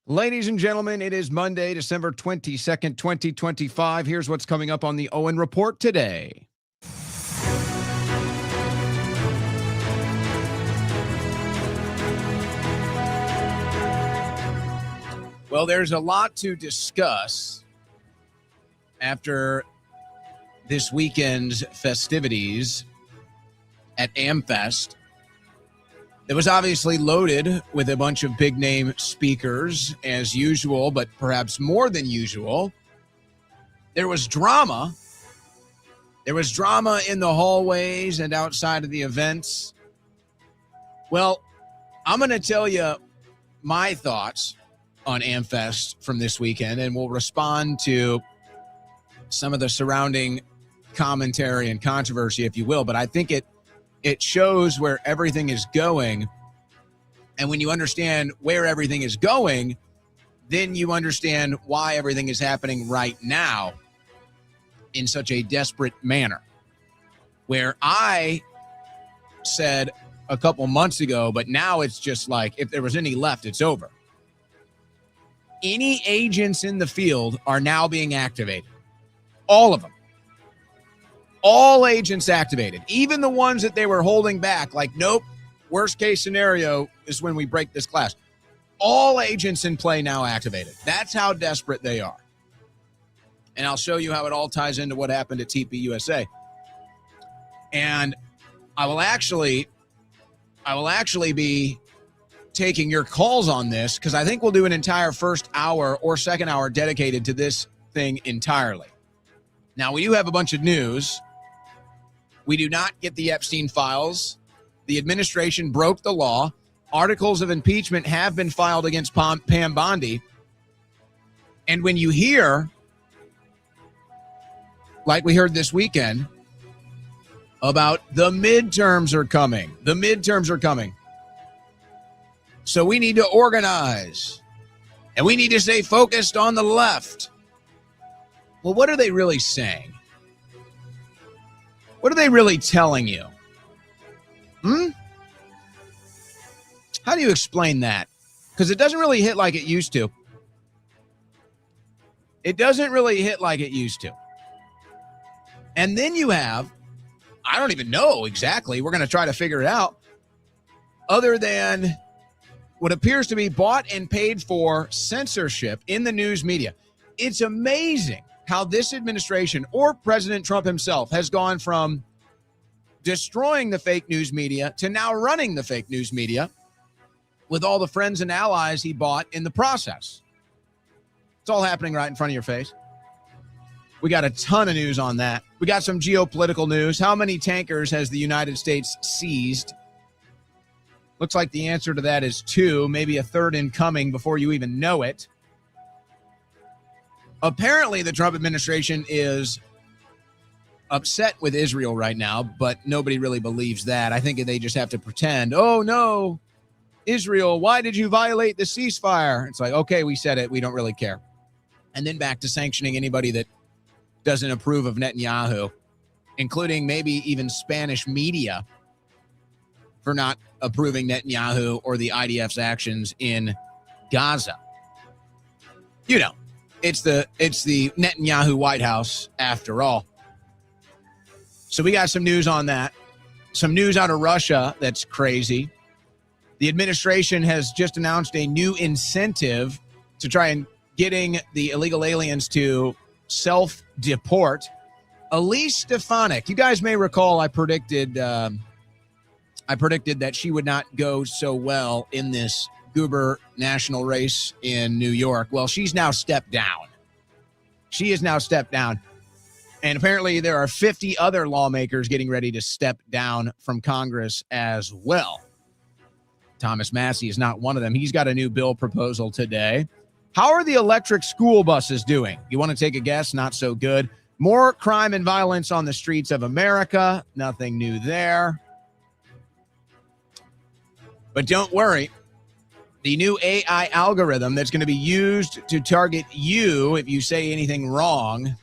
Ladies and gentlemen, it is Monday, December 22nd, 2025. Here's what's coming up on the Owen Report today. Well, there's a lot to discuss after this weekend's festivities at AmFest. It was obviously loaded with a bunch of big-name speakers, as usual, but perhaps more than usual. There was drama. There was drama in the hallways and outside of the events. Well, I'm going to tell you my thoughts on AmFest from this weekend, and we'll respond to some of the surrounding commentary and controversy, if you will. But I think it shows where everything is going. And when you understand where everything is going, then you understand why everything is happening right now in such a desperate manner. Where I said a couple months ago, but now it's just like, if there was any left, it's over. Any agents in the field are now being activated. All of them. All agents activated, even the ones that they were holding back, like, nope, worst case scenario is when we break this class. All agents in play now activated. That's how desperate they are. And I'll show you how it all ties into what happened at TPUSA. And I will actually be taking your calls on this, because I think we'll do an entire first hour or second hour dedicated to this thing entirely. Now, we do have a bunch of news. We do not get the Epstein files. The administration broke the law. Articles of impeachment have been filed against Pam Bondi. And when you hear, like we heard this weekend, about the midterms are coming. The midterms are coming. So we need to organize. And we need to stay focused on the left. Well, what are they really saying? What are they really telling you? How do you explain that? Because it doesn't really hit like it used to. It doesn't really hit like it used to. And then you have, I don't even know exactly, we're going to try to figure it out, other than what appears to be bought and paid for censorship in the news media. It's amazing how this administration, or President Trump himself, has gone from destroying the fake news media to now running the fake news media with all the friends and allies he bought in the process. It's all happening right in front of your face. We got a ton of news on that. We got some geopolitical news. How many tankers has the United States seized? Looks like the answer to that is 2, maybe a third incoming before you even know it. Apparently, the Trump administration is upset with Israel right now, but nobody really believes that. I think they just have to pretend, oh, no, Israel, why did you violate the ceasefire? It's like, okay, we said it. We don't really care. And then back to sanctioning anybody that doesn't approve of Netanyahu, including maybe even Spanish media for not approving Netanyahu or the IDF's actions in Gaza. You know. It's the Netanyahu White House after all. So we got some news on that. Some news out of Russia that's crazy. The administration has just announced a new incentive to try and getting the illegal aliens to self-deport. Elise Stefanik, you guys may recall I predicted that she would not go so well in this Goober national race in New York. Well, she's now stepped down. She has now stepped down. And apparently there are 50 other lawmakers getting ready to step down from Congress as well. Thomas Massie is not one of them. He's got a new bill proposal today. How are the electric school buses doing? You want to take a guess? Not so good. More crime and violence on the streets of America. Nothing new there. But don't worry. The new AI algorithm that's going to be used to target you if you say anything wrong,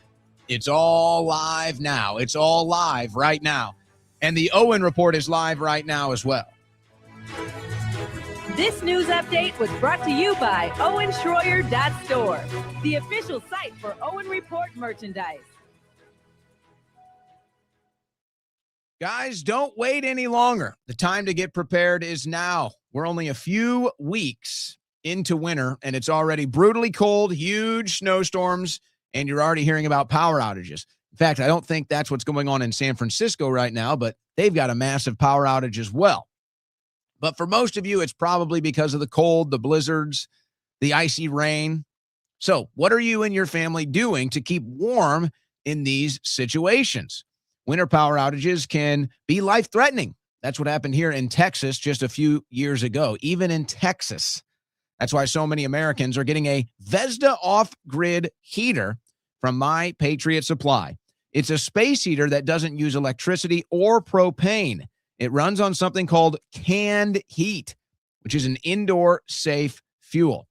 it's all live now. It's all live right now. And the Owen Report is live right now as well. This news update was brought to you by OwenShroyer.store, the official site for Owen Report merchandise. Guys, don't wait any longer. The time to get prepared is now. We're only a few weeks into winter, and it's already brutally cold, huge snowstorms, and you're already hearing about power outages. In fact, I don't think that's what's going on in San Francisco right now, but they've got a massive power outage as well. But for most of you, it's probably because of the cold, the blizzards, the icy rain. So what are you and your family doing to keep warm in these situations? Winter power outages can be life-threatening. That's what happened here in Texas just a few years ago, even in Texas. That's why so many Americans are getting a Vesda off-grid heater from My Patriot Supply. It's a space heater that doesn't use electricity or propane. It runs on something called canned heat, which is an indoor safe fuel.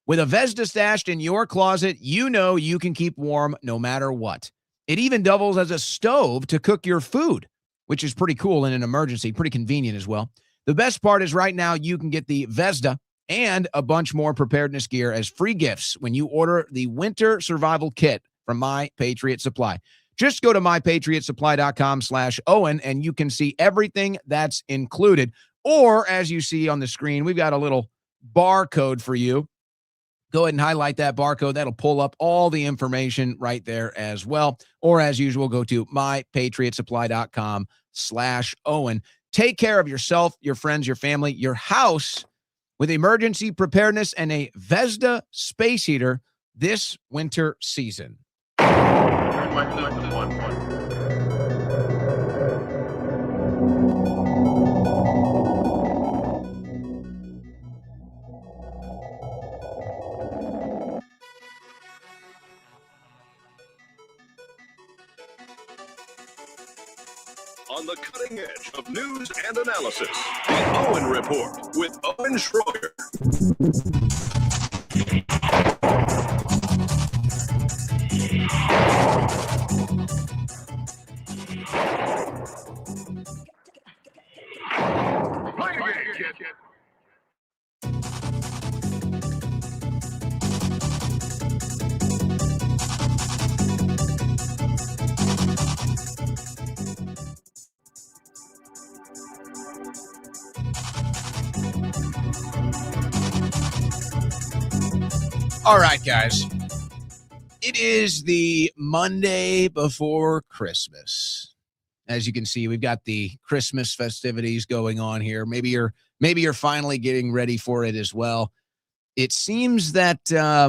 With a Vesda stashed in your closet, you know you can keep warm no matter what. It even doubles as a stove to cook your food, which is pretty cool in an emergency, pretty convenient as well. The best part is right now you can get the Vesda and a bunch more preparedness gear as free gifts when you order the Winter Survival Kit from My Patriot Supply. Just go to mypatriotsupply.com/Owen and you can see everything that's included. Or as you see on the screen, we've got a little barcode for you. Go ahead and highlight that barcode. That'll pull up all the information right there as well. Or as usual, go to mypatriotsupply.com/Owen. Take care of yourself, your friends, your family, your house with emergency preparedness and a Vesda space heater this winter season. On the cutting edge of news and analysis, the Owen Report with Owen Shroyer. All right, guys. It is the Monday before Christmas. As you can see, we've got the Christmas festivities going on here. Maybe you're finally getting ready for it as well. It seems that I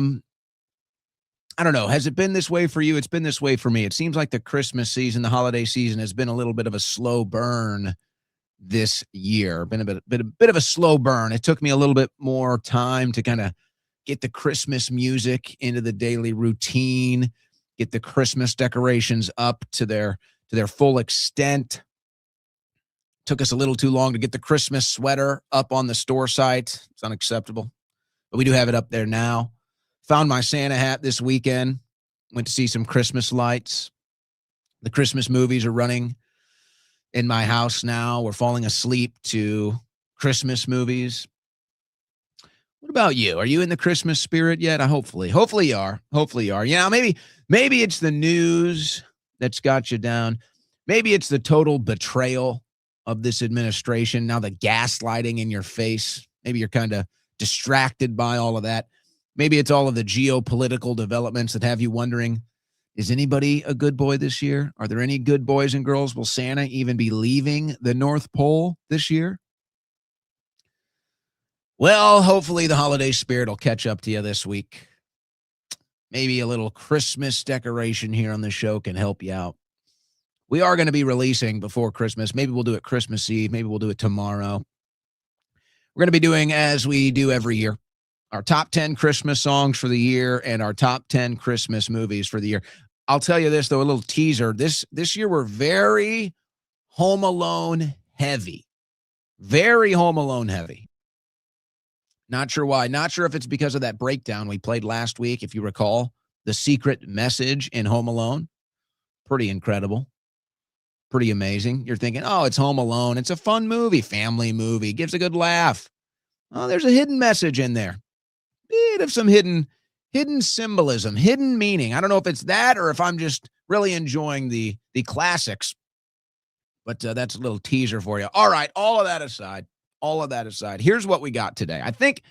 don't know. Has it been this way for you? It's been this way for me. It seems like the Christmas season, the holiday season, has been a little bit of a slow burn this year. Been a bit of a slow burn. It took me a little bit more time to kind of get the Christmas music into the daily routine, get the Christmas decorations up to their full extent. Took us a little too long to get the Christmas sweater up on the store site. It's unacceptable. But we do have it up there now. Found my Santa hat this weekend. Went to see some Christmas lights. The Christmas movies are running in my house now. We're falling asleep to Christmas movies. What about you? Are you in the Christmas spirit yet? Hopefully you are. Hopefully you are. Yeah, maybe it's the news that's got you down. Maybe it's the total betrayal of this administration. Now the gaslighting in your face. Maybe you're kind of distracted by all of that. Maybe it's all of the geopolitical developments that have you wondering, is anybody a good boy this year? Are there any good boys and girls? Will Santa even be leaving the North Pole this year? Well, hopefully the holiday spirit will catch up to you this week. Maybe a little Christmas decoration here on the show can help you out. We are going to be releasing before Christmas. Maybe we'll do it Christmas Eve. Maybe we'll do it tomorrow. We're going to be doing, as we do every year, our top 10 Christmas songs for the year and our top 10 Christmas movies for the year. I'll tell you this, though, a little teaser. This year we're very Home Alone heavy. Very Home Alone heavy. Not sure why. Not sure if it's because of that breakdown we played last week, if you recall. The secret message in Home Alone. Pretty incredible. Pretty amazing. You're thinking, oh, it's Home Alone. It's a fun movie, family movie. Gives a good laugh. Oh, there's a hidden message in there. Bit of some hidden symbolism, hidden meaning. I don't know if it's that or if I'm just really enjoying the classics. But that's a little teaser for you. All right, all of that aside, here's what we got today. I think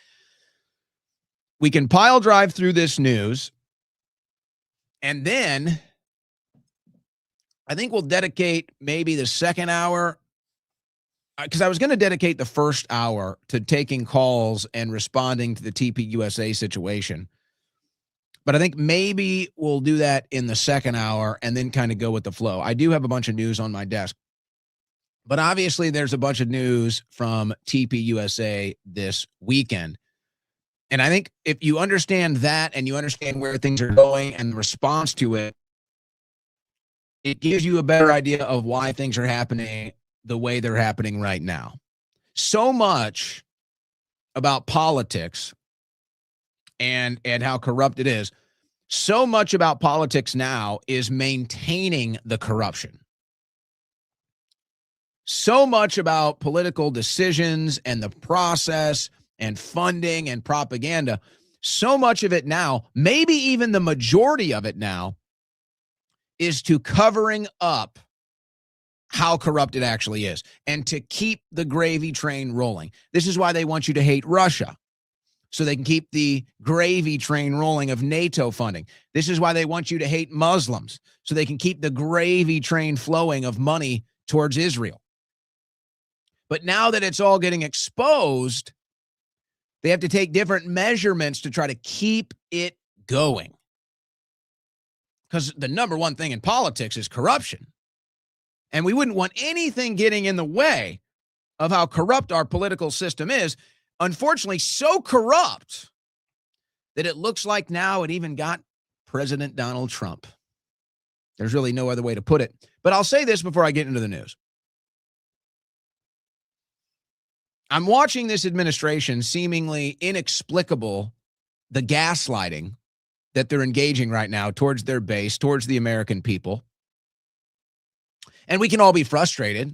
we can pile drive through this news, and then I think we'll dedicate maybe the second hour, because I was going to dedicate the first hour to taking calls and responding to the TPUSA situation. But I think maybe we'll do that in the second hour and then kind of go with the flow. I do have a bunch of news on my desk. But obviously, there's a bunch of news from TPUSA this weekend. And I think if you understand that and you understand where things are going and the response to it, it gives you a better idea of why things are happening the way they're happening right now. So much about politics and how corrupt it is. So much about politics now is maintaining the corruption. So much about political decisions and the process and funding and propaganda, so much of it now, maybe even the majority of it now, is to covering up how corrupt it actually is and to keep the gravy train rolling. This is why they want you to hate Russia, so they can keep the gravy train rolling of NATO funding. This is why they want you to hate Muslims, so they can keep the gravy train flowing of money towards Israel. But now that it's all getting exposed, they have to take different measurements to try to keep it going. Because the number one thing in politics is corruption. And we wouldn't want anything getting in the way of how corrupt our political system is. Unfortunately, so corrupt that it looks like now it even got President Donald Trump. There's really no other way to put it. But I'll say this before I get into the news. I'm watching this administration seemingly inexplicable, the gaslighting that they're engaging right now towards their base, towards the American people. And we can all be frustrated,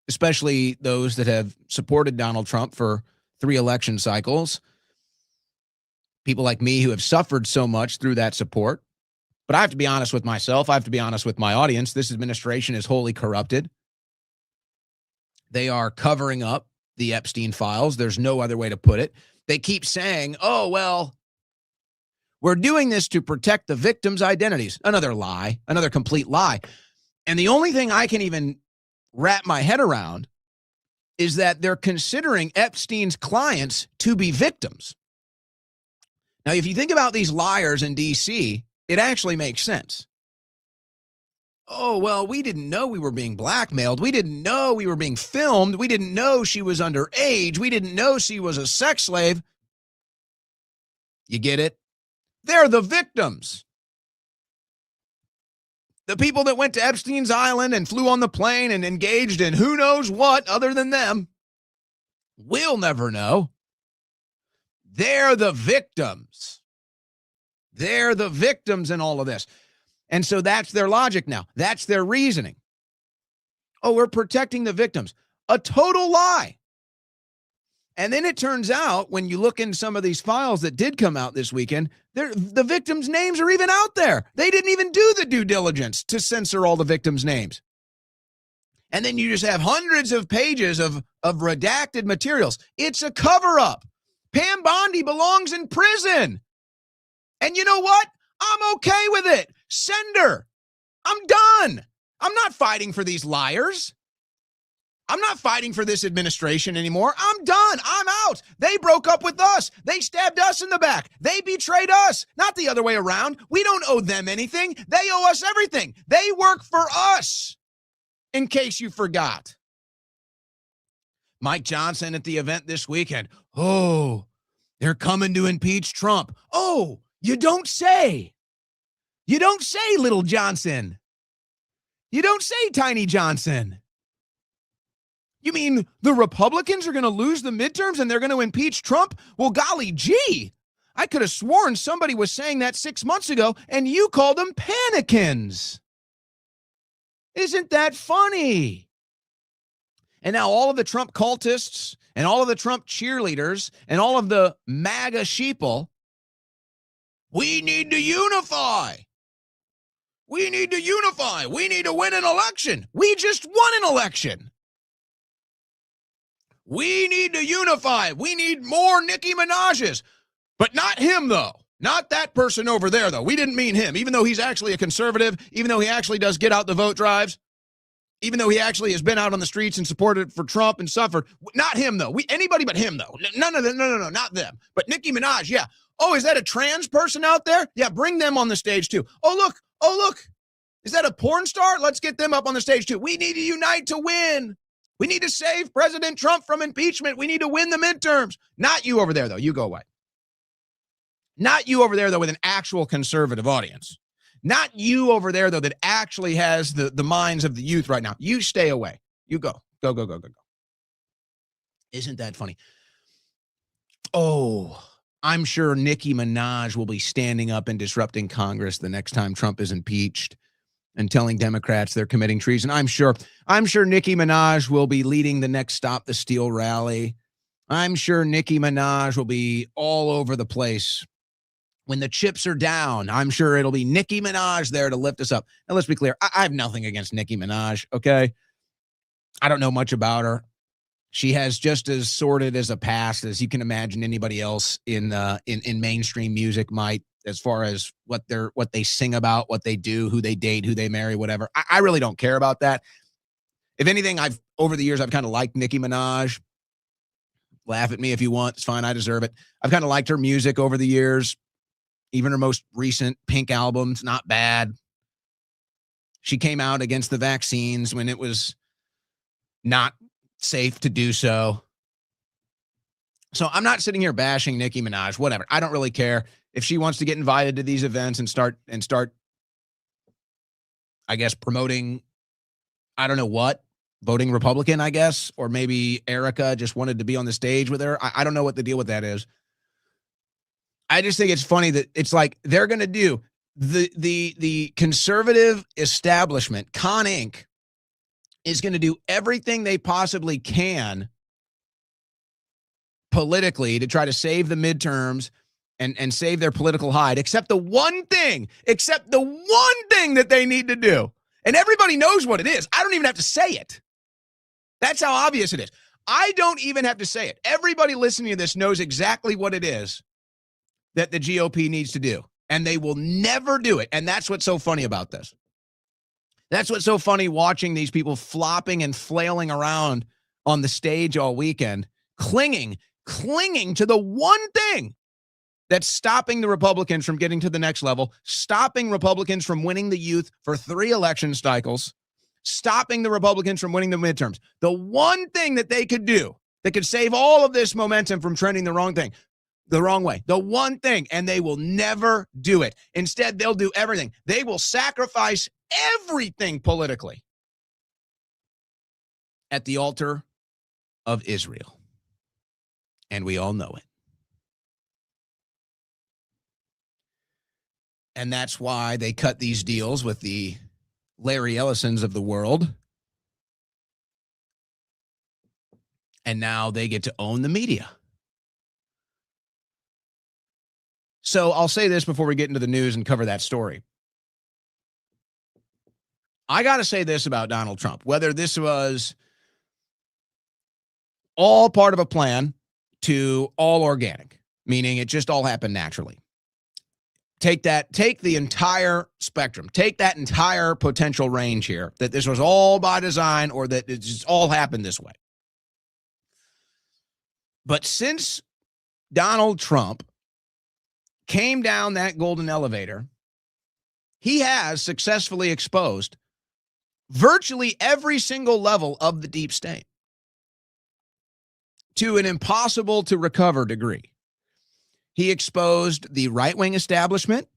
especially those that have supported Donald Trump for 3 election cycles. People like me who have suffered so much through that support. But I have to be honest with myself. I have to be honest with my audience. This administration is wholly corrupted. They are covering up the Epstein files. There's no other way to put it. They keep saying, oh, well, we're doing this to protect the victims' identities. Another lie, another complete lie. And the only thing I can even wrap my head around is that they're considering Epstein's clients to be victims. Now, if you think about these liars in D.C., it actually makes sense. Oh, well, we didn't know we were being blackmailed. We didn't know we were being filmed. We didn't know she was underage. We didn't know she was a sex slave. You get it? They're the victims. The people that went to Epstein's Island and flew on the plane and engaged in who knows what other than them, we'll never know. They're the victims. They're the victims in all of this. And so that's their logic now. That's their reasoning. Oh, we're protecting the victims. A total lie. And then it turns out, when you look in some of these files that did come out this weekend, the victims' names are even out there. They didn't even do the due diligence to censor all the victims' names. And then you just have hundreds of pages of redacted materials. It's a cover-up. Pam Bondi belongs in prison. And you know what? I'm okay with it. Send her. I'm done. I'm not fighting for these liars. I'm not fighting for this administration anymore. I'm done. I'm out. They broke up with us. They stabbed us in the back. They betrayed us, not the other way around. We don't owe them anything. They owe us everything. They work for us, in case you forgot. Mike Johnson at the event this weekend. Oh, they're coming to impeach Trump. Oh, you don't say. You don't say, Little Johnson. You don't say, Tiny Johnson. You mean the Republicans are going to lose the midterms and they're going to impeach Trump? Well, golly gee, I could have sworn somebody was saying that 6 months ago and you called them panicans. Isn't that funny? And now all of the Trump cultists and all of the Trump cheerleaders and all of the MAGA sheeple, we need to unify. We need to unify. We need to win an election. We just won an election. We need to unify. We need more Nicki Minaj's. But not him, though. Not that person over there, though. We didn't mean him, even though he's actually a conservative, even though he actually does get out the vote drives, even though he actually has been out on the streets and supported for Trump and suffered. Not him, though. Anybody but him, though. No, not them. But Nicki Minaj, yeah. Oh, is that a trans person out there? Yeah, bring them on the stage, too. Oh, look. Is that a porn star? Let's get them up on the stage, too. We need to unite to win. We need to save President Trump from impeachment. We need to win the midterms. Not you over there, though. You go away. Not you over there, though, with an actual conservative audience. Not you over there, though, that actually has the minds of the youth right now. You stay away. You go. Go. Isn't that funny? Oh, I'm sure Nicki Minaj will be standing up and disrupting Congress the next time Trump is impeached and telling Democrats they're committing treason. I'm sure Nicki Minaj will be leading the next Stop the Steal rally. I'm sure Nicki Minaj will be all over the place. When the chips are down, I'm sure it'll be Nicki Minaj there to lift us up. Now, let's be clear. I have nothing against Nicki Minaj, okay? I don't know much about her. She has just as sordid as a past as you can imagine anybody else in mainstream music might, as far as what they sing about, what they do, who they date, who they marry, whatever. I really don't care about that. If anything, over the years, I've kind of liked Nicki Minaj. Laugh at me if you want. It's fine. I deserve it. I've kind of liked her music over the years. Even her most recent Pink album's not bad. She came out against the vaccines when it was not safe to do so. So I'm not sitting here bashing Nicki Minaj, whatever. I don't really care if she wants to get invited to these events and start, I guess, promoting, I don't know what, voting Republican, I guess, or maybe Erica just wanted to be on the stage with her. I don't know what the deal with that is. I just think it's funny that it's like they're going to do the conservative establishment, Con Inc., is going to do everything they possibly can politically to try to save the midterms and save their political hide, except the one thing that they need to do. And everybody knows what it is. I don't even have to say it. That's how obvious it is. I don't even have to say it. Everybody listening to this knows exactly what it is that the GOP needs to do, and they will never do it. And that's what's so funny about this. That's what's so funny watching these people flopping and flailing around on the stage all weekend, clinging to the one thing that's stopping the Republicans from getting to the next level, stopping Republicans from winning the youth for 3 election cycles, stopping the Republicans from winning the midterms. The one thing that they could do that could save all of this momentum from trending the wrong way. The one thing, and they will never do it. Instead, they'll do everything. They will sacrifice everything politically at the altar of Israel. And we all know it. And that's why they cut these deals with the Larry Ellisons of the world. And now they get to own the media. So I'll say this before we get into the news and cover that story. I got to say this about Donald Trump, whether this was all part of a plan to all organic, meaning it just all happened naturally. Take the entire spectrum, take that entire potential range here, that this was all by design or that it just all happened this way. But since Donald Trump came down that golden elevator, he has successfully exposed virtually every single level of the deep state to an impossible to recover degree. He exposed the right-wing establishment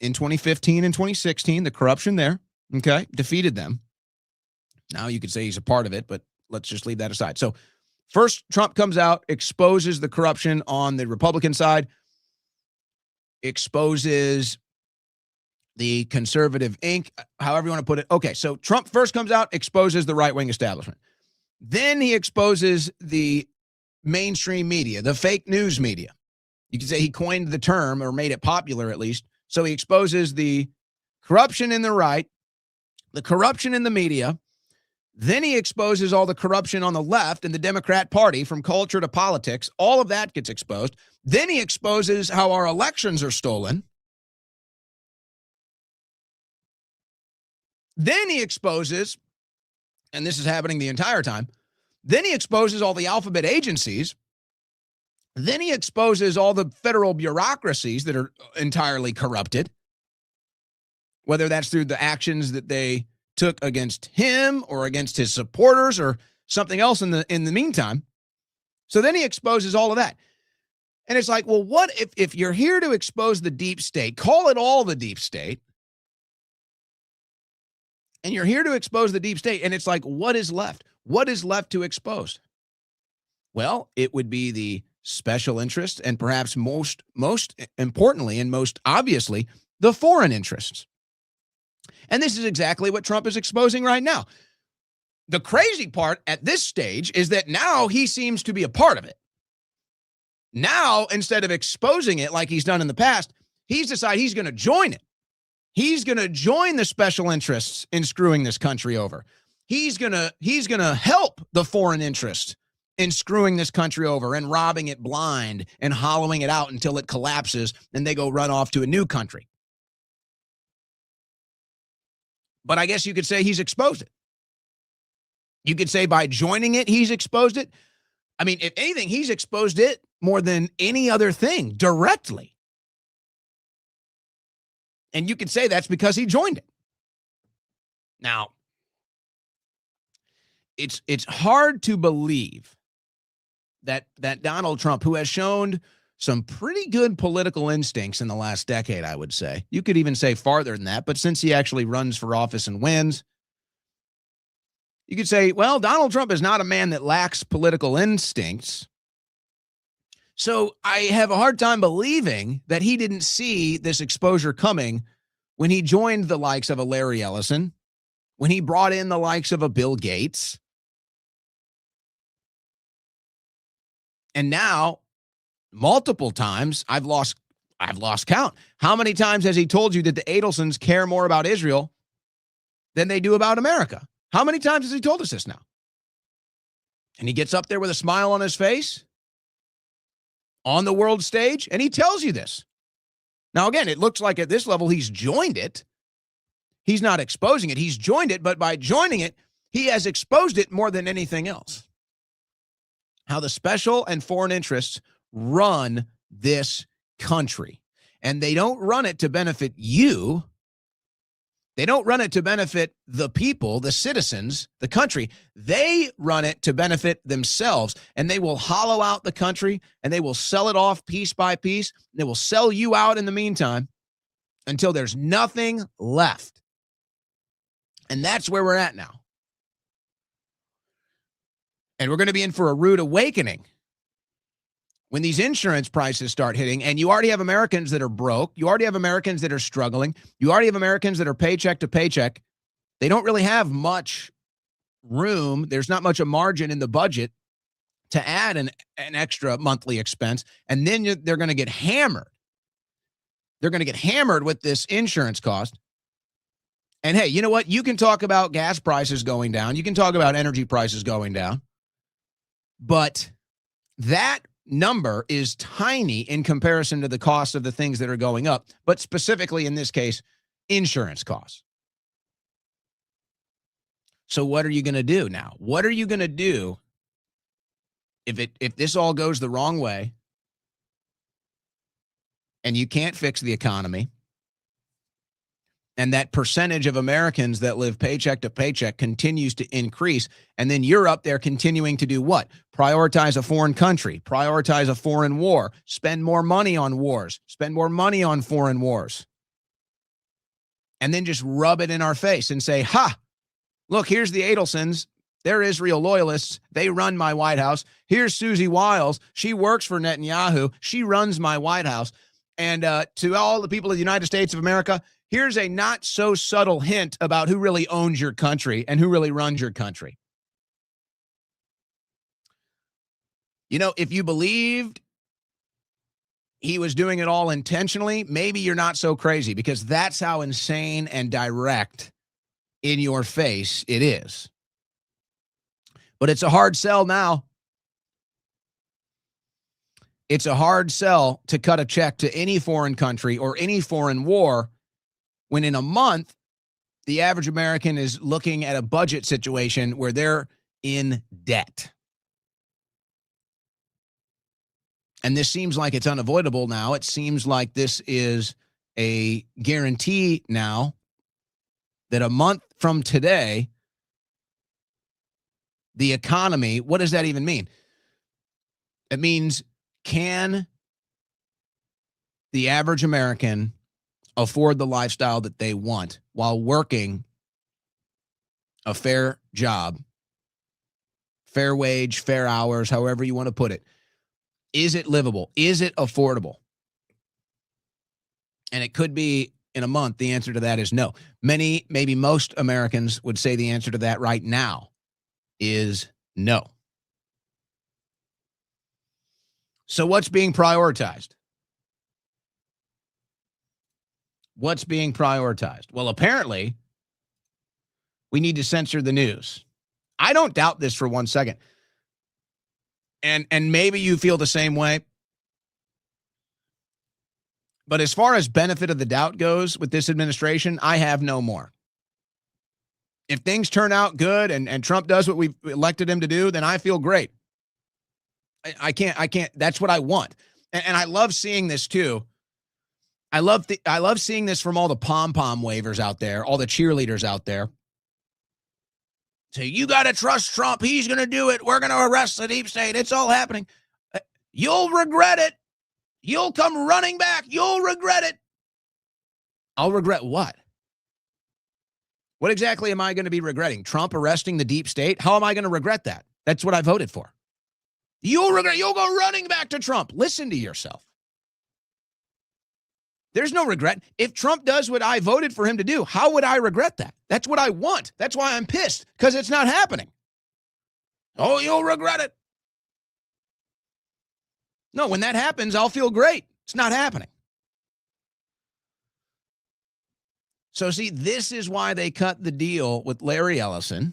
in 2015 and 2016, the corruption there, okay, defeated them. Now you could say he's a part of it, but let's just leave that aside. So first, Trump comes out, exposes the corruption on the Republican side, exposes the conservative Inc., however you want to put it. Okay, so Trump first comes out, exposes the right-wing establishment. Then he exposes the mainstream media, the fake news media. You could say he coined the term, or made it popular at least. So he exposes the corruption in the right, the corruption in the media. Then he exposes all the corruption on the left in the Democrat Party, from culture to politics. All of that gets exposed. Then he exposes how our elections are stolen. Then he exposes, and this is happening the entire time, then he exposes all the alphabet agencies. Then he exposes all the federal bureaucracies that are entirely corrupted, whether that's through the actions that they took against him or against his supporters or something else in the meantime. So then he exposes all of that. And it's like, well, what if you're here to expose the deep state, call it all the deep state, and you're here to expose the deep state, and it's like, what is left? What is left to expose? Well, it would be the special interests, and perhaps most importantly and most obviously, the foreign interests. And this is exactly what Trump is exposing right now. The crazy part at this stage is that now he seems to be a part of it. Now, instead of exposing it like he's done in the past, he's decided he's going to join it. He's going to join the special interests in screwing this country over. He's going to help the foreign interests in screwing this country over and robbing it blind and hollowing it out until it collapses and they go run off to a new country. But I guess you could say he's exposed it. You could say by joining it, he's exposed it. I mean, if anything, he's exposed it more than any other thing directly. And you could say that's because he joined it. Now, it's hard to believe that Donald Trump, who has shown some pretty good political instincts in the last decade, I would say. You could even say farther than that, but since he actually runs for office and wins, you could say, well, Donald Trump is not a man that lacks political instincts. So I have a hard time believing that he didn't see this exposure coming when he joined the likes of a Larry Ellison, when he brought in the likes of a Bill Gates. And now, multiple times, I've lost count. How many times has he told you that the Adelsons care more about Israel than they do about America? How many times has he told us this now? And he gets up there with a smile on his face on the world stage, and he tells you this. Now, again, it looks like at this level he's joined it. He's not exposing it. He's joined it, but by joining it, he has exposed it more than anything else. How the special and foreign interests run this country. And they don't run it to benefit you. They don't run it to benefit the people, the citizens, the country. They run it to benefit themselves. And they will hollow out the country and they will sell it off piece by piece. They will sell you out in the meantime until there's nothing left. And that's where we're at now. And we're going to be in for a rude awakening when these insurance prices start hitting, and you already have Americans that are broke. You already have Americans that are struggling. You already have Americans that are paycheck to paycheck. They don't really have much room. There's not much a margin in the budget to add an extra monthly expense. And then they're going to get hammered. They're going to get hammered with this insurance cost. And hey, you know what? You can talk about gas prices going down. You can talk about energy prices going down. But that number is tiny in comparison to the cost of the things that are going up, but specifically in this case, insurance costs. So what are you going to do now? What are you going to do if this all goes the wrong way and you can't fix the economy? And that percentage of Americans that live paycheck to paycheck continues to increase. And then you're up there continuing to do what? Prioritize a foreign country, prioritize a foreign war, spend more money on wars, spend more money on foreign wars. And then just rub it in our face and say, ha, look, here's the Adelsons. They're Israel loyalists. They run my White House. Here's Susie Wiles. She works for Netanyahu. She runs my White House. And to all the people of the United States of America, here's a not so subtle hint about who really owns your country and who really runs your country. If you believed he was doing it all intentionally, maybe you're not so crazy, because that's how insane and direct in your face it is. But it's a hard sell now. It's a hard sell to cut a check to any foreign country or any foreign war when in a month, the average American is looking at a budget situation where they're in debt. And this seems like it's unavoidable now. It seems like this is a guarantee now that a month from today, the economy, what does that even mean? It means, can the average American afford the lifestyle that they want while working a fair job, fair wage, fair hours, however you want to put it? Is it livable? Is it affordable? And it could be in a month. The answer to that is no. Many, maybe most Americans would say the answer to that right now is no. So what's being prioritized? What's being prioritized? Well, apparently, we need to censor the news. I don't doubt this for 1 second. And maybe you feel the same way. But as far as benefit of the doubt goes with this administration, I have no more. If things turn out good and Trump does what we've elected him to do, then I feel great. I can't. That's what I want. And I love seeing this too. I love seeing this from all the pom-pom wavers out there, all the cheerleaders out there. Say, you got to trust Trump. He's going to do it. We're going to arrest the deep state. It's all happening. You'll regret it. You'll come running back. You'll regret it. I'll regret what? What exactly am I going to be regretting? Trump arresting the deep state? How am I going to regret that? That's what I voted for. You'll regret. You'll go running back to Trump. Listen to yourself. There's no regret. If Trump does what I voted for him to do, how would I regret that? That's what I want. That's why I'm pissed, because it's not happening. Oh, you'll regret it. No, when that happens, I'll feel great. It's not happening. So see, this is why they cut the deal with Larry Ellison,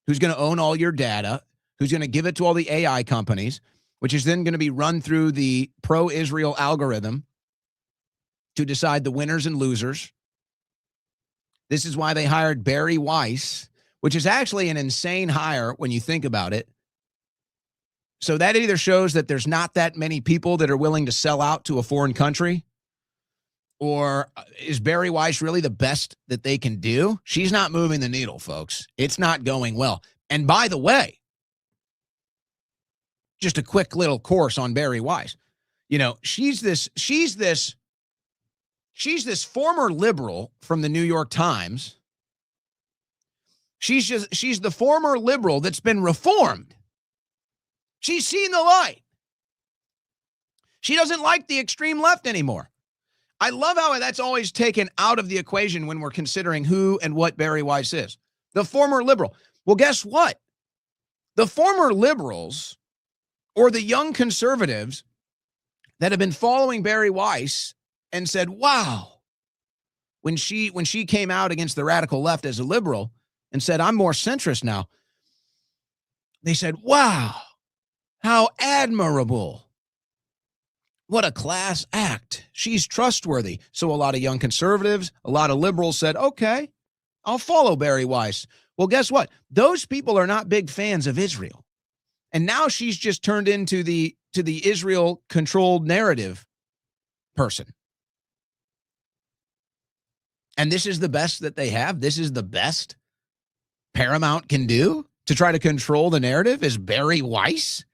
who's going to own all your data, who's going to give it to all the AI companies, which is then going to be run through the pro-Israel algorithm to decide the winners and losers. This is why they hired Barry Weiss, which is actually an insane hire when you think about it. So that either shows that there's not that many people that are willing to sell out to a foreign country, or is Barry Weiss really the best that they can do? She's not moving the needle, folks. It's not going well. And by the way, just a quick little course on Barry Weiss. She's this former liberal from the New York Times. She's the former liberal that's been reformed. She's seen the light. She doesn't like the extreme left anymore. I love how that's always taken out of the equation when we're considering who and what Barry Weiss is. The former liberal. Well, guess what? The former liberals, or the young conservatives that have been following Barry Weiss and said, wow, when she came out against the radical left as a liberal and said, I'm more centrist now, they said, wow, how admirable. What a class act. She's trustworthy. So a lot of young conservatives, a lot of liberals said, okay, I'll follow Barry Weiss. Well, guess what? Those people are not big fans of Israel. And now she's just turned into the Israel-controlled narrative person. And this is the best that they have. This is the best Paramount can do to try to control the narrative, is Barry Weiss.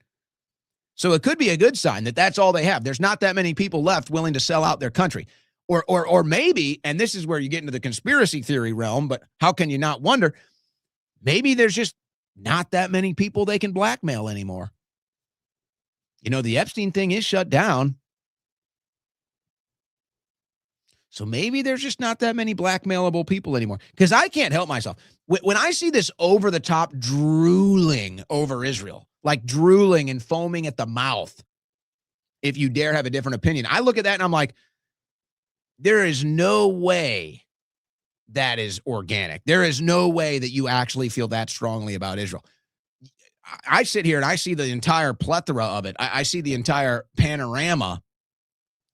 So it could be a good sign that that's all they have. There's not that many people left willing to sell out their country. Or maybe, and this is where you get into the conspiracy theory realm, but how can you not wonder, maybe there's just not that many people they can blackmail anymore. The Epstein thing is shut down. So maybe there's just not that many blackmailable people anymore. Because I can't help myself. When I see this over-the-top drooling over Israel, like drooling and foaming at the mouth if you dare have a different opinion. I look at that and I'm like, there is no way that is organic. There is no way that you actually feel that strongly about Israel. I sit here and I see the entire plethora of it. I see the entire panorama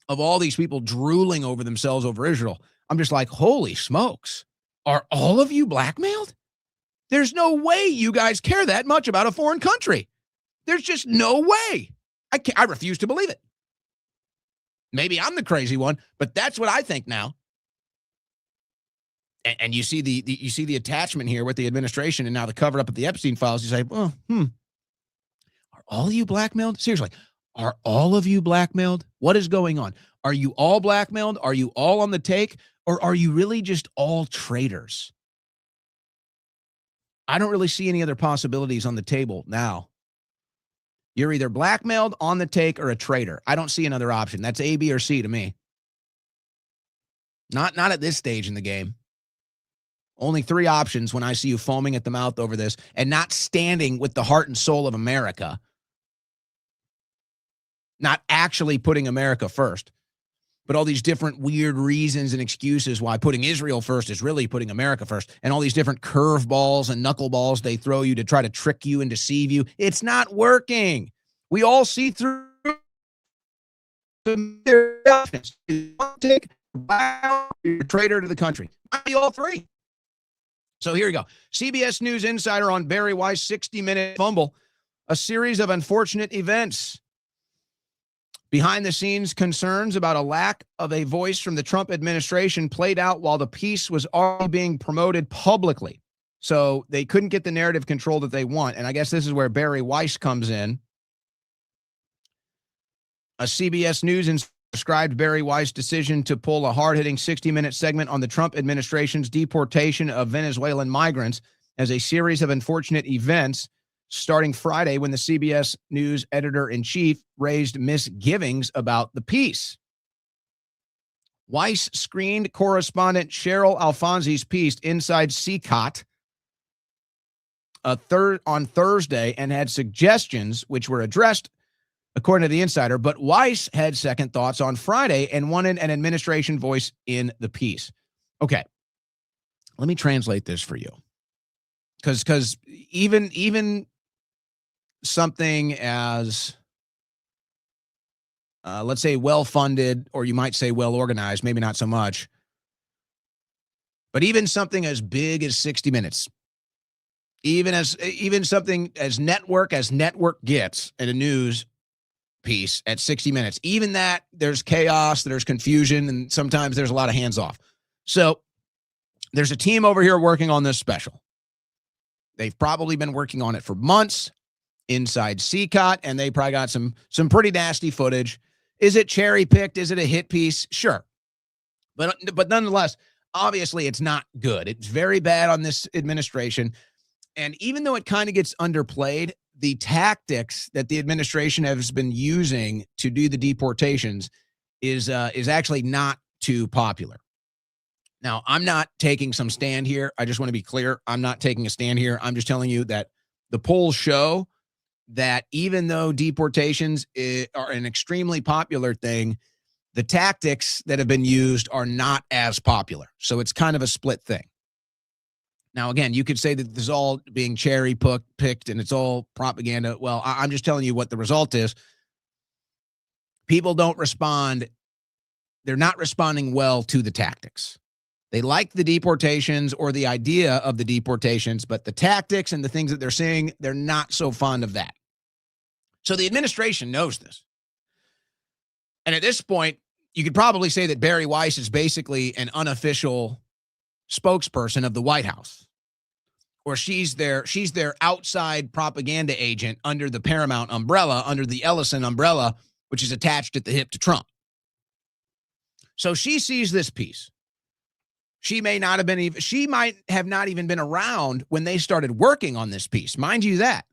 of all these people drooling over themselves over Israel. I'm just like, holy smokes. Are all of you blackmailed? There's no way you guys care that much about a foreign country. There's just no way. I refuse to believe it. Maybe I'm the crazy one, but that's what I think now. And you see you see the attachment here with the administration and now the cover up of the Epstein files. You say, well, are all of you blackmailed? Seriously, are all of you blackmailed? What is going on? Are you all blackmailed? Are you all on the take? Or are you really just all traitors? I don't really see any other possibilities on the table now. You're either blackmailed, on the take, or a traitor. I don't see another option. That's A, B, or C to me. Not at this stage in the game. Only three options when I see you foaming at the mouth over this and not standing with the heart and soul of America. Not actually putting America first. But all these different weird reasons and excuses why putting Israel first is really putting America first. And all these different curveballs and knuckleballs they throw you to try to trick you and deceive you. It's not working. We all see through their options. Take a traitor to the country. Might be all three. So here you go. CBS News Insider on Barry Weiss 60-minute fumble. A series of unfortunate events. Behind-the-scenes concerns about a lack of a voice from the Trump administration played out while the piece was already being promoted publicly. So they couldn't get the narrative control that they want. And I guess this is where Barry Weiss comes in. A CBS News described Barry Weiss' decision to pull a hard-hitting 60-minute segment on the Trump administration's deportation of Venezuelan migrants as a series of unfortunate events starting Friday when the CBS News editor-in-chief raised misgivings about the piece. Weiss screened correspondent Cheryl Alfonsi's piece inside CCOT on Thursday and had suggestions which were addressed according to the Insider, but Weiss had second thoughts on Friday and wanted an administration voice in the piece. Okay, let me translate this for you. Because even something as, let's say, well-funded, or you might say well-organized, maybe not so much, but even something as big as 60 Minutes, even something as network gets in a news piece at 60 Minutes, even that, there's chaos, there's confusion, and sometimes there's a lot of hands off. So there's a team over here working on this special. They've probably been working on it for months inside CCOT, and they probably got some pretty nasty footage. Is it cherry picked? Is it a hit piece? Sure. But nonetheless, obviously it's not good. It's very bad on this administration. And even though it kind of gets underplayed, the tactics that the administration has been using to do the deportations is actually not too popular. Now, I'm not taking some stand here. I just want to be clear. I'm not taking a stand here. I'm just telling you that the polls show that even though deportations are an extremely popular thing, the tactics that have been used are not as popular. So it's kind of a split thing. Now, again, you could say that this is all being cherry picked and it's all propaganda. Well, I'm just telling you what the result is. People don't respond. They're not responding well to the tactics. They like the deportations or the idea of the deportations, but the tactics and the things that they're seeing, they're not so fond of that. So the administration knows this. And at this point, you could probably say that Barry Weiss is basically an unofficial spokesperson of the White House, or she's their outside propaganda agent under the Paramount umbrella, under the Ellison umbrella, which is attached at the hip to Trump. So she sees this piece. She might have not even been around when they started working on this piece. Mind you that.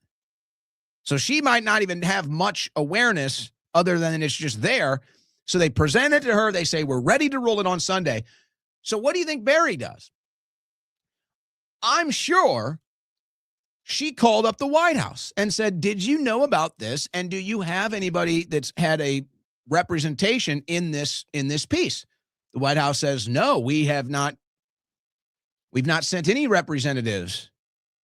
So she might not even have much awareness other than it's just there. So they present it to her. They say, we're ready to roll it on Sunday. So what do you think Barry does? I'm sure She called up the White House and said, did you know about this? And do you have anybody that's had a representation in this piece? The White House says, no, we've not sent any representatives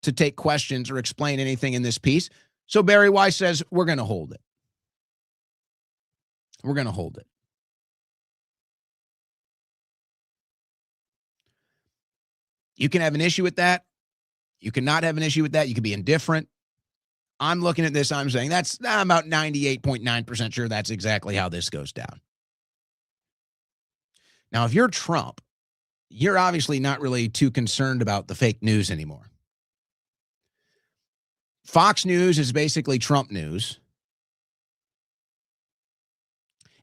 to take questions or explain anything in this piece. So Barry Weiss says, we're going to hold it. We're going to hold it. You can have an issue with that. You cannot have an issue with that. You can be indifferent. I'm looking at this. I'm saying I'm about 98.9% sure that's exactly how this goes down. Now, if you're Trump, you're obviously not really too concerned about the fake news anymore. Fox News is basically Trump news.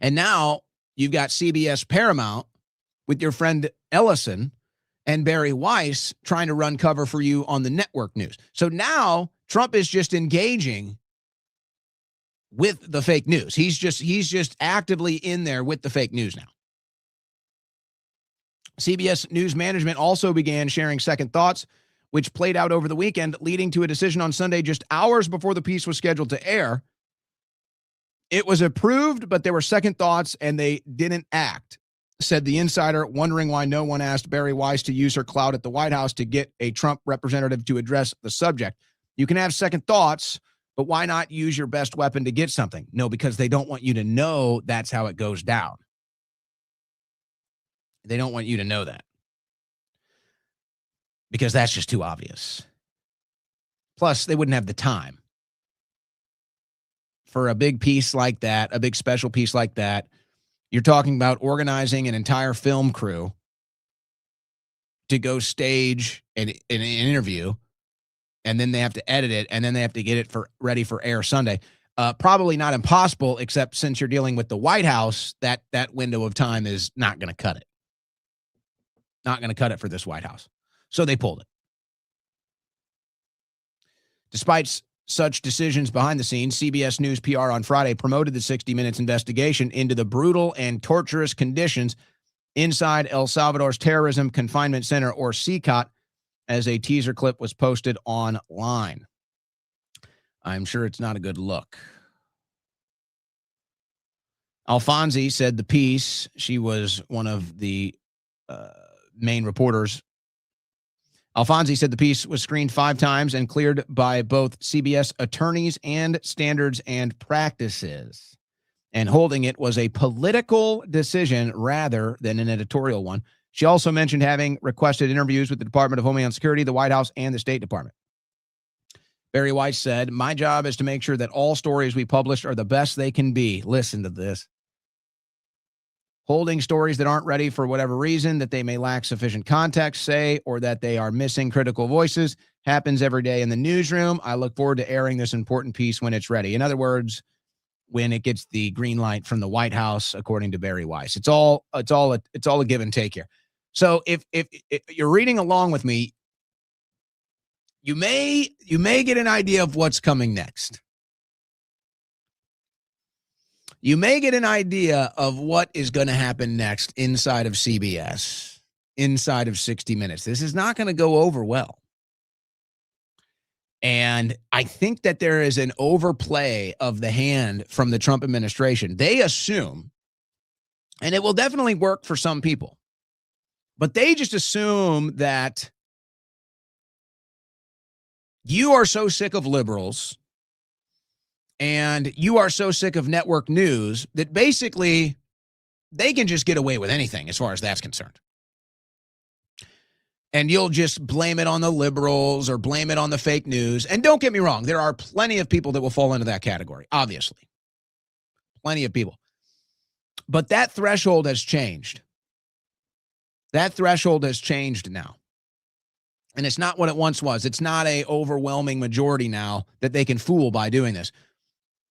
And now you've got CBS Paramount with your friend Ellison and Barry Weiss trying to run cover for you on the network news. So now Trump is just engaging with the fake news. He's just actively in there with the fake news now. CBS News management also began sharing second thoughts, which played out over the weekend, leading to a decision on Sunday just hours before the piece was scheduled to air. It was approved, but there were second thoughts and they didn't act, said the insider, wondering why no one asked Barry Weiss to use her clout at the White House to get a Trump representative to address the subject. You can have second thoughts, but why not use your best weapon to get something? No, because they don't want you to know that's how it goes down. They don't want you to know that because that's just too obvious. Plus, they wouldn't have the time for a big piece like that, a big special piece like that. You're talking about organizing an entire film crew to go stage an interview, and then they have to edit it, and then they have to get it ready for air Sunday. Probably not impossible, except since you're dealing with the White House, that window of time is not going to cut it. Not going to cut it for this White House. So they pulled it. Despite such decisions behind the scenes, CBS News PR on Friday promoted the 60 Minutes investigation into the brutal and torturous conditions inside El Salvador's Terrorism Confinement Center, or CCOT, as a teaser clip was posted online. I'm sure it's not a good look. Alfonsi said the piece, she was one of the main reporters. Alfonsi said the piece was screened 5 times and cleared by both CBS attorneys and standards and practices. And holding it was a political decision rather than an editorial one. She also mentioned having requested interviews with the Department of Homeland Security, the White House, and the State Department. Barry Weiss said, my job is to make sure that all stories we publish are the best they can be. Listen to this. Holding stories that aren't ready for whatever reason, that they may lack sufficient context, say, or that they are missing critical voices, happens every day in the newsroom. I look forward to airing this important piece when it's ready. In other words, when it gets the green light from the White House, according to Barry Weiss. It's all a give and take here. So if you're reading along with me, you may get an idea of what's coming next. You may get an idea of what is going to happen next inside of CBS, inside of 60 Minutes. This is not going to go over well. And I think that there is an overplay of the hand from the Trump administration. They assume, and it will definitely work for some people, but they just assume that you are so sick of liberals and you are so sick of network news that basically they can just get away with anything as far as that's concerned. And you'll just blame it on the liberals or blame it on the fake news. And don't get me wrong, there are plenty of people that will fall into that category, obviously. Plenty of people. But that threshold has changed. That threshold has changed now. And it's not what it once was. It's not an overwhelming majority now that they can fool by doing this.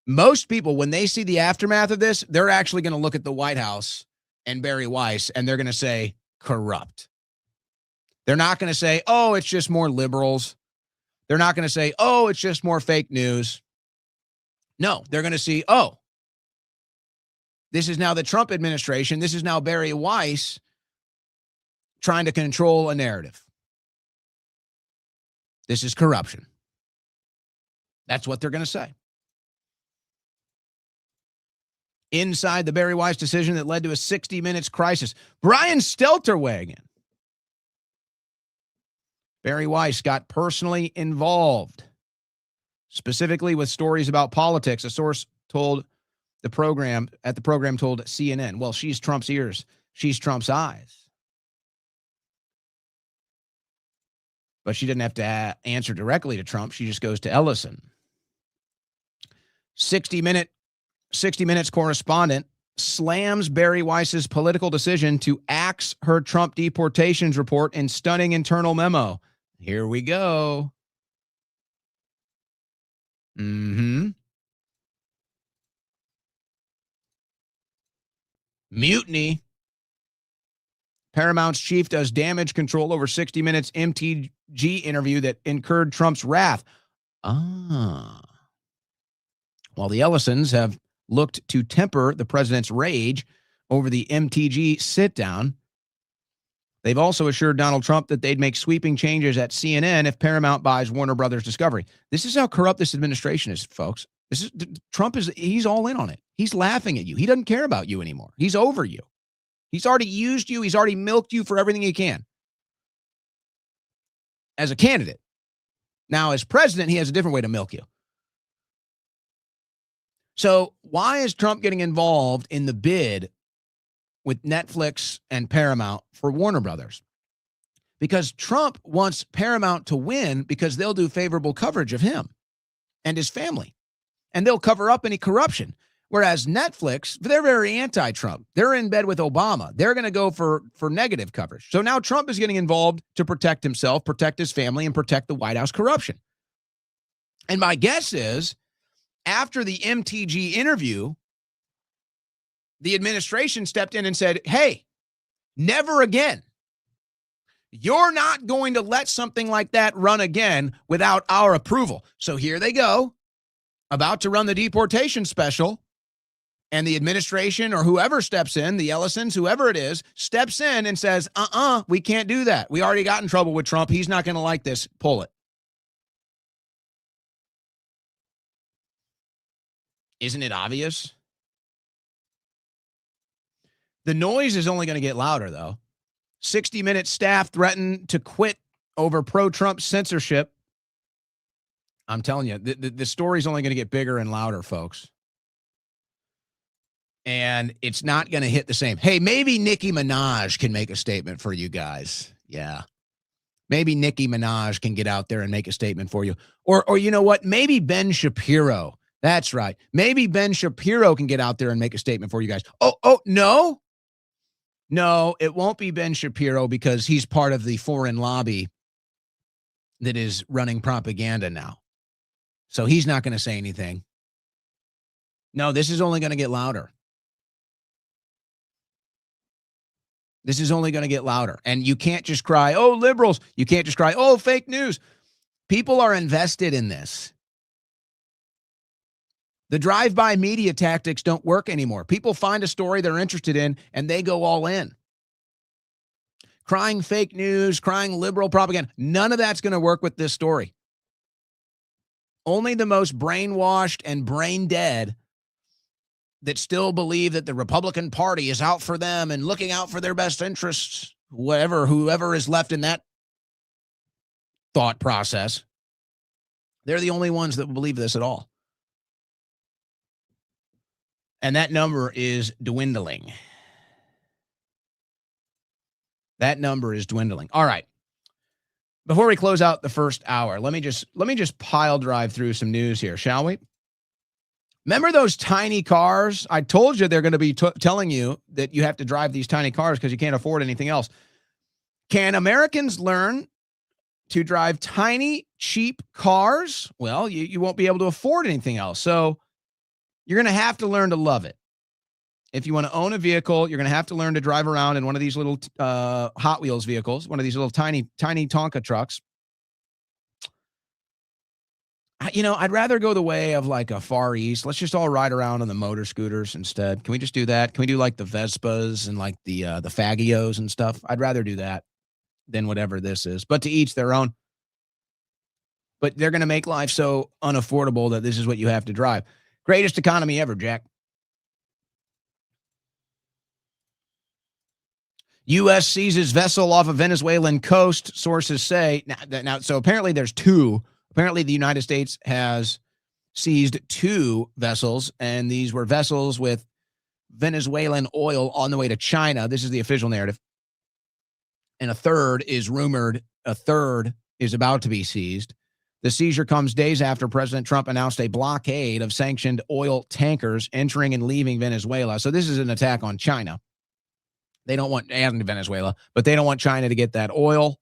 Most people, when they see the aftermath of this, they're actually going to look at the White House and Barry Weiss, and they're going to say, corrupt. They're not going to say, oh, it's just more liberals. They're not going to say, oh, it's just more fake news. No, they're going to see, oh, this is now the Trump administration. This is now Barry Weiss trying to control a narrative. This is corruption. That's what they're going to say. Inside the Bari Weiss decision that led to a 60 Minutes crisis. Brian Stelterwagen. Bari Weiss got personally involved, specifically with stories about politics. A source told the program told CNN, well, she's Trump's ears. She's Trump's eyes. But she didn't have to answer directly to Trump. She just goes to Ellison. 60 Minutes correspondent slams Bari Weiss's political decision to axe her Trump deportations report in stunning internal memo. Here we go. Mutiny. Paramount's chief does damage control over 60 Minutes MTG interview that incurred Trump's wrath. While the Ellisons have looked to temper the president's rage over the MTG sit-down, they've also assured Donald Trump that they'd make sweeping changes at CNN if Paramount buys Warner Brothers Discovery. This is how corrupt this administration is, folks. He's all in on it. He's laughing at you. He doesn't care about you anymore. He's over you. He's already used you. He's already milked you for everything he can as a candidate. Now, as president, he has a different way to milk you. So why is Trump getting involved in the bid with Netflix and Paramount for Warner Brothers? Because Trump wants Paramount to win because they'll do favorable coverage of him and his family, and they'll cover up any corruption. Whereas Netflix, they're very anti-Trump. They're in bed with Obama. They're going to go for negative coverage. So now Trump is getting involved to protect himself, protect his family, and protect the White House corruption. And my guess is, after the MTG interview, the administration stepped in and said, hey, never again. You're not going to let something like that run again without our approval. So here they go, about to run the deportation special. And the administration or whoever steps in, the Ellisons, whoever it is, steps in and says, we can't do that. We already got in trouble with Trump. He's not going to like this. Pull it. Isn't it obvious? The noise is only going to get louder, though. 60 Minutes staff threatened to quit over pro-Trump censorship. I'm telling you, the story's only going to get bigger and louder, folks. And it's not going to hit the same. Hey, maybe Nicki Minaj can make a statement for you guys. Yeah. Maybe Nicki Minaj can get out there and make a statement for you. Or you know what? Maybe Ben Shapiro. That's right. Maybe Ben Shapiro can get out there and make a statement for you guys. Oh, no. No, it won't be Ben Shapiro because he's part of the foreign lobby that is running propaganda now. So he's not going to say anything. No, this is only going to get louder. This is only going to get louder. And you can't just cry, oh, liberals. You can't just cry, oh, fake news. People are invested in this. The drive-by media tactics don't work anymore. People find a story they're interested in, and they go all in. Crying fake news, crying liberal propaganda, none of that's going to work with this story. Only the most brainwashed and brain dead that still believe that the Republican Party is out for them and looking out for their best interests, whoever is left in that thought process, they're the only ones that believe this at all. And that number is dwindling. That number is dwindling. All right. Before we close out the first hour, let me just pile drive through some news here, shall we? Remember those tiny cars? I told you they're going to be telling you that you have to drive these tiny cars because you can't afford anything else. Can Americans learn to drive tiny, cheap cars? Well, you won't be able to afford anything else. So you're going to have to learn to love it. If you want to own a vehicle, you're going to have to learn to drive around in one of these little Hot Wheels vehicles, one of these little tiny Tonka trucks. I'd rather go the way of like a Far East. Let's just all ride around on the motor scooters instead. Can we just do that? Can we do like the Vespas and like the Fagios and stuff? I'd rather do that than whatever this is. But to each their own. but they're going to make life so unaffordable that this is what you have to drive. Greatest economy ever, Jack. U.S. seizes vessel off of Venezuelan coast, sources say. Now, so apparently there's two. Apparently the United States has seized 2 vessels, and these were vessels with Venezuelan oil on the way to China. This is the official narrative. And a third is rumored. A third is about to be seized. The seizure comes days after President Trump announced a blockade of sanctioned oil tankers entering and leaving Venezuela. So this is an attack on China. They don't want, and Venezuela, but they don't want China to get that oil.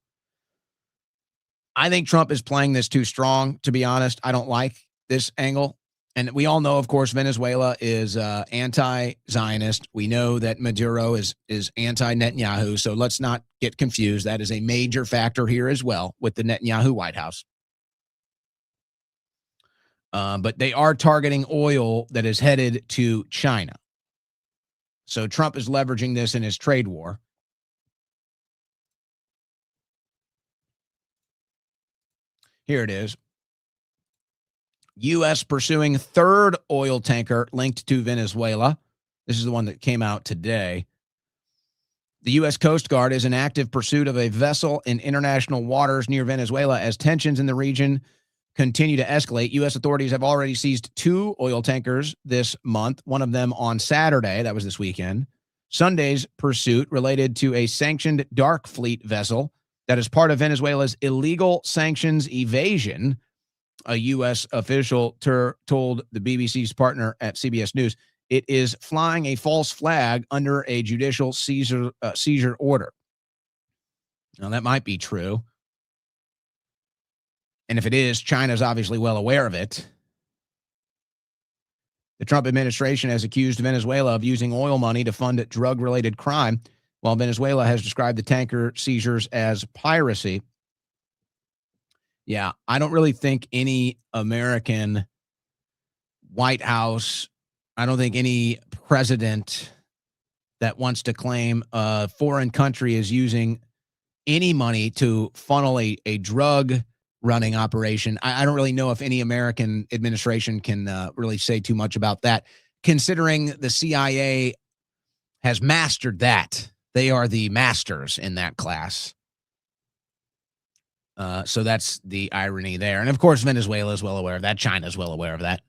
I think Trump is playing this too strong, to be honest. I don't like this angle. And we all know, of course, Venezuela is anti-Zionist. We know that Maduro is anti-Netanyahu. So let's not get confused. That is a major factor here as well with the Netanyahu White House. But they are targeting oil that is headed to China. So Trump is leveraging this in his trade war. Here it is. U.S. pursuing third oil tanker linked to Venezuela. This is the one that came out today. The U.S. Coast Guard is in active pursuit of a vessel in international waters near Venezuela as tensions in the region continue to escalate. U.S. authorities have already seized 2 oil tankers this month, one of them on Saturday. That was this weekend. Sunday's pursuit related to a sanctioned dark fleet vessel that is part of Venezuela's illegal sanctions evasion. A U.S. official told the BBC's partner at CBS News it is flying a false flag under a judicial seizure order. Now, that might be true. And if it is, China's obviously well aware of it. The Trump administration has accused Venezuela of using oil money to fund drug-related crime, while Venezuela has described the tanker seizures as piracy. Yeah, I don't really think any American White House, I don't think any president that wants to claim a foreign country is using any money to funnel a drug running operation. I don't really know if any American administration can really say too much about that, considering the CIA has mastered that. They are the masters in that class. So that's the irony there. And of course, Venezuela is well aware of that. China is well aware of that.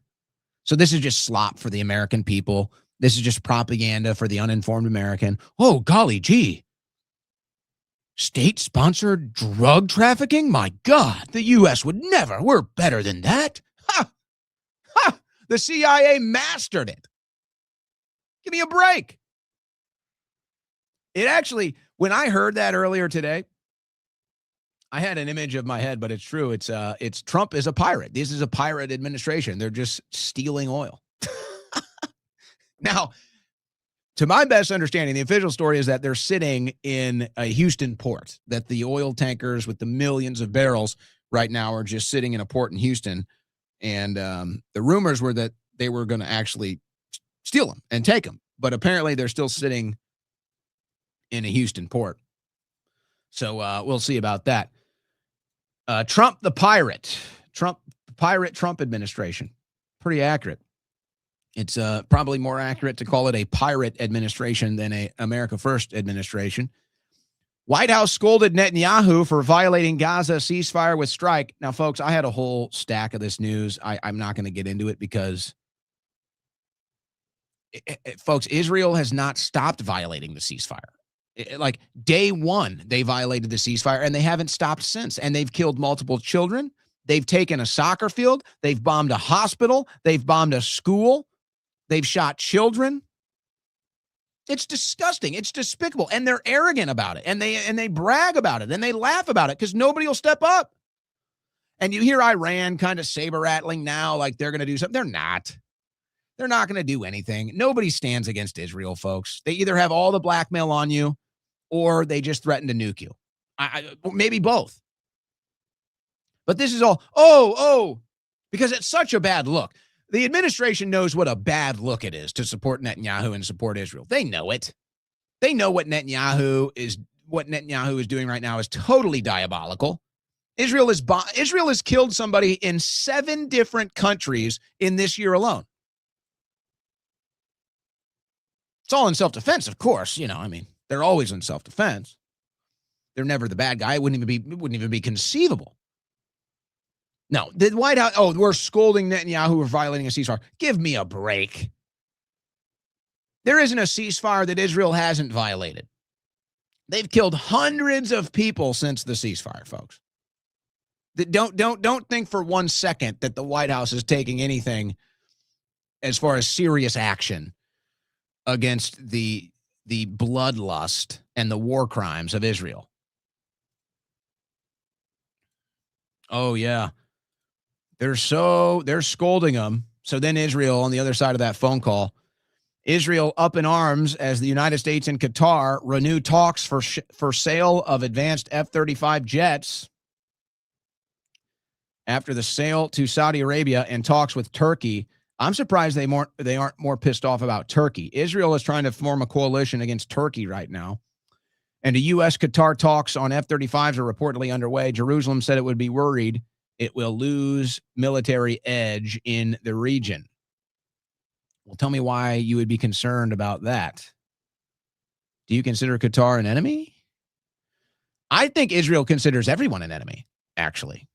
So this is just slop for the American people. This is just propaganda for the uninformed American. Oh, golly gee. State-sponsored drug trafficking? My God, the U.S. would never. We're better than that. Ha! Ha! The CIA mastered it. Give me a break. It actually, when I heard that earlier today, I had an image of my head, but it's true. It's Trump is a pirate. This is a pirate administration. They're just stealing oil. Now, to my best understanding, the official story is that they're sitting in a Houston port, that the oil tankers with the millions of barrels right now are just sitting in a port in Houston. And the rumors were that they were going to actually steal them and take them. But apparently they're still sitting in a Houston port. So we'll see about that. Trump the pirate. Trump administration. Pretty accurate. It's probably more accurate to call it a pirate administration than a America First administration. White House scolded Netanyahu for violating Gaza ceasefire with strike. Now, folks, I had a whole stack of this news. I'm not going to get into it because, folks, Israel has not stopped violating the ceasefire. Like day one, they violated the ceasefire, and they haven't stopped since. And they've killed multiple children. They've taken a soccer field. They've bombed a hospital. They've bombed a school. They've shot children. It's disgusting. It's despicable. And they're arrogant about it. And they brag about it. And they laugh about it because nobody will step up. And you hear Iran kind of saber rattling now like they're going to do something. They're not. They're not going to do anything. Nobody stands against Israel, folks. They either have all the blackmail on you or they just threaten to nuke you. Maybe both. But this is all, because it's such a bad look. The administration knows what a bad look it is to support Netanyahu and support Israel. They know it. They know what Netanyahu is doing right now is totally diabolical. Israel has killed somebody in 7 different countries in this year alone. It's all in self-defense, of course. They're always in self-defense. They're never the bad guy. It wouldn't even be conceivable. No, the White House, we're scolding Netanyahu for violating a ceasefire. Give me a break. There isn't a ceasefire that Israel hasn't violated. They've killed hundreds of people since the ceasefire, folks. Don't think for 1 second that the White House is taking anything as far as serious action against the bloodlust and the war crimes of Israel. Oh, yeah. They're scolding them. So then Israel, on the other side of that phone call, Israel up in arms as the United States and Qatar renew talks for sale of advanced F-35 jets after the sale to Saudi Arabia and talks with Turkey. I'm surprised they aren't more pissed off about Turkey. Israel is trying to form a coalition against Turkey right now. And the U.S.-Qatar talks on F-35s are reportedly underway. Jerusalem said it would be worried it will lose military edge in the region. Well, tell me why you would be concerned about that. Do you consider Qatar an enemy? I think Israel considers everyone an enemy, actually.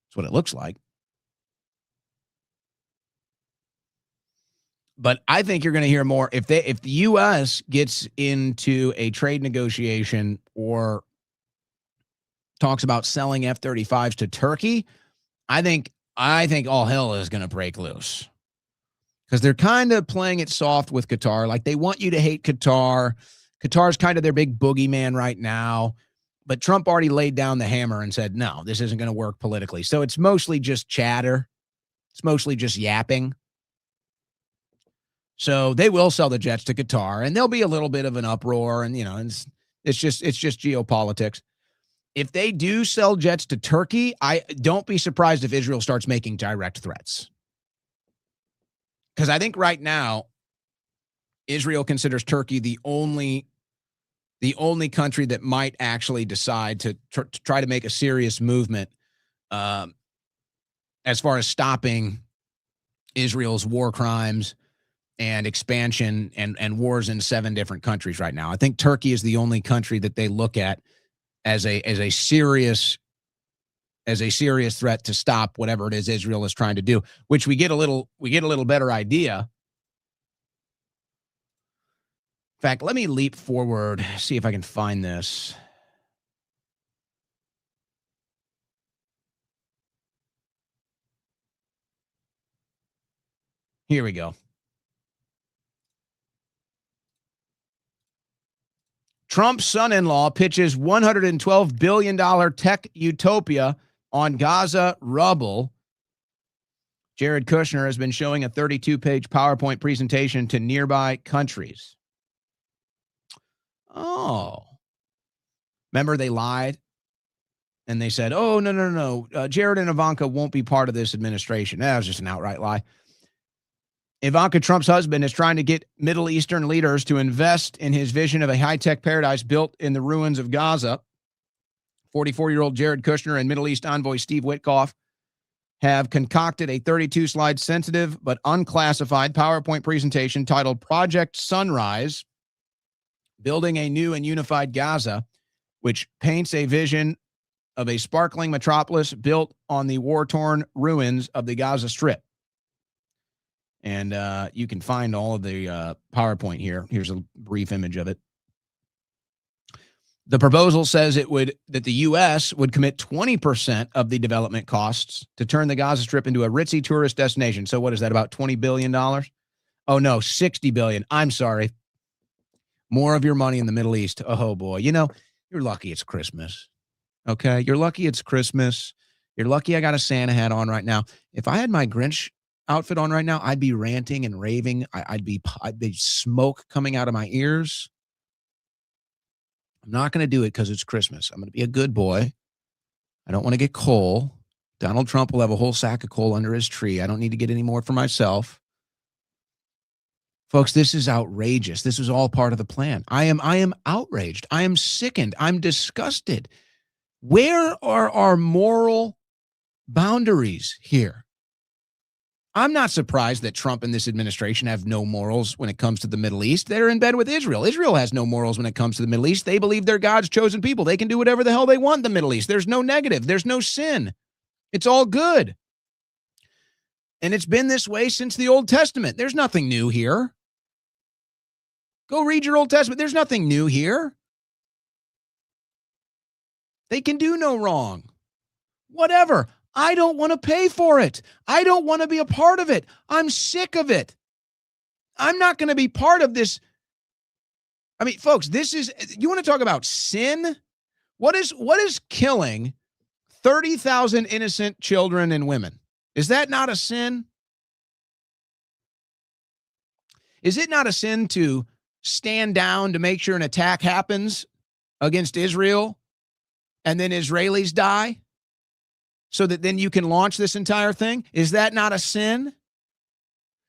That's what it looks like. But I think you're going to hear more if the U.S. gets into a trade negotiation or talks about selling F-35s to Turkey. I think all hell is going to break loose because they're kind of playing it soft with Qatar. Like they want you to hate Qatar. Qatar's kind of their big boogeyman right now. But Trump already laid down the hammer and said, no, this isn't going to work politically. So it's mostly just chatter. It's mostly just yapping. So they will sell the jets to Qatar, and there'll be a little bit of an uproar, and it's just geopolitics. If they do sell jets to Turkey, I don't be surprised if Israel starts making direct threats. Because I think right now, Israel considers Turkey the only country that might actually decide to try to make a serious movement as far as stopping Israel's war crimes and expansion and wars in 7 different countries right now. I think Turkey is the only country that they look at as a serious threat to stop whatever it is Israel is trying to do, which we get a little better idea. In fact, let me leap forward, see if I can find this. Here we go. Trump's son-in-law pitches $112 billion tech utopia on Gaza rubble. Jared Kushner has been showing a 32-page PowerPoint presentation to nearby countries. Oh. Remember they lied? And they said, oh, no. Jared and Ivanka won't be part of this administration. That was just an outright lie. Ivanka Trump's husband is trying to get Middle Eastern leaders to invest in his vision of a high-tech paradise built in the ruins of Gaza. 44-year-old Jared Kushner and Middle East envoy Steve Witkoff have concocted a 32-slide sensitive but unclassified PowerPoint presentation titled Project Sunrise, Building a New and Unified Gaza, which paints a vision of a sparkling metropolis built on the war-torn ruins of the Gaza Strip. And you can find all of the PowerPoint here. Here's a brief image of it. The proposal says that the U.S. would commit 20% of the development costs to turn the Gaza Strip into a ritzy tourist destination. So what is that, about $20 billion? Oh, no, $60 billion. I'm sorry. More of your money in the Middle East. Oh, boy. You're lucky it's Christmas. Okay? You're lucky it's Christmas. You're lucky I got a Santa hat on right now. If I had my Grinch outfit on right now, I'd be ranting and raving. I'd be smoke coming out of my ears. I'm not going to do it because it's Christmas. I'm going to be a good boy. I don't want to get coal. Donald Trump will have a whole sack of coal under his tree. I don't need to get any more for myself. Folks, this is outrageous. This was all part of the plan. I am outraged. I am sickened. I'm disgusted. Where are our moral boundaries here? I'm not surprised that Trump and this administration have no morals when it comes to the Middle East. They're in bed with Israel. Israel has no morals when it comes to the Middle East. They believe they're God's chosen people. They can do whatever the hell they want in the Middle East. There's no negative. There's no sin. It's all good. And it's been this way since the Old Testament. There's nothing new here. Go read your Old Testament. There's nothing new here. They can do no wrong. Whatever. I don't want to pay for it. I don't want to be a part of it. I'm sick of it. I'm not going to be part of this. I mean, folks, you want to talk about sin? What is killing 30,000 innocent children and women? Is that not a sin? Is it not a sin to stand down to make sure an attack happens against Israel and then Israelis die so that then you can launch this entire thing? Is that not a sin?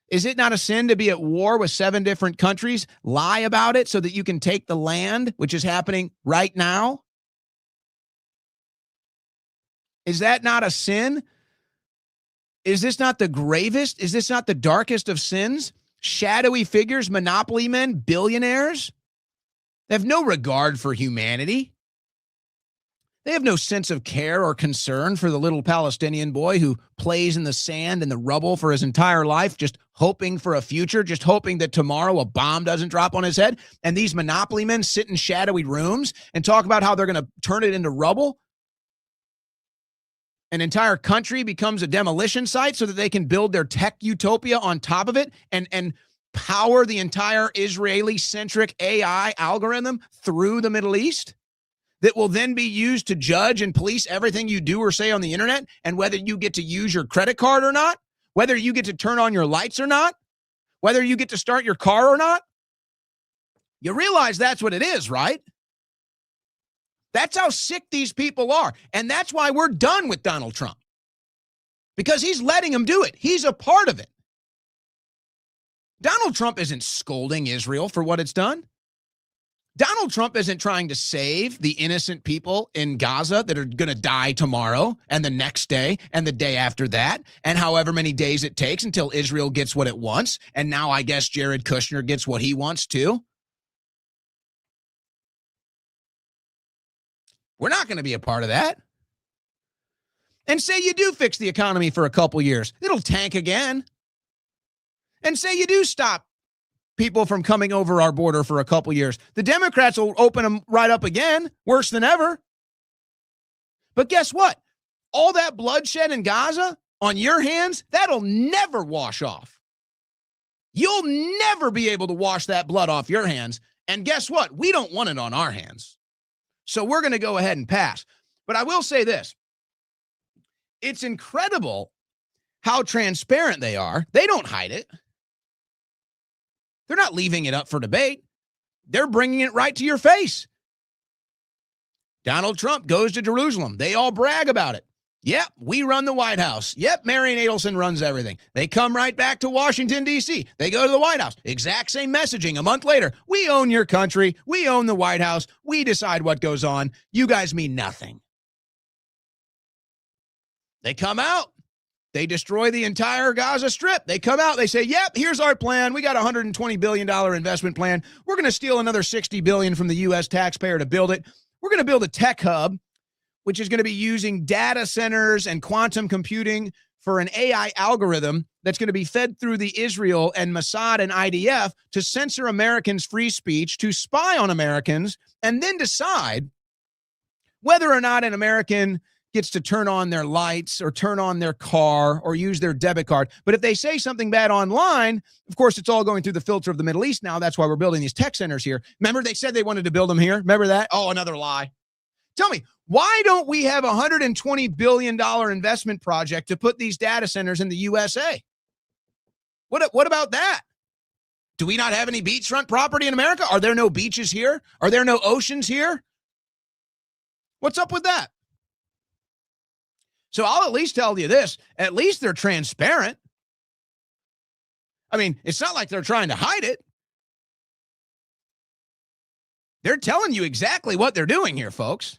Is it not a sin to be at war with 7 different countries, lie about it so that you can take the land, which is happening right now? Is that not a sin? Is this not the gravest? Is this not the darkest of sins? Shadowy figures, monopoly men, billionaires. They have no regard for humanity. They have no sense of care or concern for the little Palestinian boy who plays in the sand and the rubble for his entire life, just hoping for a future, just hoping that tomorrow a bomb doesn't drop on his head. And these monopoly men sit in shadowy rooms and talk about how they're going to turn it into rubble. An entire country becomes a demolition site so that they can build their tech utopia on top of it and power the entire Israeli-centric AI algorithm through the Middle East that will then be used to judge and police everything you do or say on the internet, and whether you get to use your credit card or not, whether you get to turn on your lights or not, whether you get to start your car or not. You realize that's what it is, right? That's how sick these people are. And that's why we're done with Donald Trump. Because he's letting them do it. He's a part of it. Donald Trump isn't scolding Israel for what it's done. Donald Trump isn't trying to save the innocent people in Gaza that are going to die tomorrow and the next day and the day after that and however many days it takes until Israel gets what it wants. And now I guess Jared Kushner gets what he wants too. We're not going to be a part of that. And say you do fix the economy for a couple years, it'll tank again. And say you do stop people from coming over our border for a couple years, the Democrats will open them right up again, worse than ever. But guess what? All that bloodshed in Gaza on your hands, that'll never wash off. You'll never be able to wash that blood off your hands. And guess what? We don't want it on our hands. So we're going to go ahead and pass. But I will say this. It's incredible how transparent they are. They don't hide it. They're not leaving it up for debate. They're bringing it right to your face. Donald Trump goes to Jerusalem. They all brag about it. Yep, we run the White House. Yep, Marian Adelson runs everything. They come right back to Washington, D.C. They go to the White House. Exact same messaging a month later. We own your country. We own the White House. We decide what goes on. You guys mean nothing. They come out. They destroy the entire Gaza Strip. They come out. They say, yep, here's our plan. We got a $120 billion investment plan. We're going to steal another $60 billion from the U.S. taxpayer to build it. We're going to build a tech hub, which is going to be using data centers and quantum computing for an AI algorithm that's going to be fed through the Israel and Mossad and IDF to censor Americans' free speech, to spy on Americans, and then decide whether or not an American gets to turn on their lights or turn on their car or use their debit card. But if they say something bad online, of course, it's all going through the filter of the Middle East now. That's why we're building these tech centers here. Remember, they said they wanted to build them here. Remember that? Oh, another lie. Tell me, why don't we have a $120 billion investment project to put these data centers in the USA? What about that? Do we not have any beachfront property in America? Are there no beaches here? Are there no oceans here? What's up with that? So I'll at least tell you this. At least they're transparent. I mean, it's not like they're trying to hide it. They're telling you exactly what they're doing here, folks.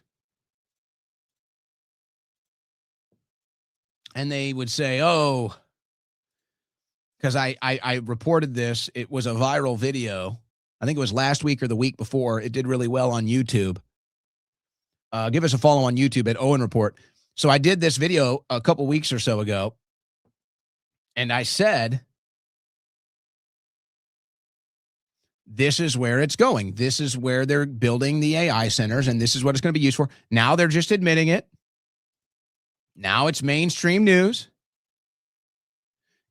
And they would say, oh, because I reported this. It was a viral video. I think it was last week or the week before. It did really well on YouTube. Give us a follow on YouTube at Owen Report. So I did this video a couple weeks or so ago. And I said, this is where it's going. This is where they're building the AI centers, and this is what it's going to be used for. Now they're just admitting it. Now it's mainstream news.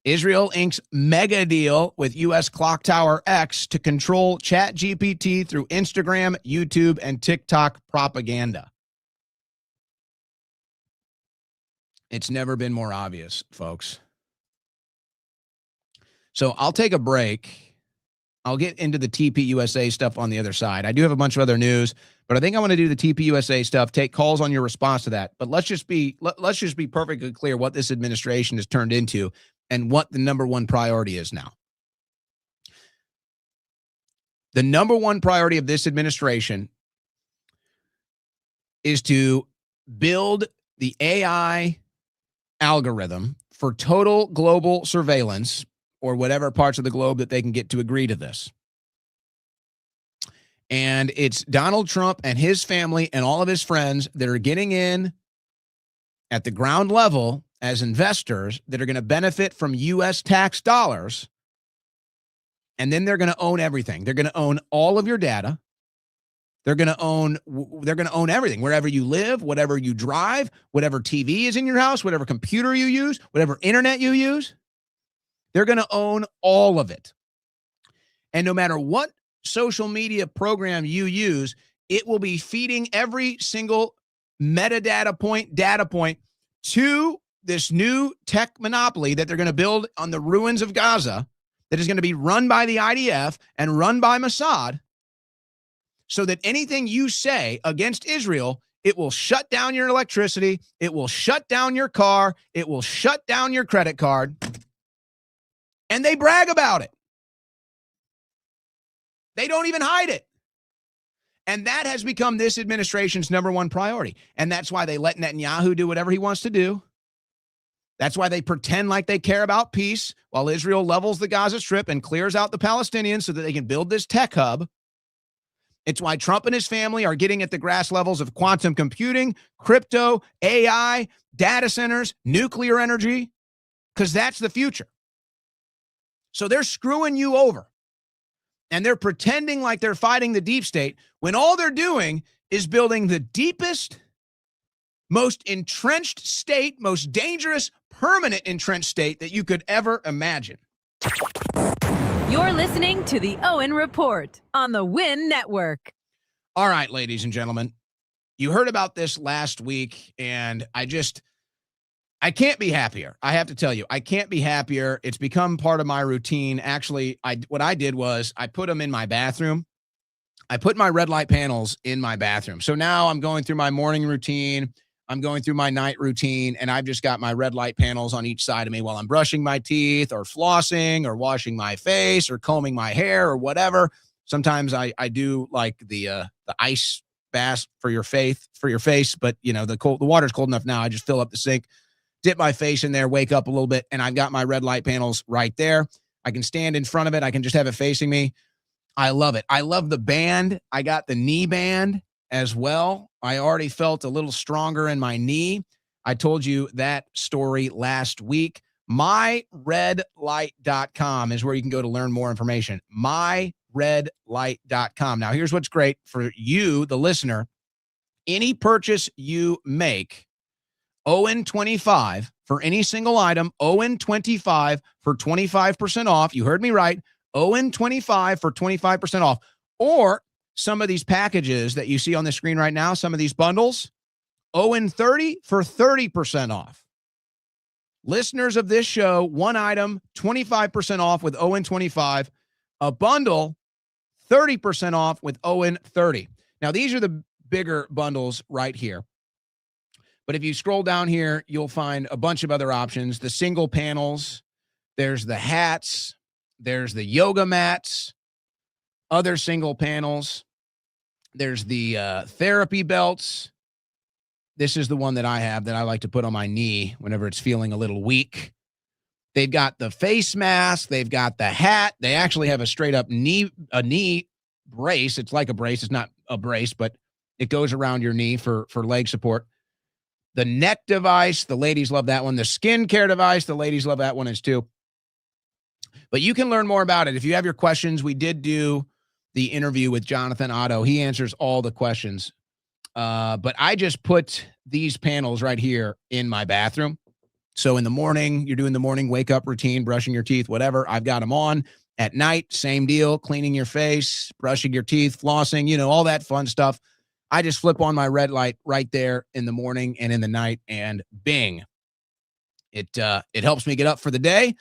Israel inks mega deal with U.S. clock tower X to control ChatGPT through Instagram, YouTube, and TikTok propaganda. It's never been more obvious, folks. So I'll take a break. I'll get into the TPUSA stuff on the other side. I do have a bunch of other news, but I think I want to do the TPUSA stuff, take calls on your response to that. But let's just be perfectly clear what this administration has turned into and what the number one priority is now. The number one priority of this administration is to build the AI algorithm for total global surveillance, or whatever parts of the globe that they can get to agree to this. And it's Donald Trump and his family and all of his friends that are getting in at the ground level as investors that are going to benefit from U.S. tax dollars. And then they're going to own everything. They're going to own all of your data. They're going to own everything, wherever you live, whatever you drive, whatever TV is in your house, whatever computer you use, whatever internet you use. They're going to own all of it. And no matter what social media program you use, it will be feeding every single data point to this new tech monopoly that they're going to build on the ruins of Gaza, that is going to be run by the IDF and run by Mossad, so that anything you say against Israel, it will shut down your electricity, it will shut down your car, it will shut down your credit card. And they brag about it. They don't even hide it. And that has become this administration's number one priority. And that's why they let Netanyahu do whatever he wants to do. That's why they pretend like they care about peace while Israel levels the Gaza Strip and clears out the Palestinians so that they can build this tech hub. It's why Trump and his family are getting at the grass levels of quantum computing, crypto, AI, data centers, nuclear energy, because that's the future. So they're screwing you over, and they're pretending like they're fighting the deep state when all they're doing is building the deepest, most entrenched state, most dangerous, permanent entrenched state that you could ever imagine. You're listening to the Owen Report on the Win Network. All right, ladies and gentlemen, you heard about this last week, and I can't be happier. I have to tell you, I can't be happier. It's become part of my routine. Actually, what I did was I put them in my bathroom. I put my red light panels in my bathroom. So now I'm going through my morning routine. I'm going through my night routine, and I've just got my red light panels on each side of me while I'm brushing my teeth or flossing or washing my face or combing my hair or whatever. Sometimes I do like the ice bath for your face, but you know, the water's cold enough now. I just fill up the sink, dip my face in there, wake up a little bit, and I've got my red light panels right there. I can stand in front of it. I can just have it facing me. I love it. I love the band. I got the knee band as well. I already felt a little stronger in my knee. I told you that story last week. MyRedLight.com is where you can go to learn more information. MyRedLight.com. Now, here's what's great for you, the listener. Any purchase you make, Owen 25 for any single item, Owen 25 for 25% off. You heard me right. Owen 25 for 25% off. Or some of these packages that you see on the screen right now, some of these bundles, Owen 30 for 30% off. Listeners of this show, one item, 25% off with Owen 25. A bundle, 30% off with Owen 30. Now, these are the bigger bundles right here. But if you scroll down here, you'll find a bunch of other options. The single panels, there's the hats, there's the yoga mats, other single panels. There's the therapy belts. This is the one that I have that I like to put on my knee whenever it's feeling a little weak. They've got the face mask. They've got the hat. They actually have a straight up knee brace. It's like a brace. It's not a brace, but it goes around your knee for leg support. The neck device, the ladies love that one. The skincare device, the ladies love that one as too. But you can learn more about it. If you have your questions, we did do the interview with Jonathan Otto. He answers all the questions. But I just put these panels right here in my bathroom. So in the morning, you're doing the morning wake up routine, brushing your teeth, whatever. I've got them on. At night, same deal, cleaning your face, brushing your teeth, flossing, all that fun stuff. I just flip on my red light right there in the morning and in the night, and bing. It helps me get up for the day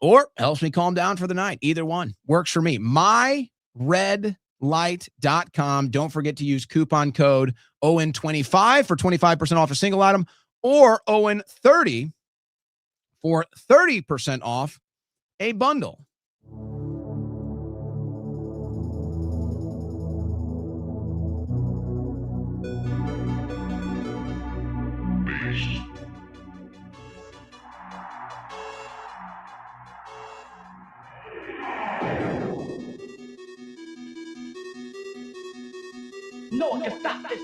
or helps me calm down for the night. Either one works for me. MyRedLight.com. Don't forget to use coupon code Owen25 for 25% off a single item, or Owen30 for 30% off a bundle. No one can stop this.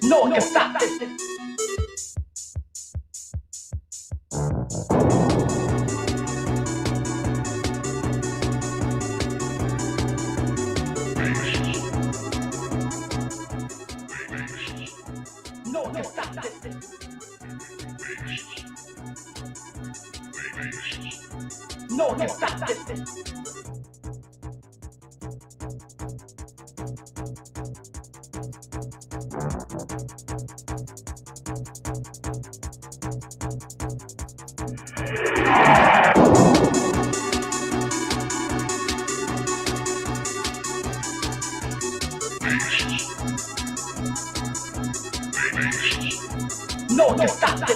No one can stop this. No one can stop this. No one can stop this. No one can stop this.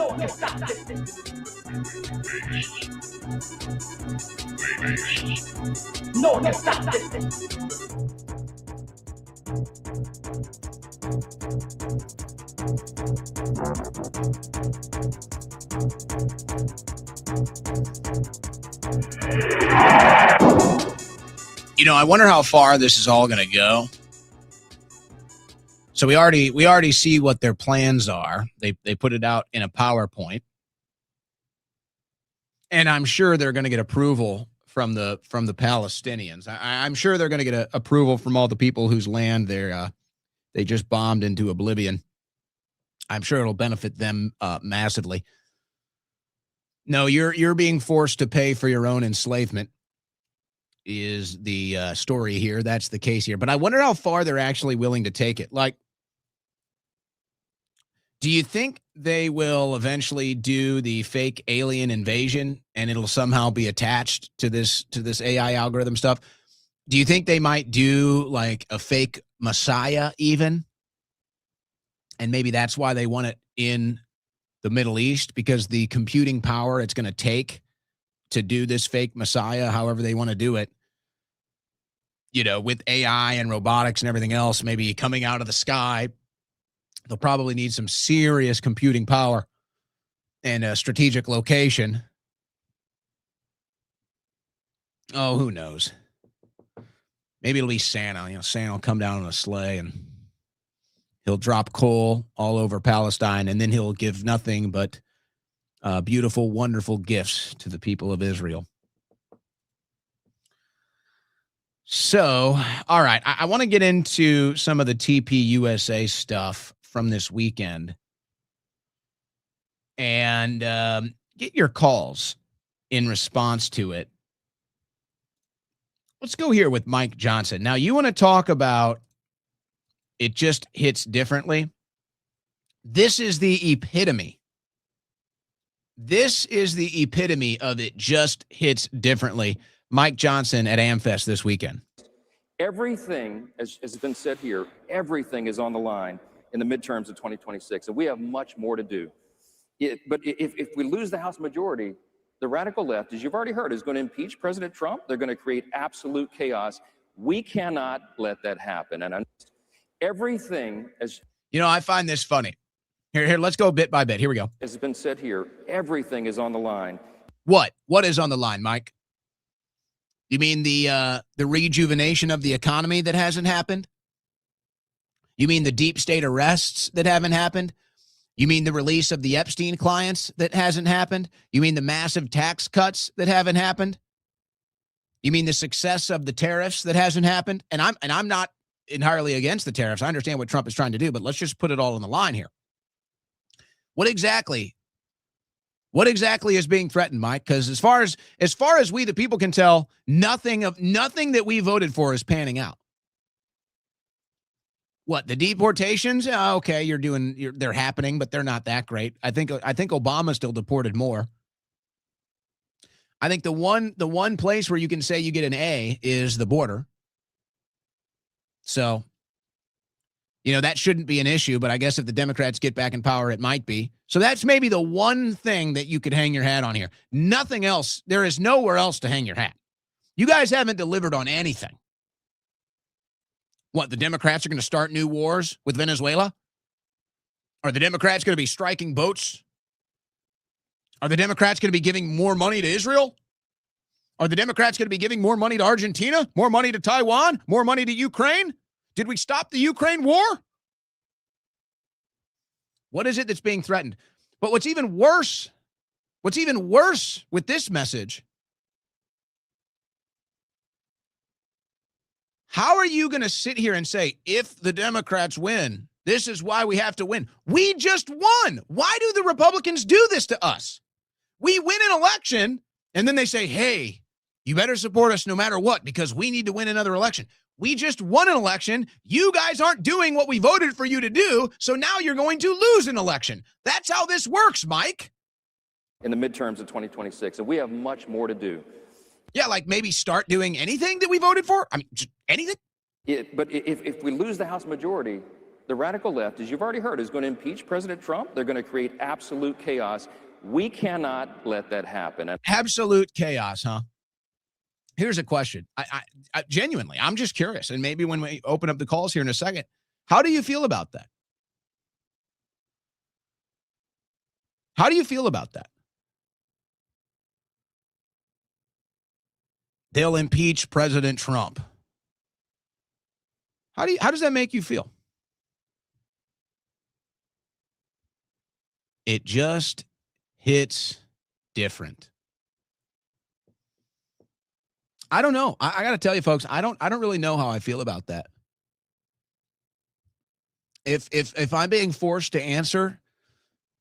No one can stop this. No one can stop this. You know, I wonder how far this is all going to go. So we already see what their plans are. They put it out in a PowerPoint, and I'm sure they're going to get approval from the Palestinians. I'm sure they're going to get approval from all the people whose land they just bombed into oblivion. I'm sure it'll benefit them massively. No, you're being forced to pay for your own enslavement is the story here. That's the case here. But I wonder how far they're actually willing to take it. Like, do you think they will eventually do the fake alien invasion and it'll somehow be attached to this AI algorithm stuff? Do you think they might do like a fake Messiah even? And maybe that's why they want it in the Middle East, because the computing power it's going to take to do this fake Messiah, however they want to do it, you know, with AI and robotics and everything else, maybe coming out of the sky, they'll probably need some serious computing power and a strategic location. Oh, who knows? Maybe it'll be Santa. You know, Santa will come down on a sleigh and he'll drop coal all over Palestine, and then he'll give nothing but beautiful, wonderful gifts to the people of Israel. So, all right, I want to get into some of the TPUSA stuff from this weekend and get your calls in response to it. Let's go here with Mike Johnson. Now, you want to talk about it just hits differently? This is the epitome. This is the epitome of it just hits differently. Mike Johnson at AmFest this weekend. Everything, as has been said here, everything is on the line in the midterms of 2026, and we have much more to do. But if we lose the House majority, the radical left, as you've already heard, is going to impeach President Trump. They're going to create absolute chaos. We cannot let that happen. And everything, as you know, I find this funny. Here, let's go bit by bit. Here we go. As has been said here, everything is on the line. What is on the line, Mike? You mean the rejuvenation of the economy that hasn't happened? You mean the deep state arrests that haven't happened? You mean the release of the Epstein clients that hasn't happened? You mean the massive tax cuts that haven't happened? You mean the success of the tariffs that hasn't happened? And I'm not entirely against the tariffs. I understand what Trump is trying to do, but let's just put it all on the line here. What exactly is being threatened, Mike? Because as far as we the people can tell, nothing that we voted for is panning out. What, the deportations? Okay, they're happening, but they're not that great. I think Obama still deported more. I think the one place where you can say you get an A is the border. So, you know, that shouldn't be an issue, but I guess if the Democrats get back in power, it might be. So that's maybe the one thing that you could hang your hat on here. Nothing else. There is nowhere else to hang your hat. You guys haven't delivered on anything. What, the Democrats are going to start new wars with Venezuela? Are the Democrats going to be striking boats? Are the Democrats going to be giving more money to Israel? Are the Democrats going to be giving more money to Argentina? More money to Taiwan? More money to Ukraine? Did we stop the Ukraine war? What is it that's being threatened? But what's even worse with this message, how are you going to sit here and say, if the Democrats win, this is why we have to win? We just won. Why do the Republicans do this to us? We win an election, and then they say, hey, you better support us no matter what, because we need to win another election. We just won an election. You guys aren't doing what we voted for you to do, so now you're going to lose an election. That's how this works, Mike. In the midterms of 2026, and we have much more to do. Yeah, like maybe start doing anything that we voted for? I mean, just anything? But if we lose the House majority, The radical left, as you've already heard, is going to impeach President Trump. They're going to create absolute chaos. We cannot let that happen. Absolute chaos, huh? Here's a question. I genuinely, I'm just curious. And maybe when we open up the calls here in a second, how do you feel about that? How do you feel about that? They'll impeach President Trump. How does that make you feel? It just hits different. I don't know. I got to tell you, folks, I don't really know how I feel about that. If I'm being forced to answer,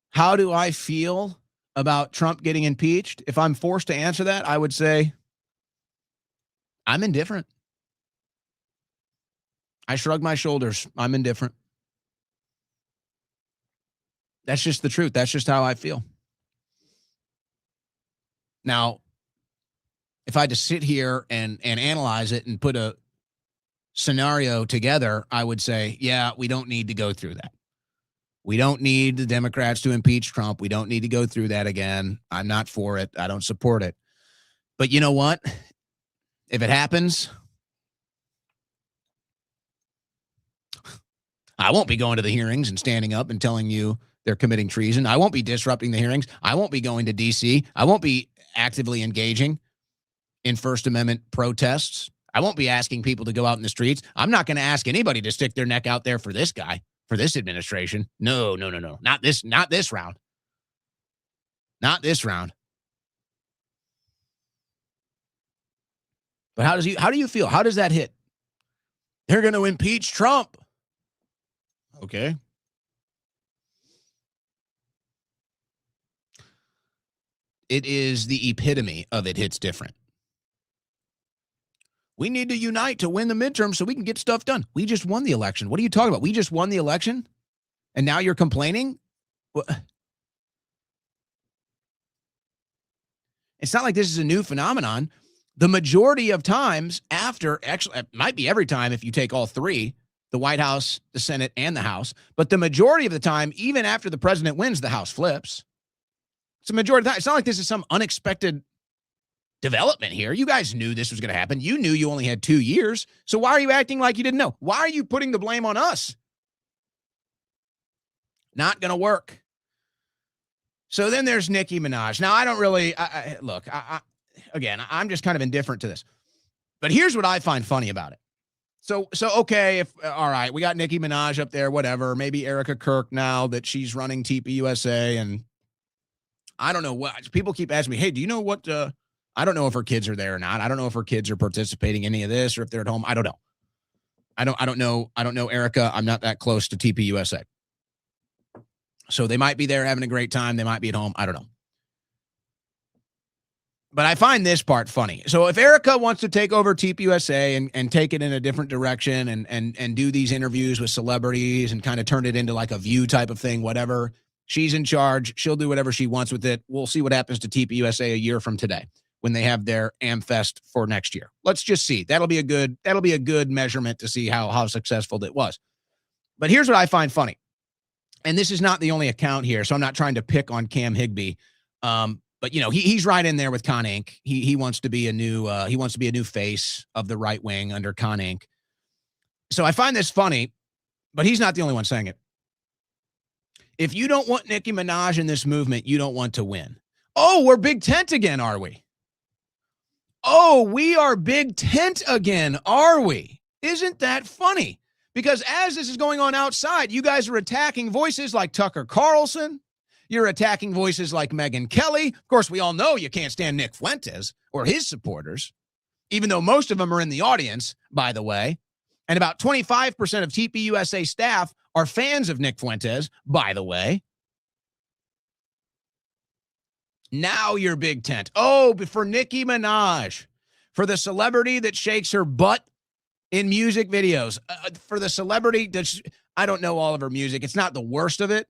how do I feel about Trump getting impeached? If I'm forced to answer that, I would say I'm indifferent. I shrug my shoulders. I'm indifferent. That's just the truth. That's just how I feel. Now, if I had to sit here and analyze it and put a scenario together, I would say, yeah, we don't need to go through that. We don't need the Democrats to impeach Trump. We don't need to go through that again. I'm not for it. I don't support it. But you know what? If it happens, I won't be going to the hearings and standing up and telling you they're committing treason. I won't be disrupting the hearings. I won't be going to D.C. I won't be actively engaging in First Amendment protests. I won't be asking people to go out in the streets. I'm not going to ask anybody to stick their neck out there for this guy, for this administration. No. Not this round. Not this round. But how do you feel? How does that hit? They're going to impeach Trump. Okay. It is the epitome of it hits different. We need to unite to win the midterm so we can get stuff done. We just won the election. What are you talking about? We just won the election? And now you're complaining? It's not like this is a new phenomenon. The majority of times after, actually, it might be every time if you take all three, the White House, the Senate, and the House, but the majority of the time, even after the president wins, the House flips. It's a majority of the time. It's not like this is some unexpected development here. You guys knew this was going to happen. You knew you only had 2 years. So why are you acting like you didn't know? Why are you putting the blame on us? Not going to work. So then there's Nicki Minaj. Now, I don't really, look, again, I'm just kind of indifferent to this. But here's what I find funny about it. So okay, all right, we got Nicki Minaj up there, whatever. Maybe Erica Kirk now that she's running TPUSA, and I don't know what people keep asking me. Hey, do you know what? I don't know if her kids are there or not. I don't know if her kids are participating in any of this or if they're at home. I don't know. I don't know. I don't know Erica. I'm not that close to TPUSA. So they might be there having a great time. They might be at home. I don't know. But I find this part funny. So if Erica wants to take over TPUSA and take it in a different direction and do these interviews with celebrities and kind of turn it into like a View type of thing, whatever, she's in charge. She'll do whatever she wants with it. We'll see what happens to TPUSA a year from today when they have their AmFest for next year. Let's just see. That'll be a good measurement to see how successful it was. But here's what I find funny. And this is not the only account here, so I'm not trying to pick on Cam Higbee. But you know, he's right in there with Con Inc. He wants to be a new face of the right wing under Con Inc. So I find this funny, but he's not the only one saying it. If you don't want Nicki Minaj in this movement, you don't want to win. Oh, we're Big Tent again, are we? Oh, we are Big Tent again, are we? Isn't that funny? Because as this is going on outside, you guys are attacking voices like Tucker Carlson. You're attacking voices like Megyn Kelly. Of course, we all know you can't stand Nick Fuentes or his supporters, even though most of them are in the audience, by the way. And about 25% of TPUSA staff are fans of Nick Fuentes, by the way. Now you're Big Tent. Oh, but for Nicki Minaj, for the celebrity that shakes her butt in music videos, for the celebrity that I don't know all of her music. It's not the worst of it.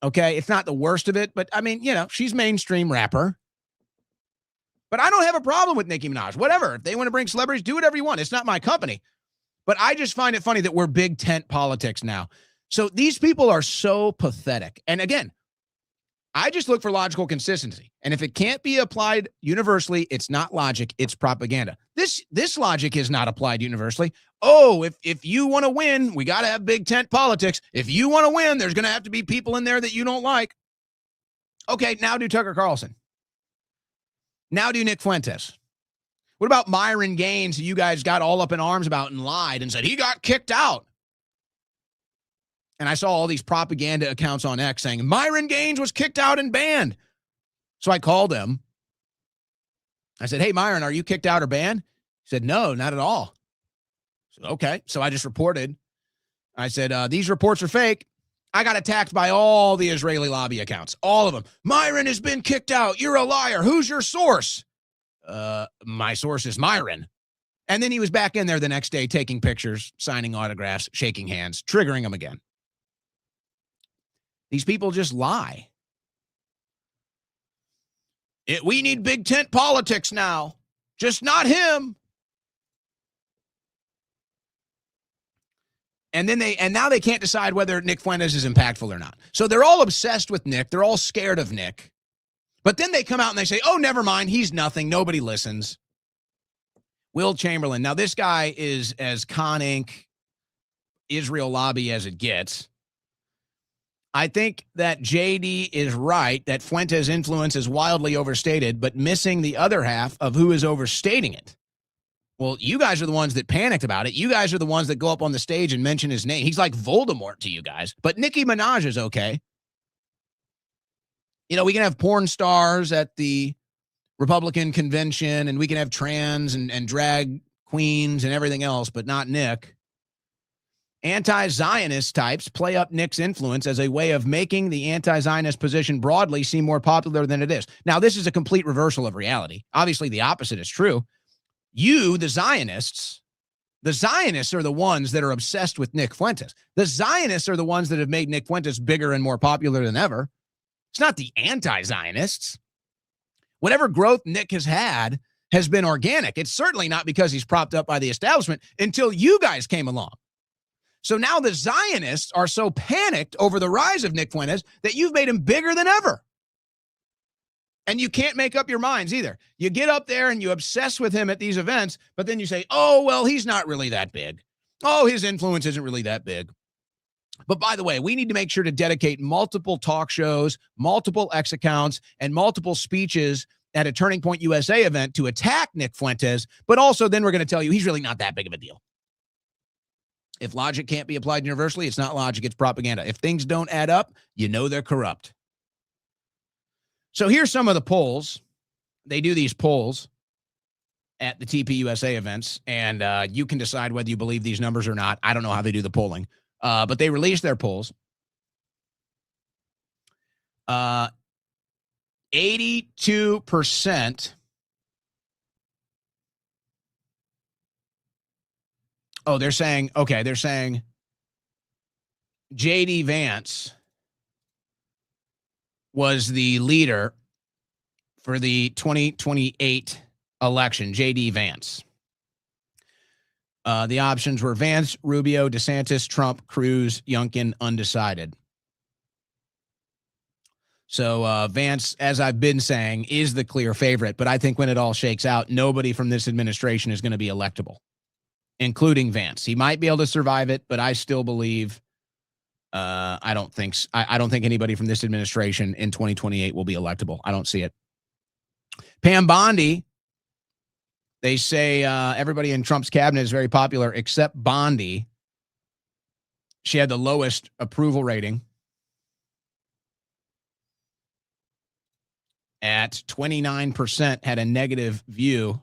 Okay, it's not the worst of it, but I mean, you know, she's mainstream rapper. But I don't have a problem with Nicki Minaj. Whatever. If they want to bring celebrities, do whatever you want. It's not my company. But I just find it funny that we're big tent politics now. So these people are so pathetic. And again, I just look for logical consistency. And if it can't be applied universally, it's not logic, it's propaganda. This logic is not applied universally. Oh, if you want to win, we got to have big tent politics. If you want to win, there's going to have to be people in there that you don't like. Okay, now do Tucker Carlson. Now do Nick Fuentes. What about Myron Gaines, who you guys got all up in arms about and lied and said he got kicked out? And I saw all these propaganda accounts on X saying Myron Gaines was kicked out and banned. So I called him. I said, hey, Myron, are you kicked out or banned? He said, no, not at all. I said, okay. So I just reported. I said, these reports are fake. I got attacked by all the Israeli lobby accounts, all of them. Myron has been kicked out. You're a liar. Who's your source? My source is Myron. And then he was back in there the next day taking pictures, signing autographs, shaking hands, triggering him again. These people just lie. We need big tent politics now. Just not him. And now they can't decide whether Nick Fuentes is impactful or not. So they're all obsessed with Nick. They're all scared of Nick. But then they come out and they say, oh, never mind. He's nothing. Nobody listens. Will Chamberlain. Now, this guy is as Con Inc. Israel lobby as it gets. I think that JD is right that Fuentes' influence is wildly overstated, but missing the other half of who is overstating it. Well, you guys are the ones that panicked about it. You guys are the ones that go up on the stage and mention his name. He's like Voldemort to you guys. But Nicki Minaj is okay. You know, we can have porn stars at the Republican convention, and we can have trans and drag queens and everything else, but not Nick. Anti-Zionist types play up Nick's influence as a way of making the anti-Zionist position broadly seem more popular than it is. Now, this is a complete reversal of reality. Obviously, the opposite is true. You, the Zionists are the ones that are obsessed with Nick Fuentes. The Zionists are the ones that have made Nick Fuentes bigger and more popular than ever. It's not the anti-Zionists. Whatever growth Nick has had has been organic. It's certainly not because he's propped up by the establishment until you guys came along. So now the Zionists are so panicked over the rise of Nick Fuentes that you've made him bigger than ever. And you can't make up your minds either. You get up there and you obsess with him at these events, but then you say, oh, well, he's not really that big. Oh, his influence isn't really that big. But by the way, we need to make sure to dedicate multiple talk shows, multiple X accounts, and multiple speeches at a Turning Point USA event to attack Nick Fuentes. But also then we're going to tell you he's really not that big of a deal. If logic can't be applied universally, it's not logic, it's propaganda. If things don't add up, you know they're corrupt. So here's some of the polls. They do these polls at the TPUSA events, and you can decide whether you believe these numbers or not. I don't know how they do the polling, but they release their polls. 82%. Oh, they're saying J.D. Vance was the leader for the 2028 election, J.D. Vance. The options were Vance, Rubio, DeSantis, Trump, Cruz, Youngkin, undecided. So Vance, as I've been saying, is the clear favorite, but I think when it all shakes out, nobody from this administration is going to be electable, including Vance. He might be able to survive it, but I still believe I don't think anybody from this administration in 2028 will be electable. I don't see it. Pam Bondi, they say everybody in Trump's cabinet is very popular except Bondi. She had the lowest approval rating at 29%, had a negative view.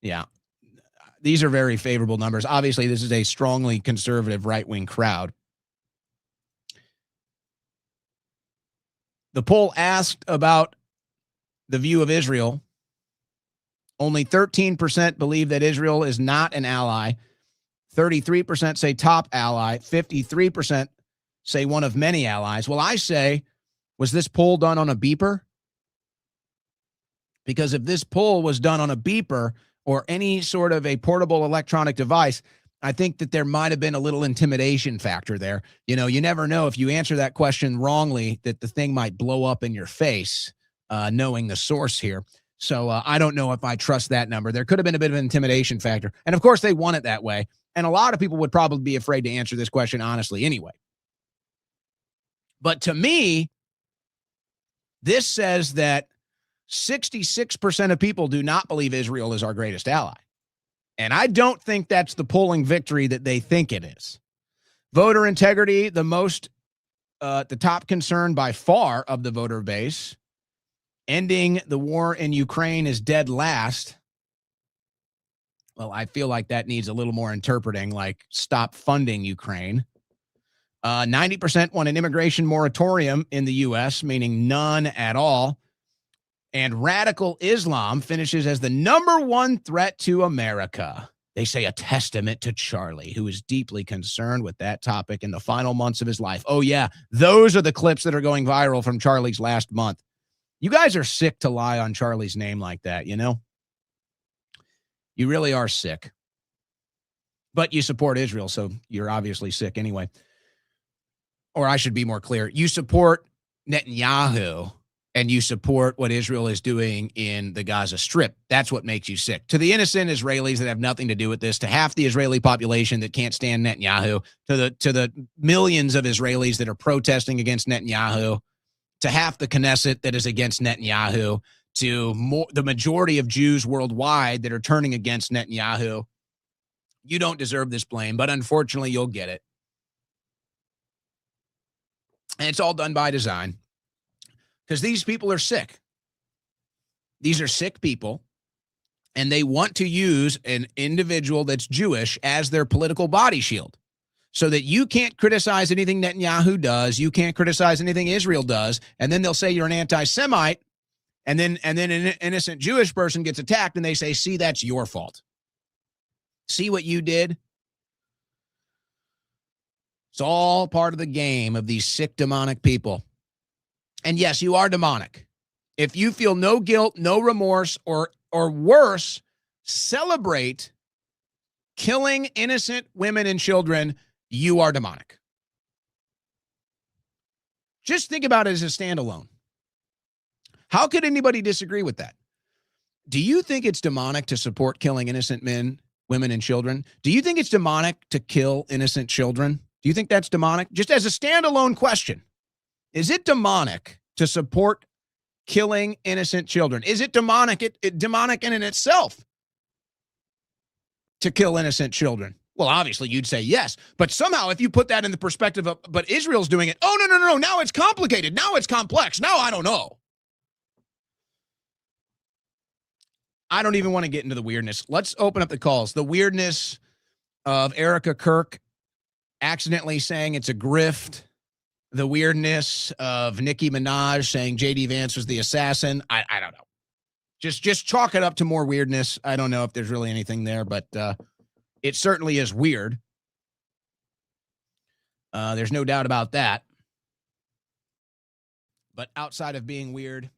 Yeah. These are very favorable numbers. Obviously, this is a strongly conservative right-wing crowd. The poll asked about the view of Israel. Only 13% believe that Israel is not an ally. 33% say top ally. 53% say one of many allies. Well, I say, was this poll done on a beeper? Because if this poll was done on a beeper or any sort of a portable electronic device, I think that there might have been a little intimidation factor there. You know, you never know if you answer that question wrongly that the thing might blow up in your face, knowing the source here. So I don't know if I trust that number. There could have been a bit of an intimidation factor. And of course, they want it that way. And a lot of people would probably be afraid to answer this question honestly anyway. But to me, this says that 66% of people do not believe Israel is our greatest ally. And I don't think that's the polling victory that they think it is. Voter integrity, the top concern by far of the voter base. Ending the war in Ukraine is dead last. Well, I feel like that needs a little more interpreting, like stop funding Ukraine. 90% want an immigration moratorium in the U.S., meaning none at all. And radical Islam finishes as the number one threat to America. They say a testament to Charlie, who is deeply concerned with that topic in the final months of his life. Oh, yeah, those are the clips that are going viral from Charlie's last month. You guys are sick to lie on Charlie's name like that, you know? You really are sick. But you support Israel, so you're obviously sick anyway. Or I should be more clear. You support Netanyahu, and you support what Israel is doing in the Gaza Strip. That's what makes you sick. To the innocent Israelis that have nothing to do with this, to half the Israeli population that can't stand Netanyahu, to the millions of Israelis that are protesting against Netanyahu, to half the Knesset that is against Netanyahu, to the majority of Jews worldwide that are turning against Netanyahu, you don't deserve this blame, but unfortunately you'll get it. And it's all done by design. Because these people are sick. These are sick people, and they want to use an individual that's Jewish as their political body shield so that you can't criticize anything Netanyahu does, you can't criticize anything Israel does, and then they'll say you're an anti-Semite, and then an innocent Jewish person gets attacked, and they say, see, that's your fault. See what you did? It's all part of the game of these sick, demonic people. And yes, you are demonic. If you feel no guilt, no remorse, or worse, celebrate killing innocent women and children, you are demonic. Just think about it as a standalone. How could anybody disagree with that? Do you think it's demonic to support killing innocent men, women, and children? Do you think it's demonic to kill innocent children? Do you think that's demonic? Just as a standalone question. Is it demonic to support killing innocent children? Is it demonic, demonic in itself to kill innocent children? Well, obviously you'd say yes, but somehow if you put that in the perspective of, but Israel's doing it, oh, no, now it's complicated, now it's complex, now I don't know. I don't even want to get into the weirdness. Let's open up the calls. The weirdness of Erica Kirk accidentally saying it's a grift. The weirdness of Nicki Minaj saying J.D. Vance was the assassin. I don't know. Just chalk it up to more weirdness. I don't know if there's really anything there, but it certainly is weird. There's no doubt about that. But outside of being weird,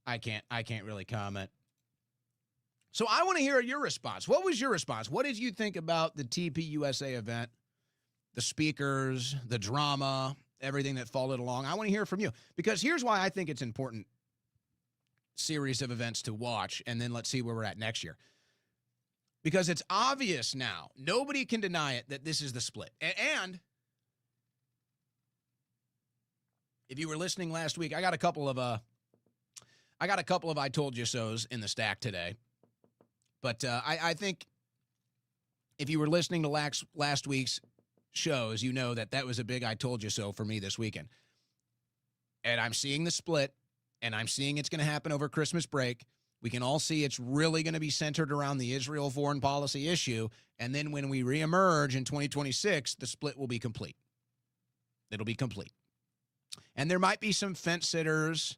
I can't really comment. So I want to hear your response. What was your response? What did you think about the TPUSA event? The speakers, the drama, everything that followed along. I want to hear from you because here's why I think it's an important series of events to watch, and then let's see where we're at next year. Because it's obvious now, nobody can deny it, that this is the split. And if you were listening last week, I got a couple of I told you so's in the stack today. But I think if you were listening to last week's shows, you know that was a big I told you so for me this weekend. And I'm seeing the split, and I'm seeing it's going to happen over Christmas break. We can all see it's really going to be centered around the Israel foreign policy issue. And then when we reemerge in 2026, the split will be complete. It'll be complete. And there might be some fence sitters.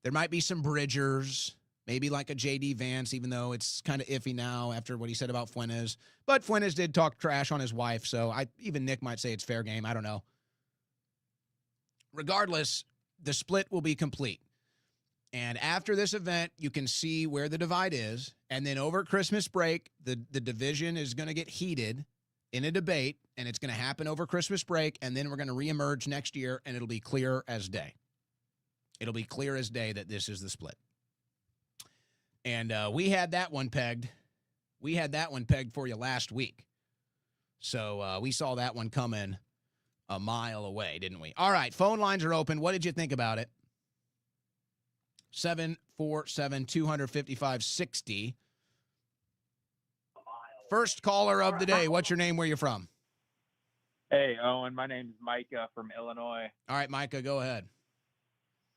There might be some bridgers, maybe like a J.D. Vance, even though it's kind of iffy now after what he said about Fuentes. But Fuentes did talk trash on his wife, so even Nick might say it's fair game. I don't know. Regardless, the split will be complete. And after this event, you can see where the divide is. And then over Christmas break, the division is going to get heated in a debate, and it's going to happen over Christmas break. And then we're going to reemerge next year, and it'll be clear as day. It'll be clear as day that this is the split. And we had that one pegged. We had that one pegged for you last week. So we saw that one coming a mile away, didn't we? All right, phone lines are open. What did you think about it? 747-255-60. First caller of the day. What's your name? Where you from? Hey, Owen. My name's Micah from Illinois. All right, Micah, go ahead.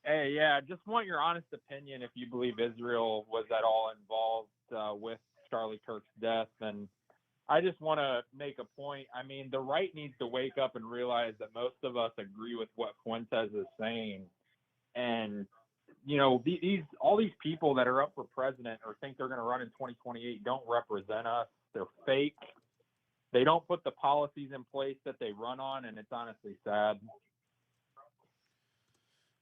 Hey, yeah, just want your honest opinion if you believe Israel was at all involved with Charlie Kirk's death. And I just want to make a point. I mean, the right needs to wake up and realize that most of us agree with what Fuentes is saying. And, you know, all these people that are up for president or think they're going to run in 2028 don't represent us. They're fake. They don't put the policies in place that they run on, and it's honestly sad.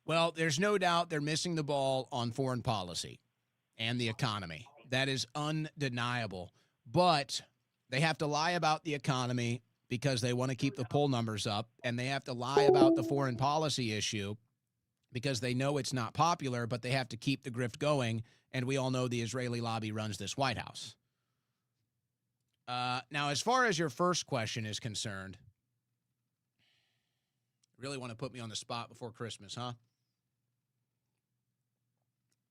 Well, there's no doubt they're missing the ball on foreign policy and the economy. That is undeniable. But they have to lie about the economy because they want to keep the poll numbers up, and they have to lie about the foreign policy issue because they know it's not popular, but they have to keep the grift going, and we all know the Israeli lobby runs this White House. Now, as far as your first question is concerned, really want to put me on the spot before Christmas, huh?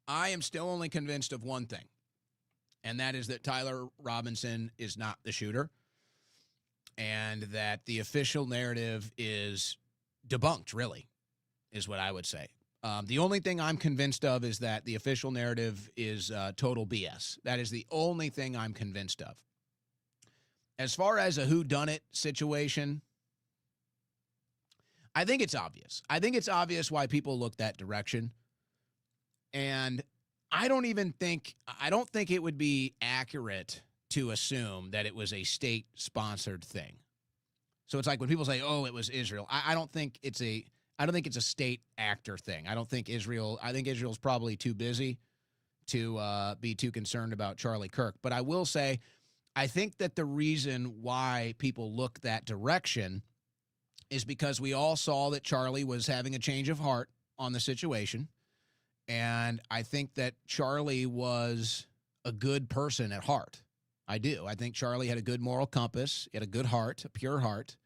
I am still only convinced of one thing, and that is that Tyler Robinson is not the shooter and that the official narrative is debunked, really, is what I would say. The only thing I'm convinced of is that the official narrative is total BS. That is the only thing I'm convinced of. As far as a whodunit situation, I think it's obvious. I think it's obvious why people look that direction. And I don't think it would be accurate to assume that it was a state-sponsored thing. So it's like when people say, "Oh, it was Israel." I don't think it's a state actor thing. I think Israel's probably too busy to be too concerned about Charlie Kirk. But I will say, I think that the reason why people look that direction is because we all saw that Charlie was having a change of heart on the situation. And I think that Charlie was a good person at heart. I do. I think Charlie had a good moral compass. He had a good heart, a pure heart.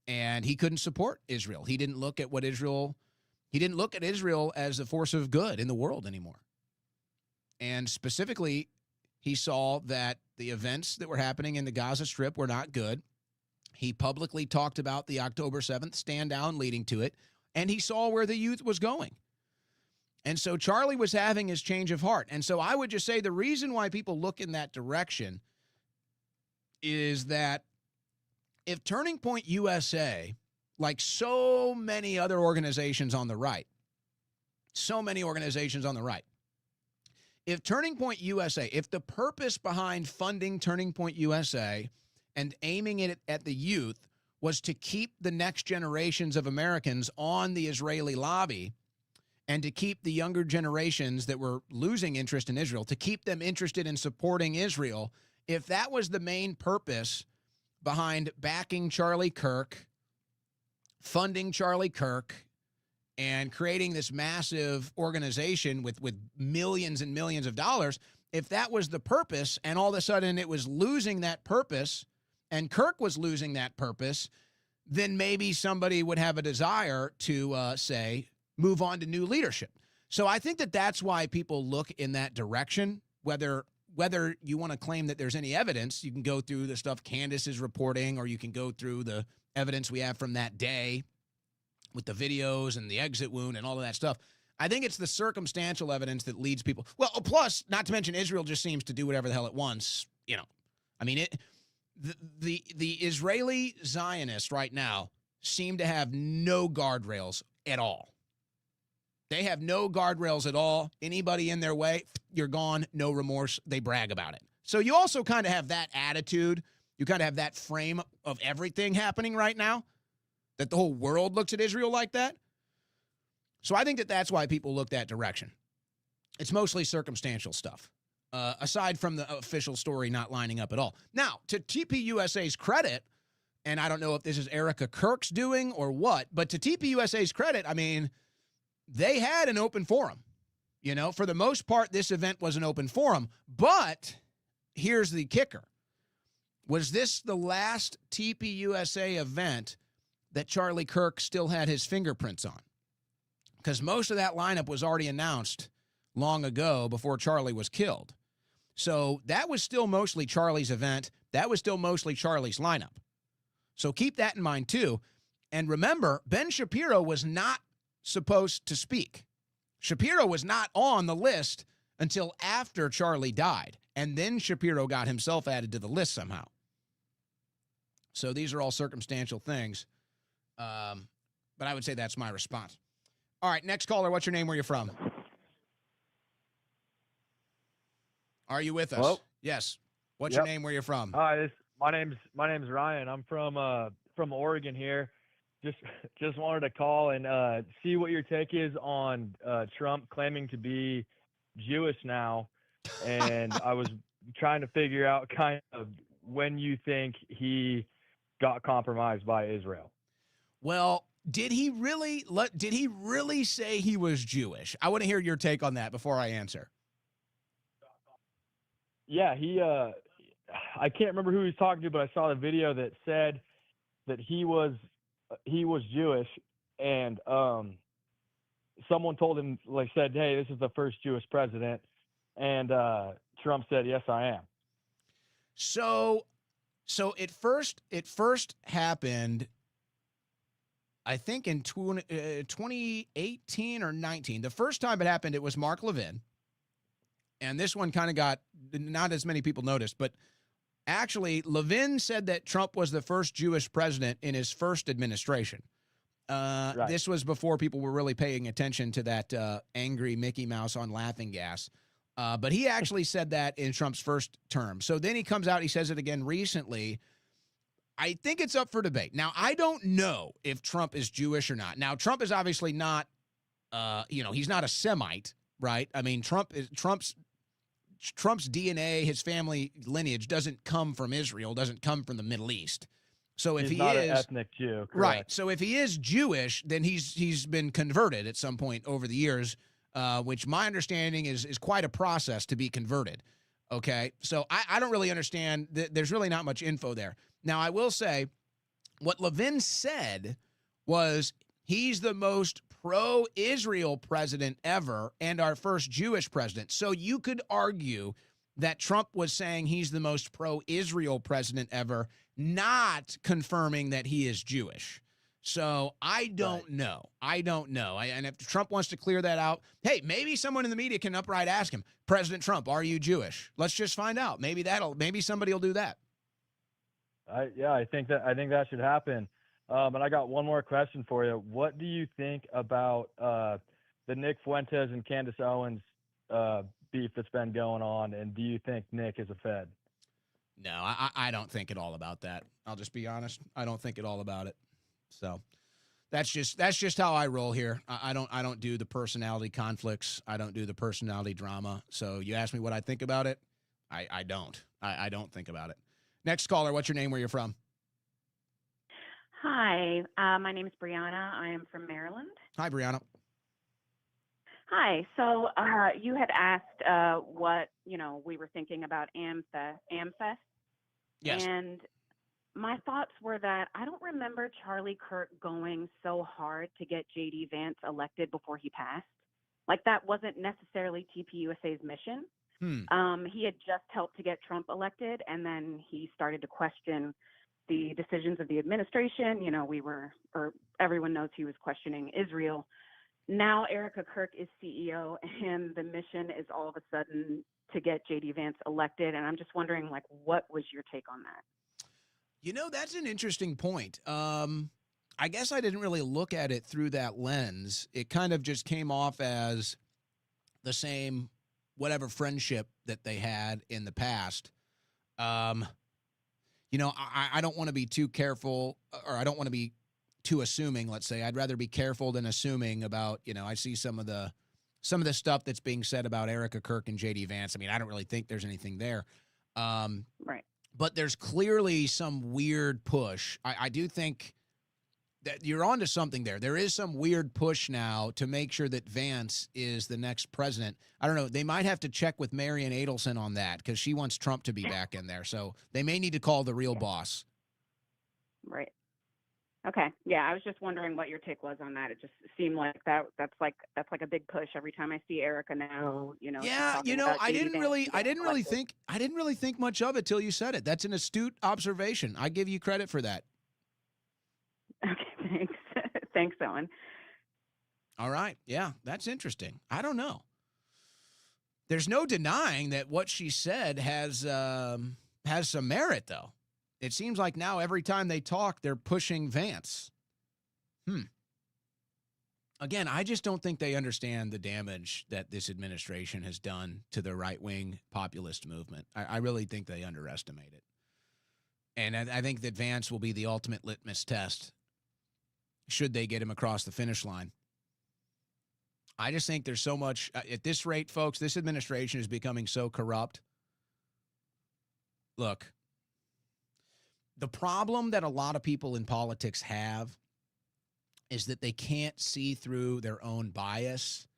And he couldn't support Israel. He didn't look at Israel as a force of good in the world anymore. And specifically, he saw that the events that were happening in the Gaza Strip were not good. He publicly talked about the October 7th stand down leading to it, and he saw where the youth was going. And so Charlie was having his change of heart. And so I would just say the reason why people look in that direction is that if Turning Point USA, like so many other organizations on the right, if Turning Point USA, if the purpose behind funding Turning Point USA and aiming it at the youth was to keep the next generations of Americans on the Israeli lobby and to keep the younger generations that were losing interest in Israel, to keep them interested in supporting Israel, if that was the main purpose behind backing Charlie Kirk, funding Charlie Kirk, and creating this massive organization with millions and millions of dollars, if that was the purpose and all of a sudden it was losing that purpose and Kirk was losing that purpose, then maybe somebody would have a desire to say, move on to new leadership. So I think that that's why people look in that direction. Whether you want to claim that there's any evidence, you can go through the stuff Candace is reporting, or you can go through the evidence we have from that day with the videos and the exit wound and all of that stuff. I think it's the circumstantial evidence that leads people. Well, plus, not to mention, Israel just seems to do whatever the hell it wants. You know, I mean, the Israeli Zionists right now seem to have no guardrails at all. They have no guardrails at all. Anybody in their way, you're gone, no remorse. They brag about it. So you also kind of have that attitude. You kind of have that frame of everything happening right now, that the whole world looks at Israel like that. So I think that that's why people look that direction. It's mostly circumstantial stuff, aside from the official story not lining up at all. Now, to TPUSA's credit, and I don't know if this is Erica Kirk's doing or what, but to TPUSA's credit, I mean, they had an open forum. You know, for the most part, this event was an open forum. But here's the kicker. Was this the last TPUSA event that Charlie Kirk still had his fingerprints on? Because most of that lineup was already announced long ago before Charlie was killed. So that was still mostly Charlie's event. That was still mostly Charlie's lineup. So keep that in mind too. And remember, Ben Shapiro was not supposed to speak. Shapiro was not on the list until after Charlie died. And then Shapiro got himself added to the list somehow. So these are all circumstantial things. But I would say that's my response. All right, next caller, what's your name? Where you from? Are you with us? Hello? Yes. What's your name? Where you from? Hi, my name's Ryan. I'm from Oregon here. Just wanted to call and see what your take is on Trump claiming to be Jewish now, and I was trying to figure out kind of when you think he got compromised by Israel. Well, did he really say he was Jewish? I want to hear your take on that before I answer. Yeah, I can't remember who he was talking to, but I saw the video that said that he was Jewish, and someone told him, said, "Hey, this is the first Jewish president," and Trump said, "Yes, I am." So it first happened, I think in 2018 or 19. The first time it happened, it was Mark Levin. And this one kind of got, not as many people noticed, but actually Levin said that Trump was the first Jewish president in his first administration. Right. This was before people were really paying attention to that angry Mickey Mouse on laughing gas. But he actually said that in Trump's first term. So then he comes out, he says it again recently. I think it's up for debate. Now, I don't know if Trump is Jewish or not. Now, Trump is obviously not, he's not a Semite, right? I mean, Trump's DNA, his family lineage doesn't come from Israel, doesn't come from the Middle East. So if he's he not is an ethnic Jew, correct. Right. So if he is Jewish, then he's been converted at some point over the years, which my understanding is quite a process to be converted. Okay. So I don't really understand. There's really not much info there. Now, I will say what Levin said was he's the most pro-Israel president ever and our first Jewish president. So you could argue that Trump was saying he's the most pro-Israel president ever, not confirming that he is Jewish. So I don't know. And if Trump wants to clear that out, hey, maybe someone in the media can upright ask him, President Trump, are you Jewish? Let's just find out. Maybe somebody will do that. I think that should happen. And I got one more question for you. What do you think about the Nick Fuentes and Candace Owens beef that's been going on? And do you think Nick is a Fed? No, I don't think at all about that. I'll just be honest. I don't think at all about it. So that's just how I roll here. I don't do the personality conflicts. I don't do the personality drama. So you ask me what I think about it. I don't. I don't think about it. Next caller, what's your name? Where you're from? Hi, my name is Brianna. I am from Maryland. Hi, Brianna. Hi. So you had asked what we were thinking about AmFest. Yes. And my thoughts were that I don't remember Charlie Kirk going so hard to get J.D. Vance elected before he passed. Like that wasn't necessarily TPUSA's mission. He had just helped to get Trump elected, and then he started to question the decisions of the administration. Everyone knows he was questioning Israel. Now Erica Kirk is CEO, and the mission is all of a sudden to get J.D. Vance elected. And I'm just wondering, what was your take on that? That's an interesting point. I guess I didn't really look at it through that lens. It kind of just came off as the same whatever friendship that they had in the past. I don't want to be too careful, or I don't want to be too assuming, let's say. I'd rather be careful than assuming about, I see some of the some of the stuff that's being said about Erica Kirk and J.D. Vance. I mean, I don't really think there's anything there. Right. But there's clearly some weird push. I do think that you're onto something there. There is some weird push now to make sure that Vance is the next president. I don't know. They might have to check with Marian Adelson on that because she wants Trump to be back in there. So they may need to call the real boss. Right. Okay. Yeah, I was just wondering what your take was on that. It just seemed like that's like a big push every time I see Erica now. Yeah, I didn't really think much of it till you said it. That's an astute observation. I give you credit for that. Okay, thanks. Thanks, Owen. All right. Yeah, that's interesting. I don't know. There's no denying that what she said has some merit, though. It seems like now every time they talk, they're pushing Vance. Again, I just don't think they understand the damage that this administration has done to the right-wing populist movement. I really think they underestimate it. And I think that Vance will be the ultimate litmus test should they get him across the finish line. I just think there's so much at this rate, folks. This administration is becoming so corrupt. Look, the problem that a lot of people in politics have is that they can't see through their own bias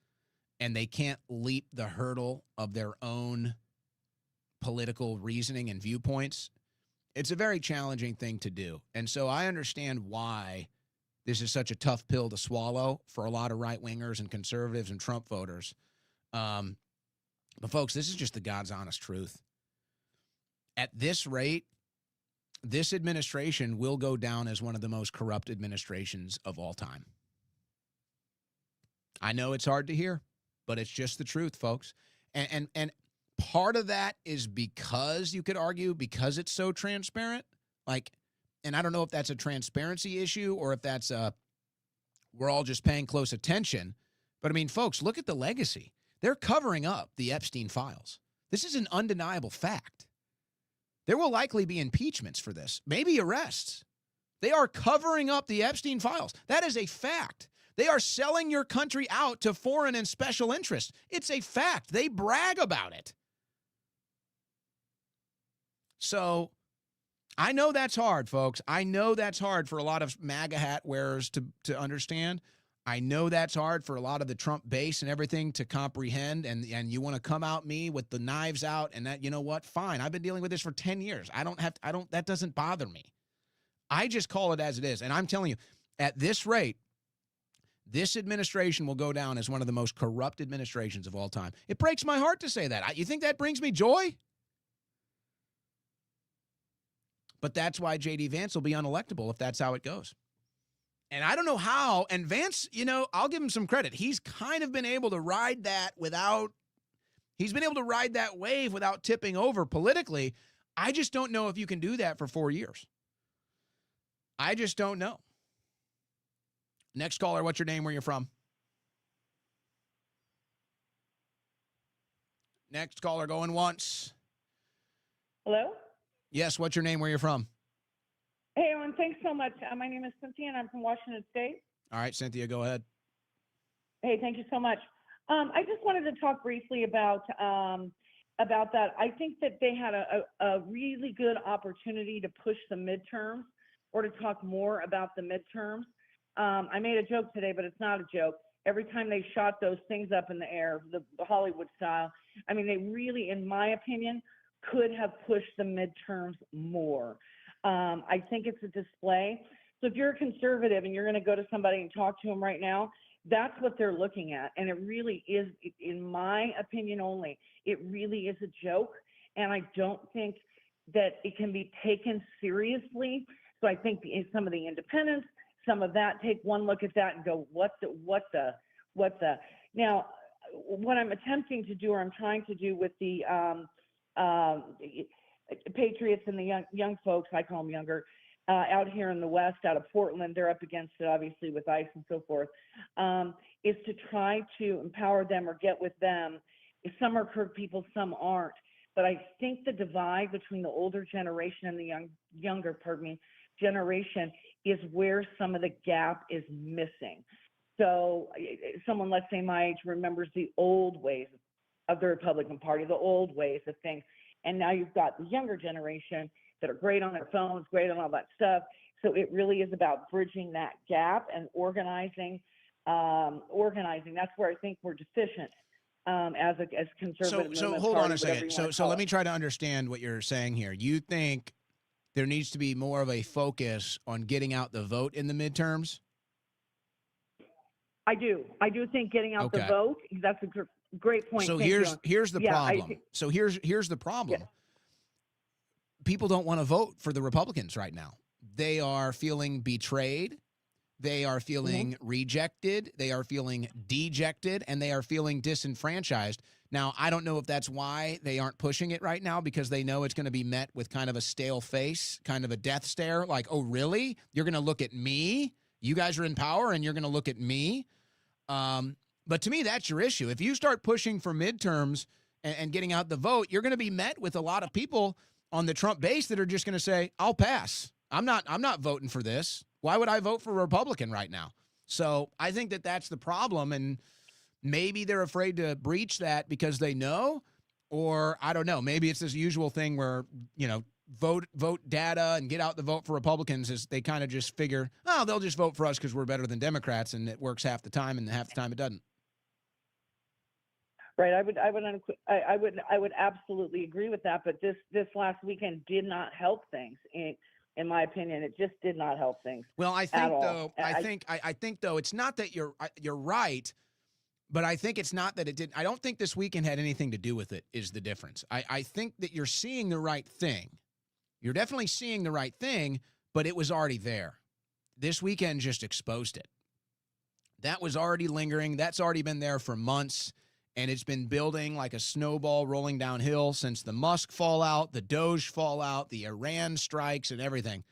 and they can't leap the hurdle of their own political reasoning and viewpoints. It's a very challenging thing to do. And so I understand why this is such a tough pill to swallow for a lot of right-wingers and conservatives and Trump voters. But, folks, this is just the God's honest truth. At this rate, this administration will go down as one of the most corrupt administrations of all time. I know it's hard to hear, but it's just the truth, folks. And part of that is because you could argue because it's so transparent, and I don't know if that's a transparency issue or if that's we're all just paying close attention. But I mean, folks, look at the legacy. They're covering up the Epstein files. This is an undeniable fact. There will likely be impeachments for this, maybe arrests. They are covering up the Epstein files. That is a fact. They are selling your country out to foreign and special interests. It's a fact. They brag about it. So I know that's hard, folks. I know that's hard for a lot of MAGA hat wearers to understand. I know that's hard for a lot of the Trump base and everything to comprehend. And you want to come out me with the knives out and that, you know what? Fine. I've been dealing with this for 10 years. That doesn't bother me. I just call it as it is. And I'm telling you, at this rate, this administration will go down as one of the most corrupt administrations of all time. It breaks my heart to say that. You think that brings me joy? But that's why J.D. Vance will be unelectable if that's how it goes. And I don't know how. And Vance, I'll give him some credit. He's kind of been able to ride that wave without tipping over politically. I just don't know if you can do that for 4 years. I just don't know. Next caller, what's your name, where you're from? Next caller, going once. Hello? Yes, what's your name, where you're from? Hey, Owen, thanks so much. My name is Cynthia, and I'm from Washington State. All right, Cynthia, go ahead. Hey, thank you so much. I just wanted to talk briefly about that. I think that they had a really good opportunity to push the midterms or to talk more about the midterms. I made a joke today, but it's not a joke. Every time they shot those things up in the air, the Hollywood style, I mean, they really, in my opinion, could have pushed the midterms more. I think it's a display. So if you're a conservative and you're going to go to somebody and talk to them right now, that's what they're looking at. And it really is, in my opinion only, it really is a joke. And I don't think that it can be taken seriously. So I think some of the independents, some of that, take one look at that and go, what the? Now, what I'm attempting to do, or I'm trying to do with the Patriots and the young folks, I call them younger, out here in the West, out of Portland, they're up against it, obviously, with ICE and so forth, is to try to empower them or get with them. Some are Kirk people, some aren't. But I think the divide between the older generation and the younger generation is where some of the gap is missing. So someone, let's say my age, remembers the old ways of the Republican Party, the old ways of things. And now you've got the younger generation that are great on their phones, great on all that stuff. So it really is about bridging that gap and organizing. That's where I think we're deficient as conservative. So hold on a second. So let me try to understand what you're saying here. You think there needs to be more of a focus on getting out the vote in the midterms? I do think getting out the vote. That's a great point. So here's the problem. So here's the problem. Yeah. People don't want to vote for the Republicans right now. They are feeling betrayed. They are feeling rejected. They are feeling dejected, and they are feeling disenfranchised. Now, I don't know if that's why they aren't pushing it right now, because they know it's going to be met with kind of a stale face, kind of a death stare, like, oh, really? You're going to look at me? You guys are in power, and you're going to look at me? But to me, that's your issue. If you start pushing for midterms and getting out the vote, you're going to be met with a lot of people on the Trump base that are just going to say, I'll pass. I'm not voting for this. Why would I vote for a Republican right now? So I think that that's the problem, and maybe they're afraid to breach that because they know, or I don't know. Maybe it's this usual thing where, vote data and get out the vote for Republicans is they kind of just figure, oh, they'll just vote for us because we're better than Democrats, and it works half the time, and half the time it doesn't. Right. I would absolutely agree with that. But this last weekend did not help things. In my opinion, it just did not help things. Well, I think though, I think though, it's not that you're right, but I think it's not that it didn't. I don't think this weekend had anything to do with it. Is the difference? I think that you're seeing the right thing. You're definitely seeing the right thing, but it was already there. This weekend just exposed it. That was already lingering. That's already been there for months. And it's been building like a snowball rolling downhill since the Musk fallout, the Doge fallout, the Iran strikes, and everything.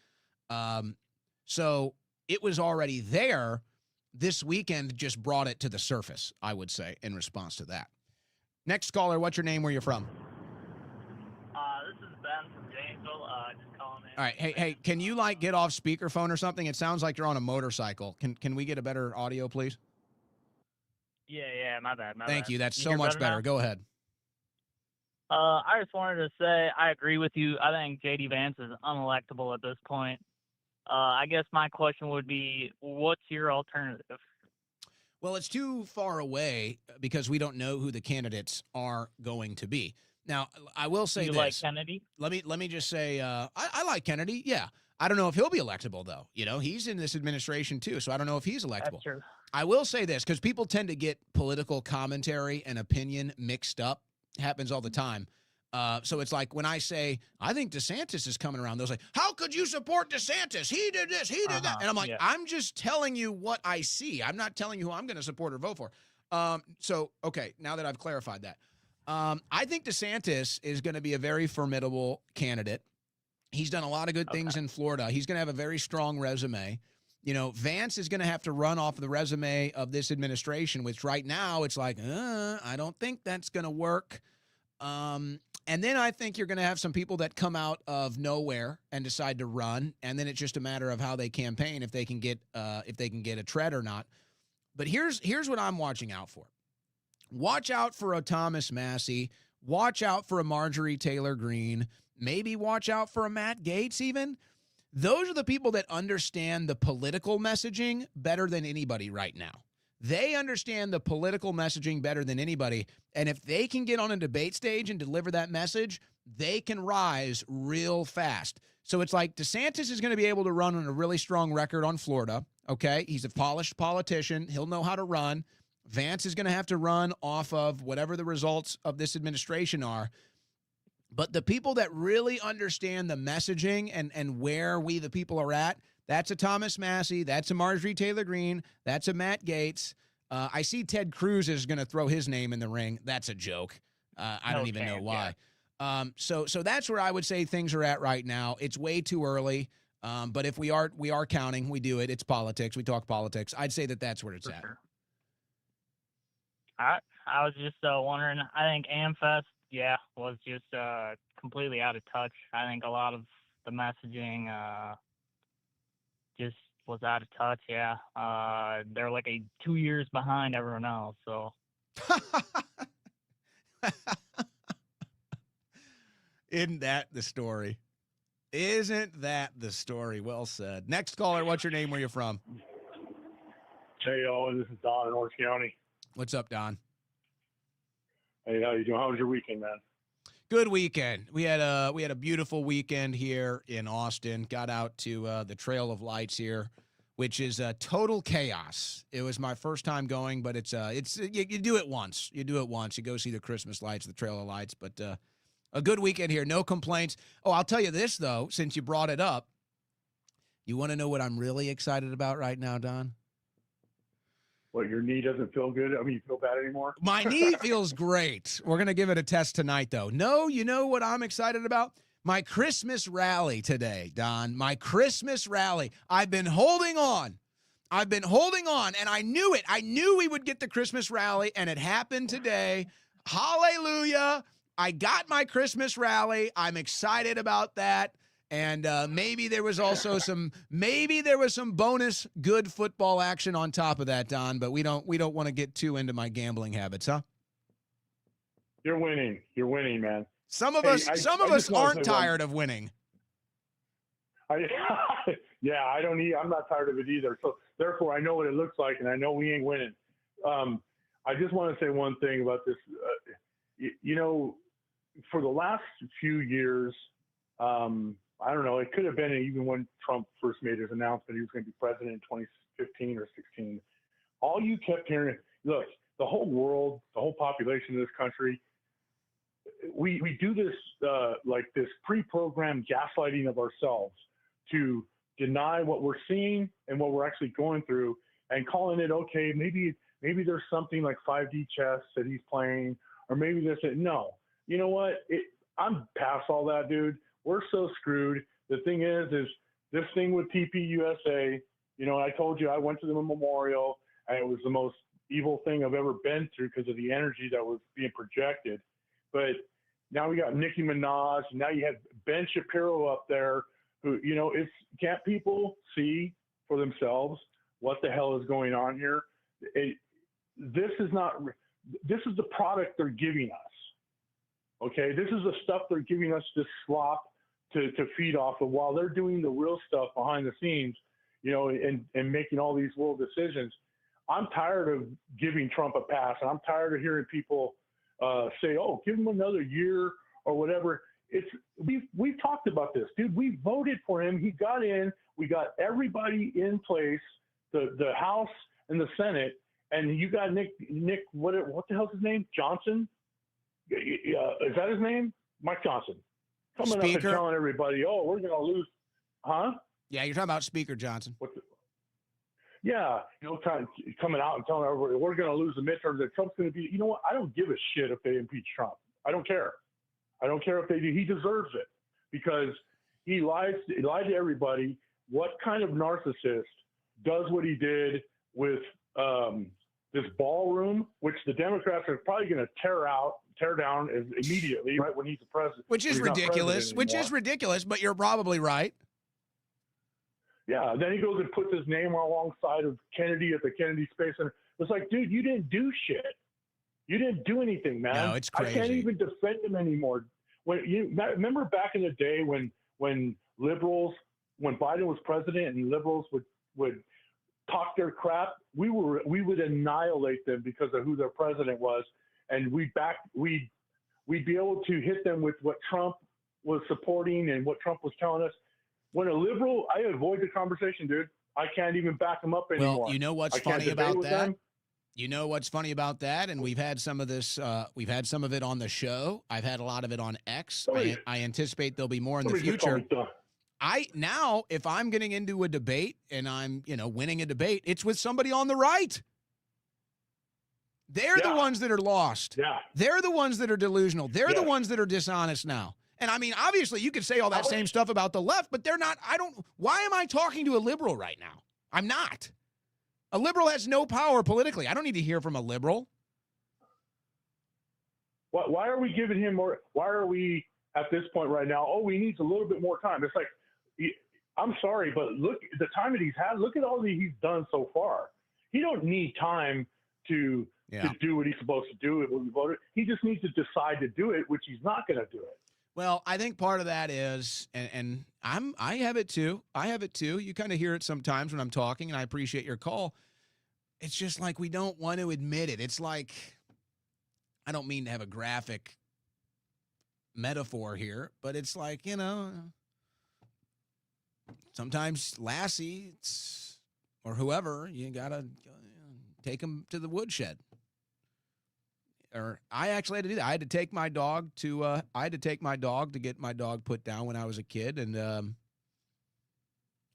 So it was already there. This weekend just brought it to the surface, I would say, in response to that. Next caller, what's your name? Where you're from? This is Ben from Janesville. Just calling in. All right. Hey, can you get off speakerphone or something? It sounds like you're on a motorcycle. Can we get a better audio, please? Yeah, my bad. Thank you. That's so much better. Go ahead. I just wanted to say I agree with you. I think J.D. Vance is unelectable at this point. I guess my question would be, what's your alternative? Well, it's too far away because we don't know who the candidates are going to be. Now, I will say this. You like Kennedy? Let me just say, I like Kennedy. Yeah. I don't know if he'll be electable, though. He's in this administration, too, so I don't know if he's electable. That's true. I will say this, because people tend to get political commentary and opinion mixed up. It happens all the time. So it's like when I say, I think DeSantis is coming around, they'll say, how could you support DeSantis? He did this, he did that. And I'm like, I'm just telling you what I see. I'm not telling you who I'm going to support or vote for. Okay, now that I've clarified that. I think DeSantis is going to be a very formidable candidate. He's done a lot of good things in Florida. He's going to have a very strong resume. Vance is going to have to run off the resume of this administration, which right now it's like, I don't think that's going to work. And then I think you're going to have some people that come out of nowhere and decide to run, and then it's just a matter of how they campaign, if they can get a tread or not. But here's what I'm watching out for. Watch out for a Thomas Massey. Watch out for a Marjorie Taylor Greene. Maybe watch out for a Matt Gaetz even. Those are the people that understand the political messaging better than anybody right now. They understand the political messaging better than anybody. And if they can get on a debate stage and deliver that message, they can rise real fast. So it's like DeSantis is going to be able to run on a really strong record on Florida. Okay. He's a polished politician. He'll know how to run. Vance is going to have to run off of whatever the results of this administration are. But the people that really understand the messaging and where we, the people, are at, that's a Thomas Massey, that's a Marjorie Taylor Greene, that's a Matt Gaetz. I see Ted Cruz is going to throw his name in the ring. That's a joke. I don't even know why. Yeah. So that's where I would say things are at right now. It's way too early. But if we are counting, we do it. It's politics. We talk politics. I'd say that's where it's at. Sure. I was just wondering. I think AmFest, was just completely out of touch. I think a lot of the messaging just was out of touch. Yeah, they're like 2 years behind everyone else. So Isn't that the story? Isn't that the story? Well said. Next caller, what's your name? Where you from? Hey, Owen, this is Don in Orange County. What's up, Don? Hey, how you doing? How was your weekend, man? Good weekend. We had a beautiful weekend here in Austin. Got out to the Trail of Lights here, which is total chaos. It was my first time going, but it's you do it once. You do it once. You go see the Christmas lights, the Trail of Lights, but a good weekend here. No complaints. Oh, I'll tell you this though, since you brought it up. You want to know what I'm really excited about right now, Don? What, your knee doesn't feel good? I mean, you feel bad anymore? My knee feels great. We're going to give it a test tonight, though. No, you know what I'm excited about? My Christmas rally today, Don. My Christmas rally. I've been holding on, and I knew it. I knew we would get the Christmas rally, and it happened today. Hallelujah. I got my Christmas rally. I'm excited about that. And maybe there was also some bonus good football action on top of that, Don. But we don't want to get too into my gambling habits, huh? You're winning, man. Some of us aren't tired of winning. Yeah, I'm not tired of it either. So therefore, I know what it looks like, and I know we ain't winning. I just want to say one thing about this. For the last few years. I don't know. It could have been even when Trump first made his announcement he was going to be president in 2015 or 16. All you kept hearing, look, the whole world, the whole population of this country, we do this like this pre-programmed gaslighting of ourselves to deny what we're seeing and what we're actually going through, and calling it okay. Maybe there's something like 5D chess that he's playing, or maybe this. No, you know what? I'm past all that, dude. We're so screwed. The thing is this thing with TPUSA, I told you I went to the memorial, and it was the most evil thing I've ever been through because of the energy that was being projected. But now we got Nicki Minaj, and now you have Ben Shapiro up there who, can't people see for themselves what the hell is going on here? This is the product they're giving us. Okay, this is the stuff they're giving us, this slop to feed off of, while they're doing the real stuff behind the scenes, and making all these world decisions. I'm tired of giving Trump a pass, and I'm tired of hearing people say, "Oh, give him another year" or whatever. We've talked about this, dude. We voted for him. He got in. We got everybody in place, the House and the Senate, and you got Nick. What the hell's his name? Johnson. Is that his name? Mike Johnson. Coming up and telling everybody, "Oh, we're going to lose." Huh? Yeah, you're talking about Speaker Johnson. Yeah, coming out and telling everybody, we're going to lose the midterms, that Trump's going to be, you know what? I don't give a shit if they impeach Trump. I don't care. I don't care if they do. He deserves it because he lied to everybody. What kind of narcissist does what he did with this ballroom, which the Democrats are probably going to tear down immediately, right when he's the president. Which is ridiculous, but you're probably right. Yeah, then he goes and puts his name alongside of Kennedy at the Kennedy Space Center. It's like, dude, you didn't do shit. You didn't do anything, man. No, it's crazy. I can't even defend him anymore. Remember back in the day when liberals, when Biden was president and liberals would talk their crap, we would annihilate them because of who their president was, and we'd be able to hit them with what Trump was supporting and what Trump was telling us. When a liberal, I avoid the conversation, dude. I can't even back them up anymore. Well, you know what's funny about that? You know what's funny about that? And we've had some of this, we've had some of it on the show. I've had a lot of it on X. I anticipate there'll be more in the future. If I'm getting into a debate and I'm, winning a debate, it's with somebody on the right. They're the ones that are lost. Yeah. They're the ones that are delusional. They're the ones that are dishonest now. And I mean, obviously you could say all that same stuff about the left, but they're not. Why am I talking to a liberal right now? I'm not. A liberal has no power politically. I don't need to hear from a liberal. Why are we giving him more? Why are we at this point right now? Oh, we need a little bit more time. It's like, I'm sorry, but look the time that he's had. Look at all that he's done so far. He don't need time to do what he's supposed to do. When we voted, he just needs to decide to do it, which he's not going to do it. Well, I think part of that is, and I have it too. I have it too. You kind of hear it sometimes when I'm talking, and I appreciate your call. It's just like we don't want to admit it. It's like, I don't mean to have a graphic metaphor here, but it's like, sometimes Lassie or whoever, you got to take them to the woodshed. Or I actually had to do that. I had to take my dog to get my dog put down when I was a kid, and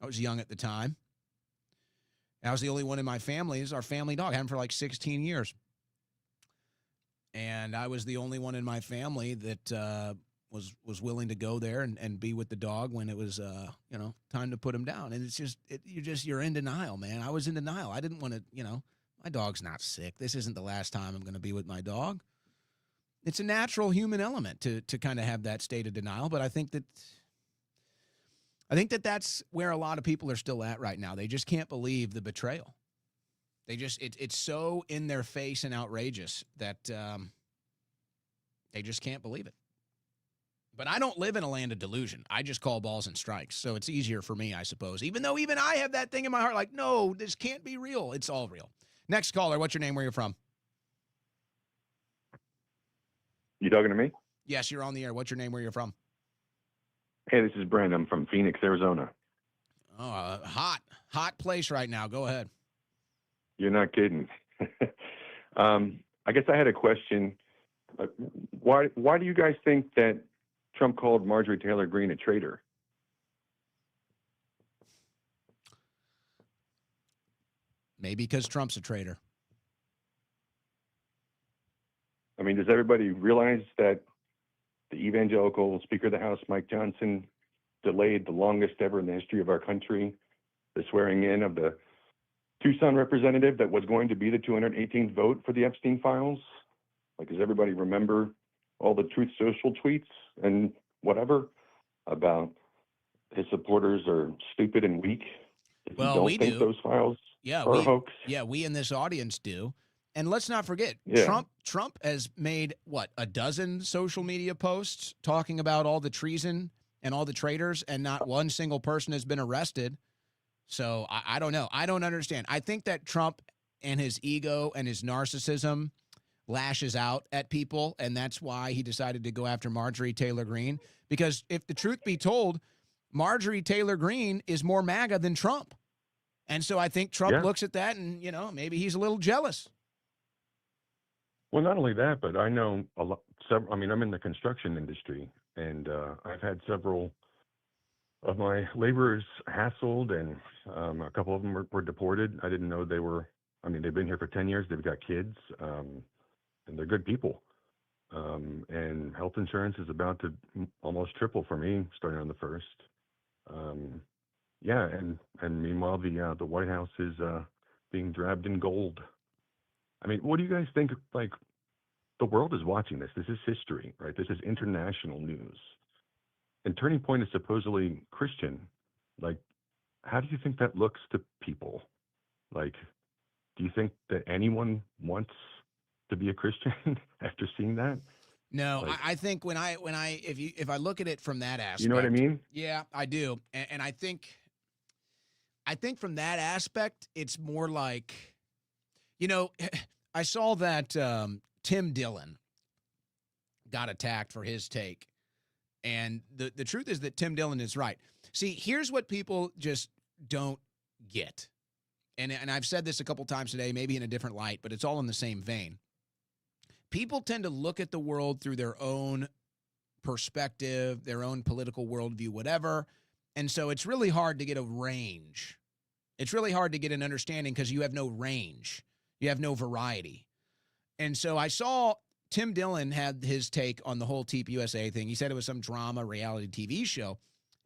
I was young at the time. I was the only one in my family. This is our family dog. I had him for like 16 years. And I was the only one in my family that was willing to go there and be with the dog when it was time to put him down. And it's just you're in denial, man. I was in denial. I didn't want to, my dog's not sick. This isn't the last time I'm going to be with my dog. It's a natural human element to kind of have that state of denial, but I think that that's where a lot of people are still at right now. They just can't believe the betrayal. They just it's so in their face and outrageous that they just can't believe it. But I don't live in a land of delusion. I just call balls and strikes. So it's easier for me, I suppose. Even though even I have that thing in my heart like, no, this can't be real. It's all real. Next caller, what's your name? Where you're from? You talking to me? Yes, you're on the air. What's your name? Where you're from? Hey, this is Brent. I'm from Phoenix, Arizona. Oh, hot place right now. Go ahead. You're not kidding. I guess I had a question. Why do you guys think that Trump called Marjorie Taylor Greene a traitor? Maybe because Trump's a traitor. I mean, does everybody realize that the evangelical Speaker of the House, Mike Johnson, delayed the longest ever in the history of our country the swearing in of the Tucson representative that was going to be the 218th vote for the Epstein files? Like, does everybody remember all the Truth Social tweets and whatever about his supporters are stupid and weak? If Well, you don't we think do. those files are a hoax? Yeah, we in this audience do. And let's not forget, Yeah. Trump has made, a dozen social media posts talking about all the treason and all the traitors, and not one single person has been arrested. So I don't know. I don't understand. I think that Trump and his ego and his narcissism lashes out at people, and that's why he decided to go after Marjorie Taylor Greene. Because if the truth be told, Marjorie Taylor Greene is more MAGA than Trump. And so I think Trump looks at that and, maybe he's a little jealous. Well, not only that, but I know a lot. I'm in the construction industry, and I've had several of my laborers hassled, and a couple of them were deported. I didn't know they were. They've been here for 10 years. They've got kids, and they're good people. And health insurance is about to almost triple for me, starting on the 1st. And meanwhile, the White House is being draped in gold. What do you guys think? Like, the world is watching this. This is history, right? This is international news. And Turning Point is supposedly Christian. Like, how do you think that looks to people? Like, do you think that anyone wants to be a Christian after seeing that? No, like, I think if I look at it from that aspect, you know what I mean? Yeah, I do. And I think from that aspect, it's more like, I saw that Tim Dillon got attacked for his take. And the truth is that Tim Dillon is right. See, here's what people just don't get. And I've said this a couple times today, maybe in a different light, but it's all in the same vein. People tend to look at the world through their own perspective, their own political worldview, whatever. And so it's really hard to get a range. It's really hard to get an understanding because you have no range. You have no variety. And so I saw Tim Dillon had his take on the whole TPUSA thing. He said it was some drama reality TV show.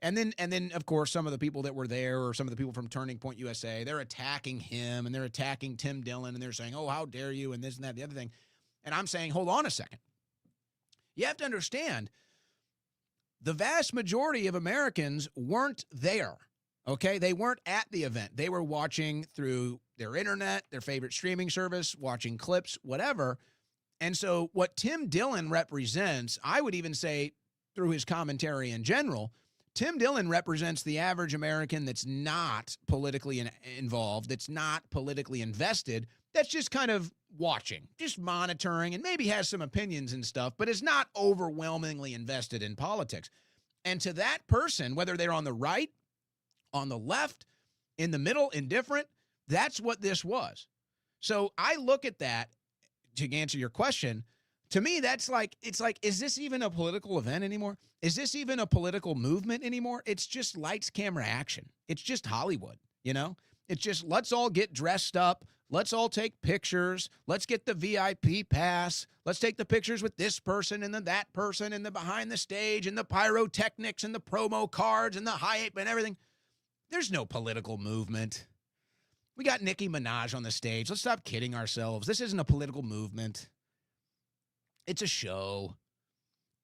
And then, of course, some of the people that were there, or some of the people from Turning Point USA, they're attacking him, and they're attacking Tim Dillon, and they're saying, oh, how dare you, and this and that, the other thing. And I'm saying, hold on a second. You have to understand, the vast majority of Americans weren't there. Okay, they weren't at the event. They were watching through their internet, their favorite streaming service, watching clips, whatever. And so what Tim Dillon represents, I would even say through his commentary in general, Tim Dillon represents the average American that's not politically involved, that's not politically invested, that's just kind of watching, just monitoring, and maybe has some opinions and stuff, but is not overwhelmingly invested in politics. And to that person, whether they're on the right, on the left, in the middle, indifferent, that's what this was. So I look at that, to answer your question, to me, it's like, is this even a political event anymore? Is this even a political movement anymore? It's just lights, camera, action. It's just Hollywood, you know? It's just, let's all get dressed up. Let's all take pictures. Let's get the VIP pass. Let's take the pictures with this person and then that person and the behind the stage and the pyrotechnics and the promo cards and the hype and everything. There's no political movement. We got Nicki Minaj on the stage. Let's stop kidding ourselves. This isn't a political movement. It's a show.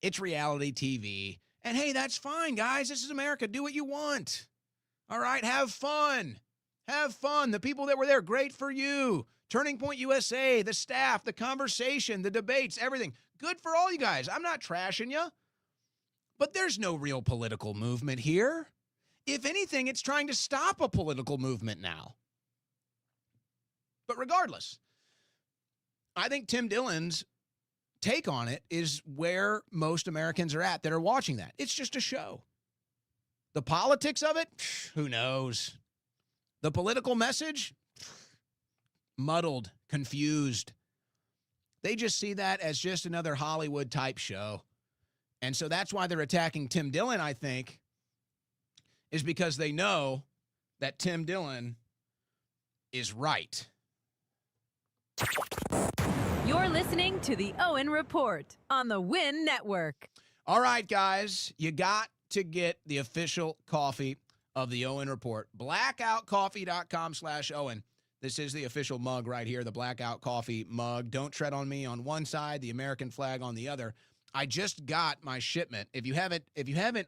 It's reality TV. And hey, that's fine, guys. This is America. Do what you want. All right, have fun. Have fun. The people that were there, great for you. Turning Point USA, the staff, the conversation, the debates, everything. Good for all you guys. I'm not trashing you. But there's no real political movement here. If anything, it's trying to stop a political movement now. But regardless, I think Tim Dillon's take on it is where most Americans are at that are watching that. It's just a show. The politics of it, who knows? The political message, muddled, confused. They just see that as just another Hollywood type show. And so that's why they're attacking Tim Dillon, I think, is because they know that Tim Dillon is right. You're listening to the Owen Report on the Win Network. All right, guys, you got to get the official coffee of the Owen Report. Blackoutcoffee.com/Owen. This is the official mug right here, the Blackout Coffee mug. Don't tread on me on one side, the American flag on the other. I just got my shipment. If you haven't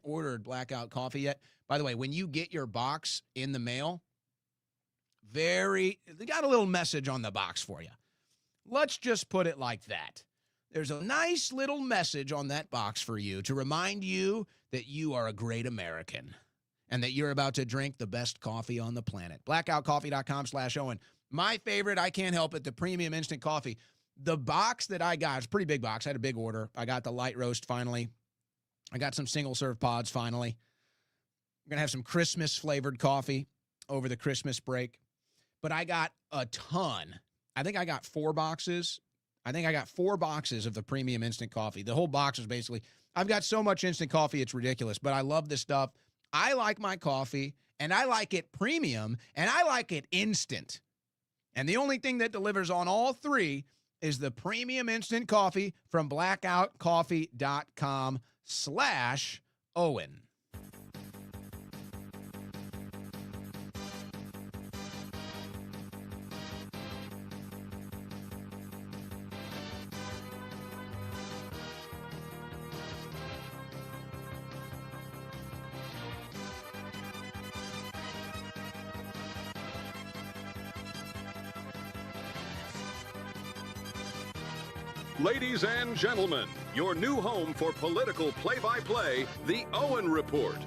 ordered Blackout Coffee yet, by the way, when you get your box in the mail, they got a little message on the box for you. Let's just put it like that. There's a nice little message on that box for you to remind you that you are a great American and that you're about to drink the best coffee on the planet. Blackoutcoffee.com/Owen. My favorite, I can't help it, the premium instant coffee. The box that I got, it's a pretty big box. I had a big order. I got the light roast finally. I got some single serve pods finally. I'm going to have some Christmas flavored coffee over the Christmas break. But I got a ton. I think I got 4 boxes. I think I got 4 boxes of the premium instant coffee. The whole box is basically, I've got so much instant coffee, it's ridiculous. But I love this stuff. I like my coffee, and I like it premium, and I like it instant. And the only thing that delivers on all 3 is the premium instant coffee from blackoutcoffee.com/Owen. Ladies and gentlemen, your new home for political play-by-play, the Owen Report.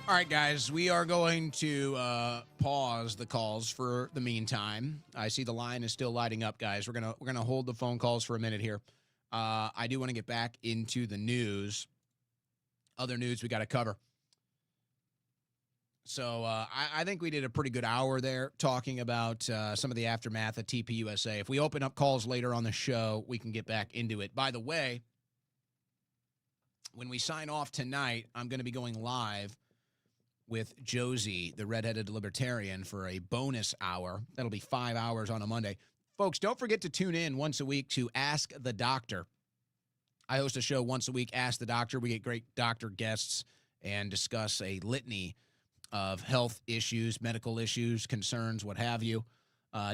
All right, guys, we are going to pause the calls for the meantime. I see the line is still lighting up, guys. We're gonna hold the phone calls for a minute here. I do want to get back into the news. Other news we got to cover. So I think we did a pretty good hour there talking about some of the aftermath of TPUSA. If we open up calls later on the show, we can get back into it. By the way, when we sign off tonight, I'm going to be going live with Josie, the redheaded libertarian, for a bonus hour. That'll be 5 hours on a Monday. Folks, don't forget to tune in once a week to Ask the Doctor. I host a show once a week, Ask the Doctor. We get great doctor guests and discuss a litany of health issues, medical issues, concerns, what have you.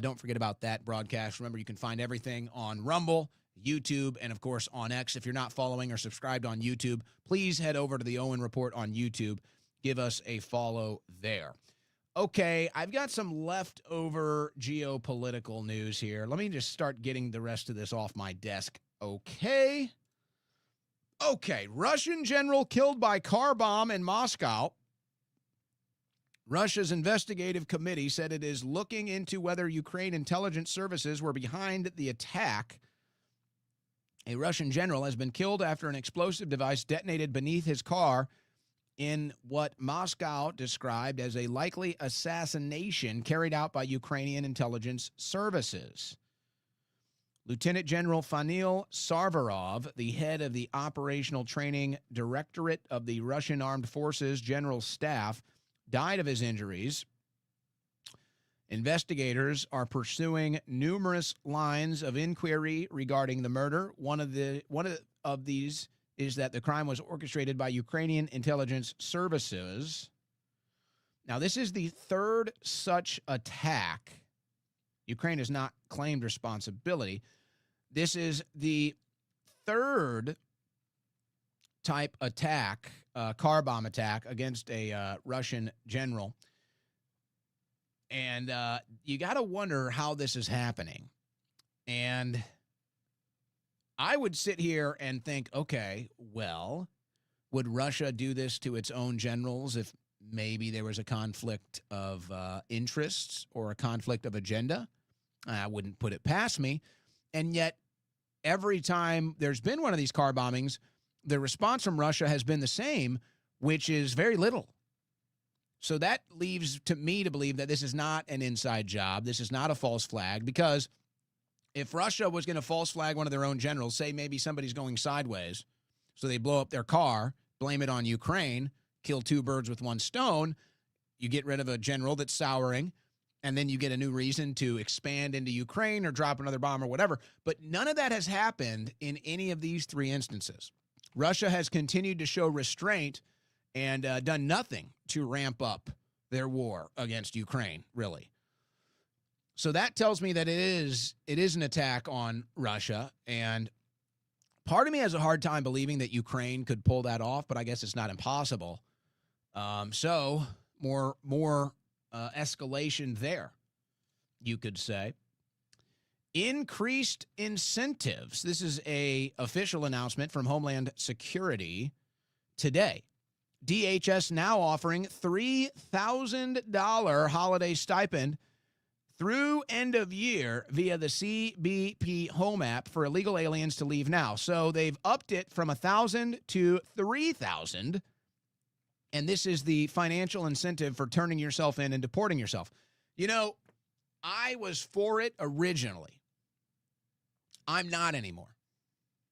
Don't forget about that broadcast. Remember, you can find everything on Rumble, YouTube, and, of course, on X. If you're not following or subscribed on YouTube, please head over to the Owen Report on YouTube. Give us a follow there. Okay, I've got some leftover geopolitical news here. Let me just start getting the rest of this off my desk. Okay, Russian general killed by car bomb in Moscow. Russia's investigative committee said it is looking into whether Ukraine intelligence services were behind the attack. A Russian general has been killed after an explosive device detonated beneath his car in what Moscow described as a likely assassination carried out by Ukrainian intelligence services. Lieutenant General Fanil Sarvarov, the head of the Operational Training Directorate of the Russian Armed Forces General Staff, died of his injuries. Investigators are pursuing numerous lines of inquiry regarding the murder. One of these is that the crime was orchestrated by Ukrainian intelligence services. Now, this is the third such attack. Ukraine has not claimed responsibility. This is the third type attack, car bomb attack against a Russian general. And you got to wonder how this is happening. And I would sit here and think, okay, well, would Russia do this to its own generals if maybe there was a conflict of interests or a conflict of agenda? I wouldn't put it past me. And yet, every time there's been one of these car bombings, the response from Russia has been the same, which is very little. So that leaves to me to believe that this is not an inside job. This is not a false flag, because if Russia was going to false flag one of their own generals, say maybe somebody's going sideways, so they blow up their car, blame it on Ukraine, kill two birds with one stone, you get rid of a general that's souring, and then you get a new reason to expand into Ukraine or drop another bomb or whatever. But none of that has happened in any of these three instances. Russia has continued to show restraint and done nothing to ramp up their war against Ukraine, really. So that tells me that it is an attack on Russia. And part of me has a hard time believing that Ukraine could pull that off, but I guess it's not impossible. So more escalation there, you could say. Increased incentives. This is an official announcement from Homeland Security today. DHS now offering $3,000 holiday stipend through end of year via the CBP Home app for illegal aliens to leave now. So they've upped it from $1,000 to $3,000. And this is the financial incentive for turning yourself in and deporting yourself. You know, I was for it originally. I'm not anymore.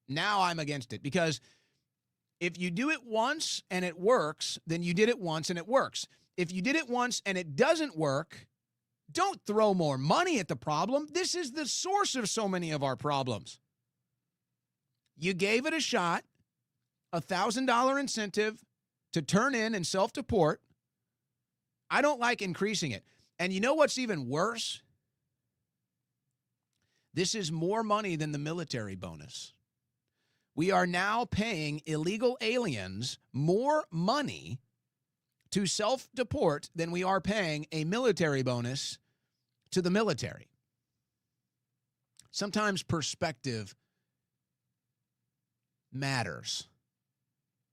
Now I'm against it, because if you do it once and it works, then you did it once and it works. If you did it once and it doesn't work, don't throw more money at the problem. This is the source of so many of our problems. You gave it a shot, $1,000 incentive to turn in and self-deport. I don't like increasing it. And you know what's even worse? This is more money than the military bonus. We are now paying illegal aliens more money to self-deport than we are paying a military bonus to the military. Sometimes perspective matters.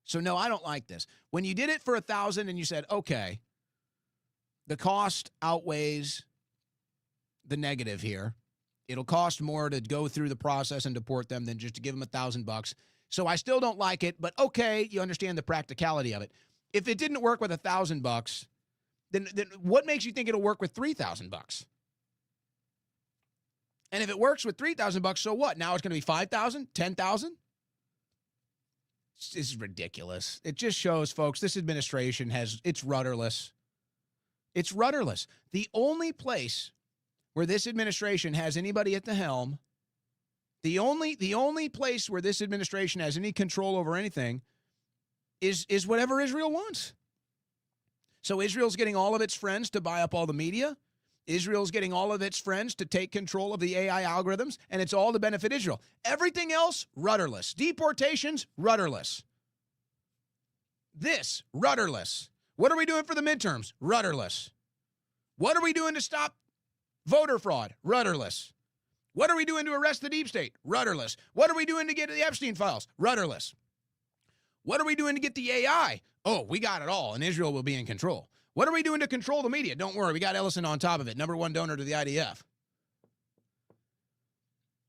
So no, I don't like this. When you did it for $1,000 and you said, okay, the cost outweighs the negative here. It'll cost more to go through the process and deport them than just to give them $1,000. So I still don't like it, but okay, you understand the practicality of it. If it didn't work with $1,000, then what makes you think it'll work with $3,000? And if it works with $3,000, so what? Now it's going to be $5,000, $10,000? This is ridiculous. It just shows, folks, this administration it's rudderless. It's rudderless. The only place where this administration has anybody at the helm, the only place where this administration has any control over anything is whatever Israel wants. So Israel's getting all of its friends to buy up all the media. Israel's getting all of its friends to take control of the AI algorithms, and it's all to benefit Israel. Everything else, rudderless. Deportations, rudderless. This, rudderless. What are we doing for the midterms? Rudderless. What are we doing to stop voter fraud? Rudderless. What are we doing to arrest the deep state? Rudderless. What are we doing to get the Epstein files? Rudderless. What are we doing to get the AI? Oh, we got it all, and Israel will be in control. What are we doing to control the media? Don't worry, we got Ellison on top of it, #1 donor to the IDF.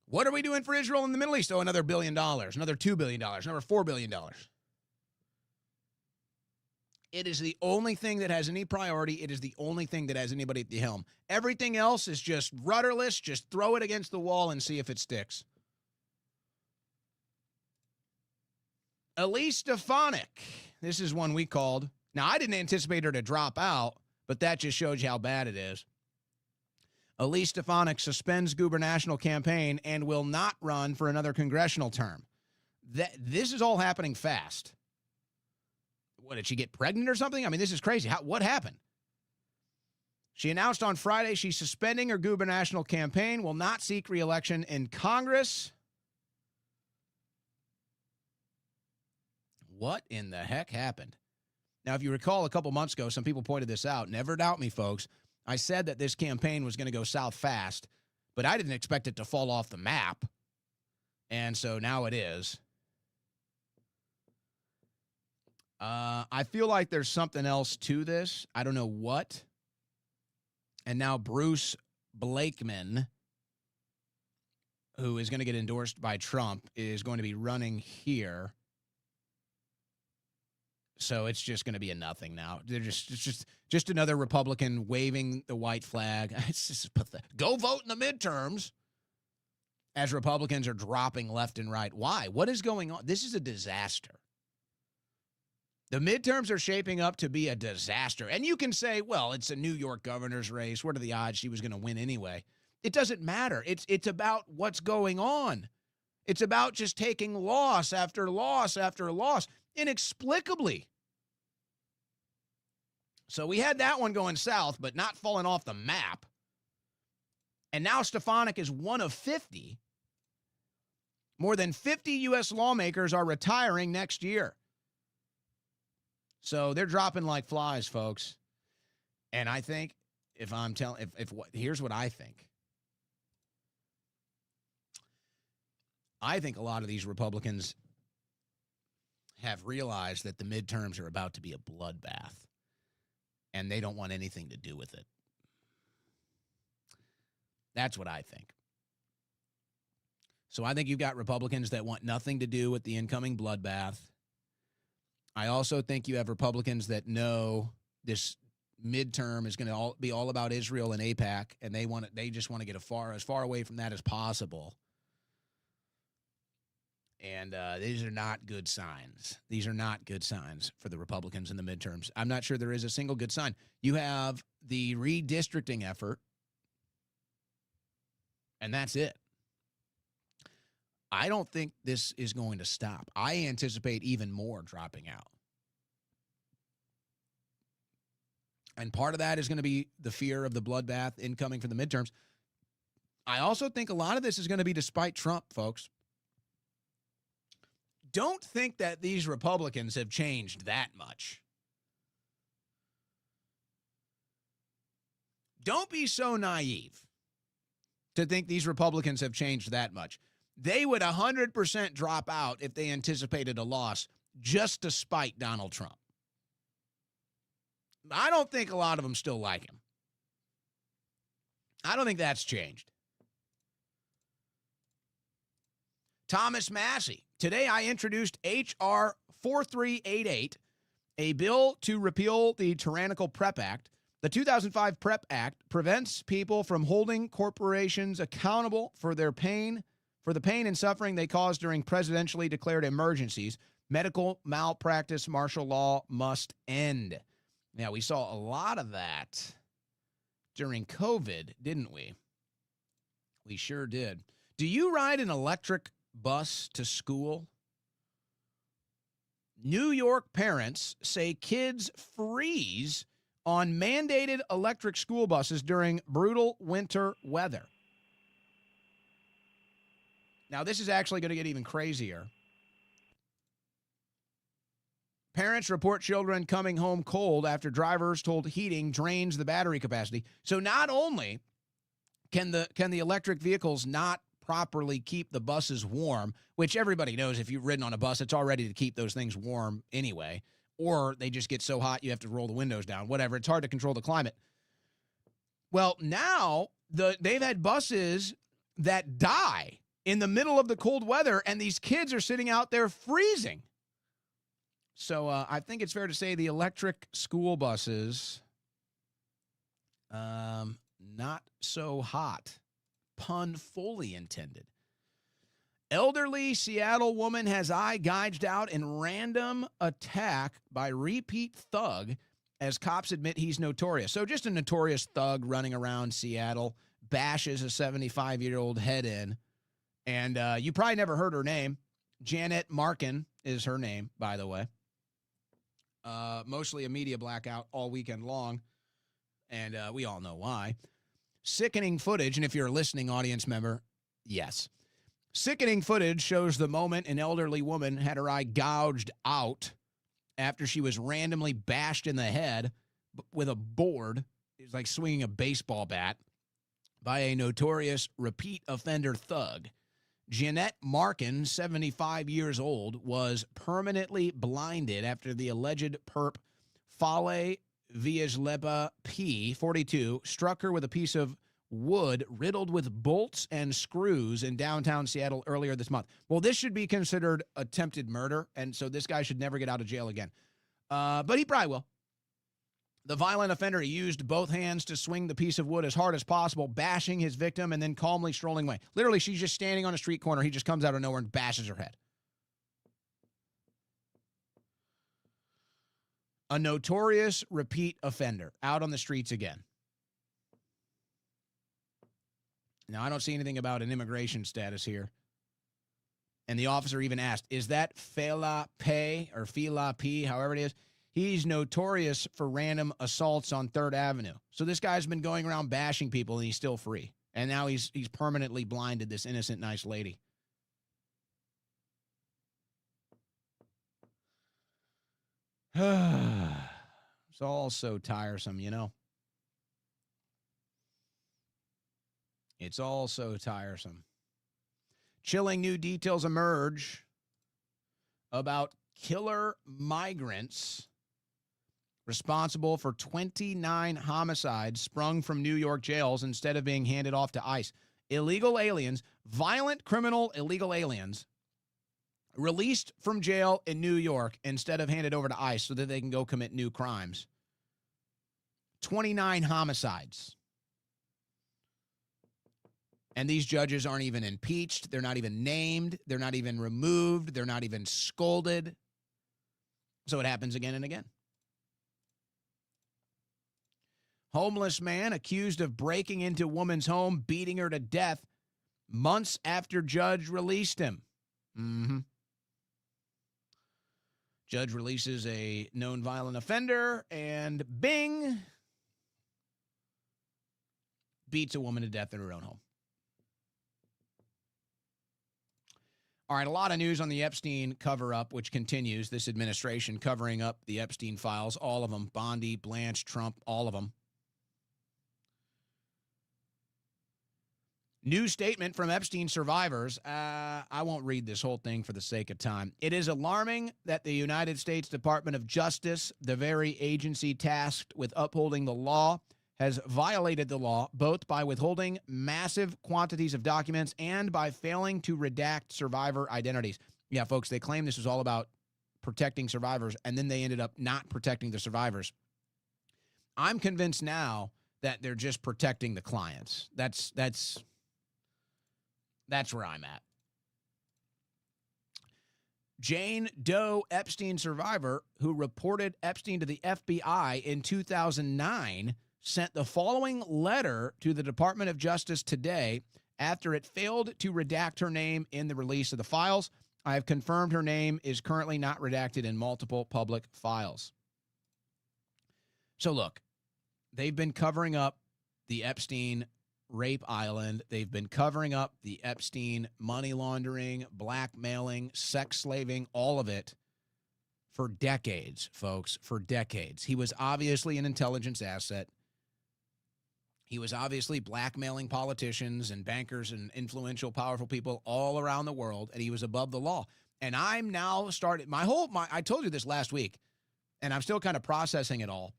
What are we doing for Israel in the Middle East? Oh, another $1 billion, another $2 billion, another $4 billion. It is the only thing that has any priority. It is the only thing that has anybody at the helm. Everything else is just rudderless. Just throw it against the wall and see if it sticks. Elise Stefanik. This is one we called. Now, I didn't anticipate her to drop out, but that just shows you how bad it is. Elise Stefanik suspends gubernatorial campaign and will not run for another congressional term. This is all happening fast. What, did she get pregnant or something? I mean, this is crazy. What happened? She announced on Friday she's suspending her gubernatorial campaign, will not seek re-election in Congress. What in the heck happened? Now, if you recall, a couple months ago, some people pointed this out. Never doubt me, folks. I said that this campaign was going to go south fast, but I didn't expect it to fall off the map. And so now it is. I feel like there's something else to this. I don't know what. And now Bruce Blakeman, who is going to get endorsed by Trump, is going to be running here. So it's just going to be a nothing now. It's just another Republican waving the white flag. It's just pathetic. Go vote in the midterms as Republicans are dropping left and right. Why? What is going on? This is a disaster. The midterms are shaping up to be a disaster. And you can say, well, it's a New York governor's race. What are the odds she was going to win anyway? It doesn't matter. It's about what's going on. It's about just taking loss after loss after loss, inexplicably. So we had that one going south, but not falling off the map. And now Stefanik is one of 50. More than 50 U.S. lawmakers are retiring next year. So they're dropping like flies, folks. And I think here's what I think. I think a lot of these Republicans have realized that the midterms are about to be a bloodbath, and they don't want anything to do with it. That's what I think. So I think you've got Republicans that want nothing to do with the incoming bloodbath. I also think you have Republicans that know this midterm is going to be all about Israel and AIPAC, and they just want to get as far away from that as possible. And these are not good signs. These are not good signs for the Republicans in the midterms. I'm not sure there is a single good sign. You have the redistricting effort, and that's it. I don't think this is going to stop. I anticipate even more dropping out. And part of that is going to be the fear of the bloodbath incoming from the midterms. I also think a lot of this is going to be despite Trump, folks. Don't think that these Republicans have changed that much. Don't be so naive to think these Republicans have changed that much. They would 100% drop out if they anticipated a loss just to spite Donald Trump. I don't think a lot of them still like him. I don't think that's changed. Thomas Massey. Today I introduced H.R. 4388, a bill to repeal the tyrannical PrEP Act. The 2005 PrEP Act prevents people from holding corporations accountable for the pain and suffering they cause during presidentially declared emergencies. Medical malpractice, martial law must end. Now, we saw a lot of that during COVID, didn't we? We sure did. Do you ride an electric bus to school? New York parents say kids freeze on mandated electric school buses during brutal winter weather. Now, this is actually going to get even crazier. Parents report children coming home cold after drivers told heating drains the battery capacity. So not only can the electric vehicles not properly keep the buses warm, which everybody knows if you've ridden on a bus, it's all ready to keep those things warm anyway, or they just get so hot you have to roll the windows down, whatever. It's hard to control the climate. Well, now they've had buses that die in the middle of the cold weather, and these kids are sitting out there freezing. So I think it's fair to say the electric school buses, not so hot. Pun fully intended. Elderly Seattle woman has eye gouged out in random attack by repeat thug as cops admit he's notorious. So just a notorious thug running around Seattle, bashes a 75-year-old head in. And you probably never heard her name. Janet Markin is her name, by the way. Mostly a media blackout all weekend long. And we all know why. Sickening footage, and if you're a listening audience member, yes. Sickening footage shows the moment an elderly woman had her eye gouged out after she was randomly bashed in the head with a board. It was like swinging a baseball bat by a notorious repeat offender thug. Jeanette Markin, 75 years old, was permanently blinded after the alleged perp Fale Viazlepa P, 42, struck her with a piece of wood riddled with bolts and screws in downtown Seattle earlier this month. Well, this should be considered attempted murder, and so this guy should never get out of jail again. But he probably will. The violent offender used both hands to swing the piece of wood as hard as possible, bashing his victim and then calmly strolling away. Literally, she's just standing on a street corner. He just comes out of nowhere and bashes her head. A notorious repeat offender out on the streets again. Now, I don't see anything about an immigration status here. And the officer even asked, is that Fela P or Fela P, however it is? He's notorious for random assaults on 3rd Avenue. So this guy's been going around bashing people and he's still free. And now he's permanently blinded this innocent, nice lady. It's all so tiresome, you know. It's all so tiresome. Chilling new details emerge about killer migrants responsible for 29 homicides sprung from New York jails instead of being handed off to ICE. Illegal aliens, violent criminal illegal aliens, released from jail in New York instead of handed over to ICE so that they can go commit new crimes. 29 homicides. And these judges aren't even impeached. They're not even named. They're not even removed. They're not even scolded. So it happens again and again. Homeless man accused of breaking into woman's home, beating her to death months after judge released him. Judge releases a known violent offender, and bing, beats a woman to death in her own home. All right, a lot of news on the Epstein cover-up, which continues. This administration covering up the Epstein files, all of them. Bondi, Blanche, Trump, all of them. New statement from Epstein survivors. I won't read this whole thing for the sake of time. It is alarming that the United States Department of Justice, the very agency tasked with upholding the law, has violated the law both by withholding massive quantities of documents and by failing to redact survivor identities. Yeah, folks, they claim this was all about protecting survivors, and then they ended up not protecting the survivors. I'm convinced now that they're just protecting the clients. That's where I'm at. Jane Doe Epstein survivor, who reported Epstein to the FBI in 2009, sent the following letter to the Department of Justice today after it failed to redact her name in the release of the files. I have confirmed her name is currently not redacted in multiple public files. So look, they've been covering up the Epstein rape island. They've been covering up the Epstein money laundering, blackmailing, sex slaving, all of it for decades, folks, for decades. He was obviously an intelligence asset. He was obviously blackmailing politicians and bankers and influential, powerful people all around the world, and he was above the law. And I'm now started I told you this last week, and I'm still kind of processing it all.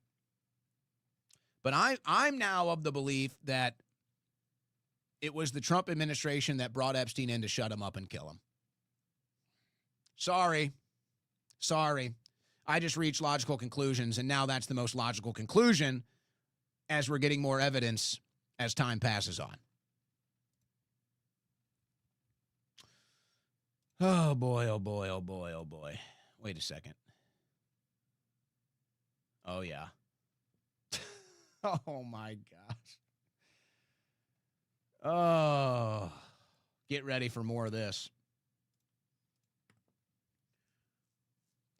But I'm now of the belief that it was the Trump administration that brought Epstein in to shut him up and kill him. Sorry. I just reached logical conclusions, and now that's the most logical conclusion as we're getting more evidence as time passes on. Oh, boy, oh, boy, oh, boy, oh, boy. Wait a second. Oh, yeah. Oh, my gosh. Oh, get ready for more of this.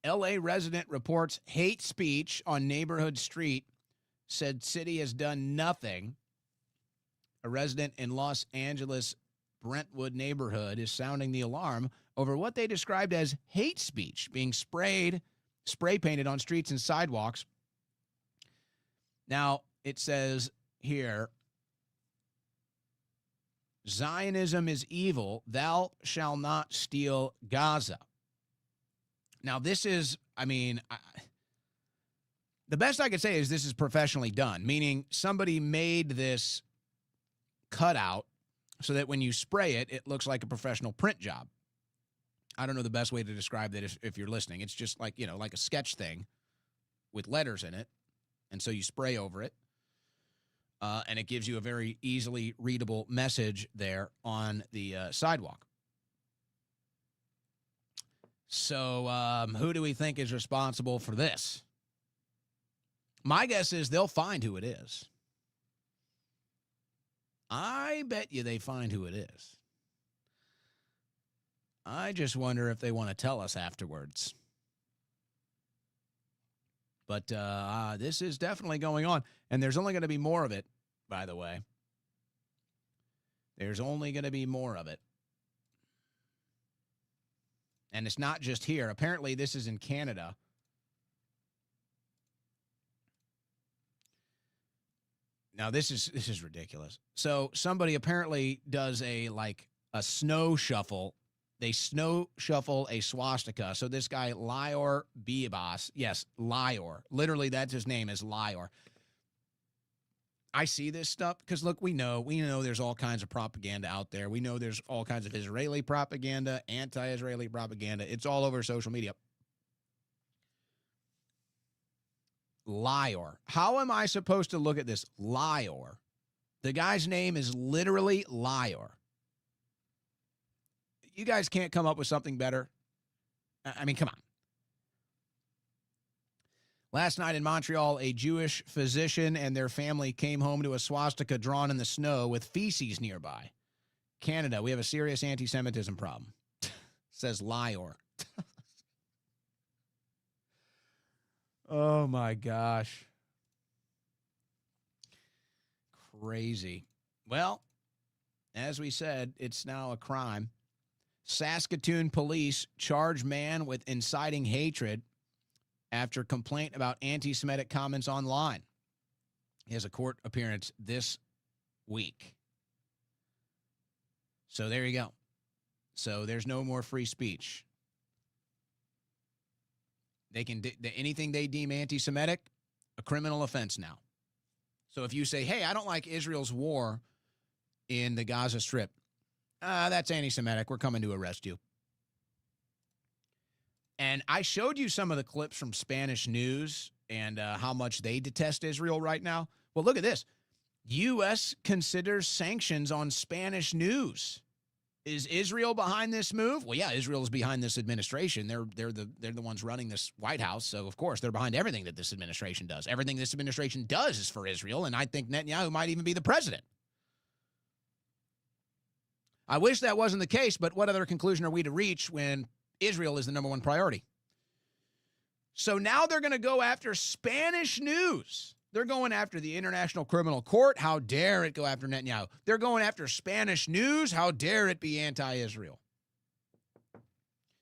L.A. resident reports hate speech on neighborhood street, said city has done nothing. A resident in Los Angeles Brentwood neighborhood is sounding the alarm over what they described as hate speech being spray painted on streets and sidewalks. Now, it says here, Zionism is evil. Thou shalt not steal Gaza. Now, this is, the best I could say is this is professionally done, meaning somebody made this cutout so that when you spray it, it looks like a professional print job. I don't know the best way to describe that if you're listening. It's just like, like a sketch thing with letters in it. And so you spray over it. And it gives you a very easily readable message there on the sidewalk. So who do we think is responsible for this? My guess is they'll find who it is. I bet you they find who it is. I just wonder if they want to tell us afterwards. But this is definitely going on. And there's only going to be more of it, by the way. There's only going to be more of it. And it's not just here. Apparently, this is in Canada. Now, this is ridiculous. So somebody apparently does a snow shuffle. They snow shuffle a swastika. So this guy, Lior Biabas, yes, Lior. Literally, that's his name, is Lior. I see this stuff because, look, we know there's all kinds of propaganda out there. We know there's all kinds of Israeli propaganda, anti-Israeli propaganda. It's all over social media. Lior. How am I supposed to look at this? Lior. The guy's name is literally Lior. You guys can't come up with something better? I mean, come on. Last night in Montreal, a Jewish physician and their family came home to a swastika drawn in the snow with feces nearby. Canada, we have a serious anti-Semitism problem, says Lior. Oh, my gosh. Crazy. Well, as we said, it's now a crime. Saskatoon police charge man with inciting hatred after complaint about anti-Semitic comments online. He has a court appearance this week. So there you go. So there's no more free speech. They can anything they deem anti-Semitic, a criminal offense now. So if you say, hey, I don't like Israel's war in the Gaza Strip, that's anti-Semitic. We're coming to arrest you. And I showed you some of the clips from Spanish news and how much they detest Israel right now. Well, look at this. U.S. considers sanctions on Spanish news. Is Israel behind this move? Well, yeah, Israel is behind this administration. They're the ones running this White House, so of course they're behind everything that this administration does. Everything this administration does is for Israel, and I think Netanyahu might even be the president. I wish that wasn't the case, but what other conclusion are we to reach when Israel is the number one priority? So now they're going to go after Spanish news. They're going after the International Criminal Court. How dare it go after Netanyahu? They're going after Spanish news. How dare it be anti-Israel?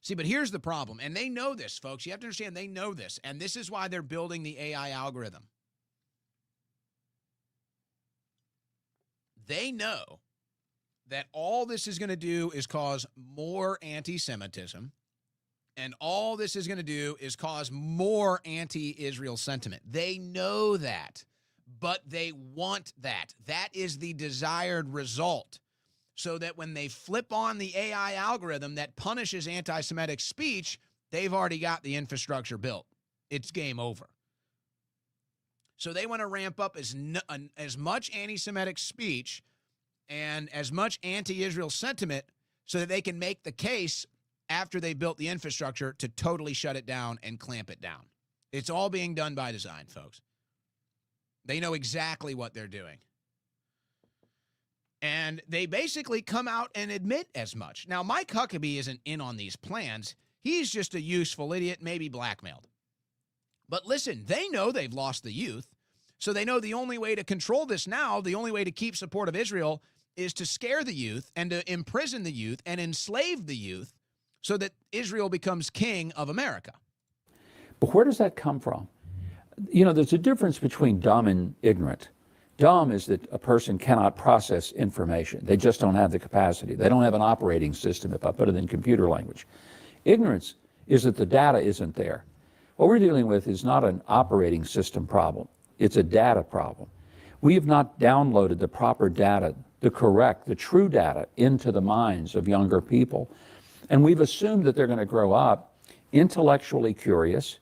See, but here's the problem, and they know this, folks. You have to understand they know this, and this is why they're building the AI algorithm. They know that all this is going to do is cause more anti-Semitism, and all this is going to do is cause more anti-Israel sentiment. They know that, but they want that. That is the desired result. So that when they flip on the AI algorithm that punishes anti-Semitic speech, they've already got the infrastructure built. It's game over. So they want to ramp up as much anti-Semitic speech and as much anti-Israel sentiment so that they can make the case after they built the infrastructure to totally shut it down and clamp it down. It's all being done by design, folks. They know exactly what they're doing. And they basically come out and admit as much. Now, Mike Huckabee isn't in on these plans. He's just a useful idiot, maybe blackmailed. But listen, they know they've lost the youth. So they know the only way to control this now, the only way to keep support of Israel is to scare the youth and to imprison the youth and enslave the youth so that Israel becomes king of America. But where does that come from? You know, there's a difference between dumb and ignorant. Dumb is that a person cannot process information. They just don't have the capacity. They don't have an operating system, if I put it in computer language. Ignorance is that the data isn't there. What we're dealing with is not an operating system problem. It's a data problem. We have not downloaded the proper data, the true data into the minds of younger people. And we've assumed that they're going to grow up intellectually curious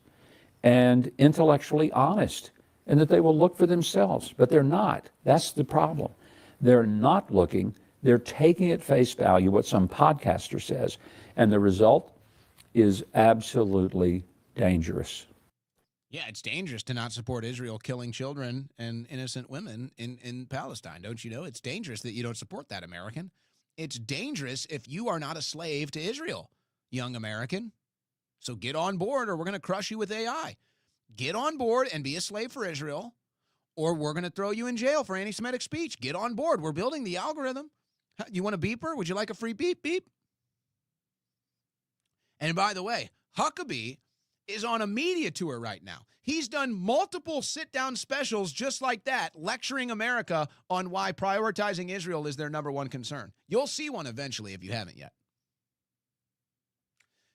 and intellectually honest, and that they will look for themselves, but they're not. That's the problem. They're not looking. They're taking at face value what some podcaster says, and the result is absolutely dangerous. Yeah, it's dangerous to not support Israel killing children and innocent women in Palestine. Don't you know? It's dangerous that you don't support that, American. It's dangerous if you are not a slave to Israel, young American. So get on board or we're going to crush you with AI. Get on board and be a slave for Israel, or we're going to throw you in jail for anti-Semitic speech. Get on board. We're building the algorithm. You want a beeper? Would you like a free beep, beep? And by the way, Huckabee is on a media tour right now. He's done multiple sit-down specials just like that, lecturing America on why prioritizing Israel is their number one concern. You'll see one eventually if you haven't yet.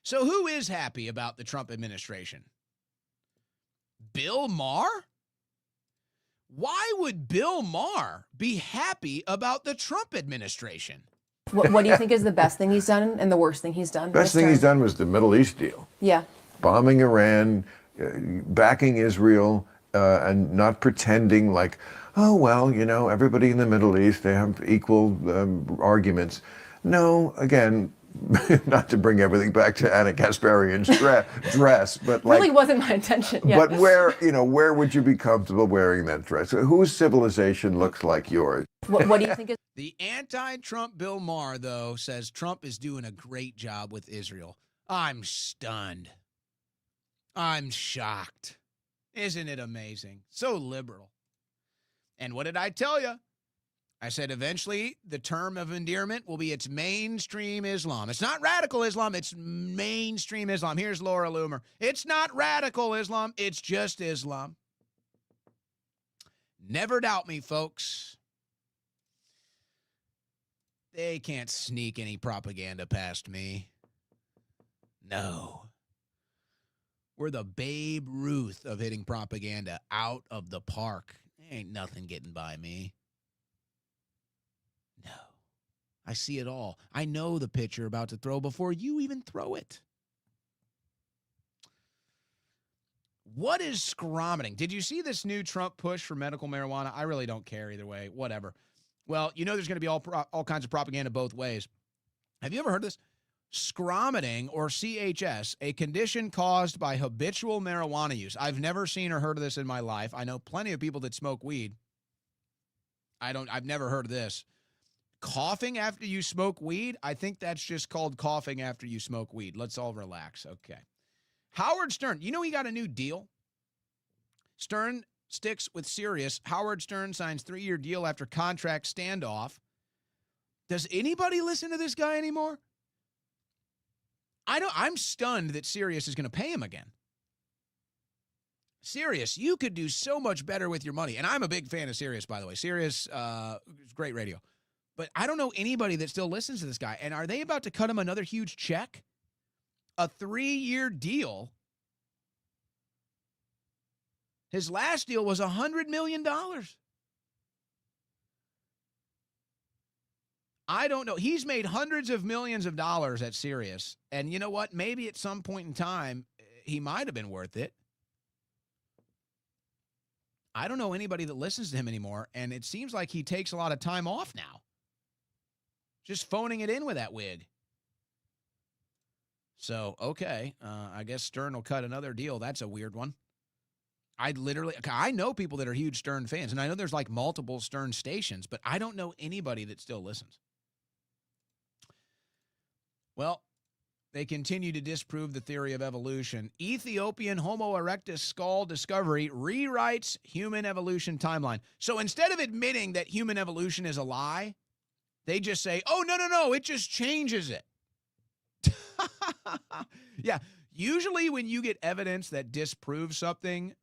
So who is happy about the Trump administration? Bill Maher? Why would Bill Maher be happy about the Trump administration? What do you think is the best thing he's done and the worst thing he's done? Best thing he's done was the Middle East deal. Yeah. Bombing Iran, backing Israel, and not pretending like, oh, well, you know, everybody in the Middle East, they have equal arguments. No, again, not to bring everything back to Anna Kasparian's dress, but like, really wasn't my intention. Yeah. But where would you be comfortable wearing that dress? Whose civilization looks like yours? What do you think is the anti-Trump Bill Maher, though, says Trump is doing a great job with Israel. I'm stunned. I'm shocked. Isn't it amazing? So liberal. And what did I tell you? I said eventually the term of endearment will be it's mainstream Islam. It's not radical Islam. It's mainstream Islam. Here's Laura Loomer. It's not radical Islam. It's just Islam. Never doubt me, folks. They can't sneak any propaganda past me. No. We're the Babe Ruth of hitting propaganda out of the park. Ain't nothing getting by me. No. I see it all. I know the pitch you're about to throw before you even throw it. What is scrometing? Did you see this new Trump push for medical marijuana? I really don't care either way. Whatever. Well, you know there's going to be all kinds of propaganda both ways. Have you ever heard of this? Scrometing, or CHS, a condition caused by habitual marijuana use. I've never seen or heard of this in my life. I know plenty of people that smoke weed. I've never heard of this. Coughing after you smoke weed? I think that's just called coughing after you smoke weed. Let's all relax. Okay. Howard Stern, you know he got a new deal? Stern sticks with Sirius. Howard Stern signs 3-year deal after contract standoff. Does anybody listen to this guy anymore? I'm stunned that Sirius is going to pay him again. Sirius, you could do so much better with your money. And I'm a big fan of Sirius, by the way. Sirius is great radio. But I don't know anybody that still listens to this guy. And are they about to cut him another huge check? A 3-year deal. His last deal was $100 million. I don't know. He's made hundreds of millions of dollars at Sirius. And you know what? Maybe at some point in time, he might have been worth it. I don't know anybody that listens to him anymore. And it seems like he takes a lot of time off now. Just phoning it in with that wig. So, okay. I guess Stern will cut another deal. That's a weird one. I know people that are huge Stern fans. And I know there's like multiple Stern stations. But I don't know anybody that still listens. Well, they continue to disprove the theory of evolution. Ethiopian Homo erectus skull discovery rewrites human evolution timeline. So instead of admitting that human evolution is a lie, they just say, oh, no, it just changes it. Yeah, usually when you get evidence that disproves something,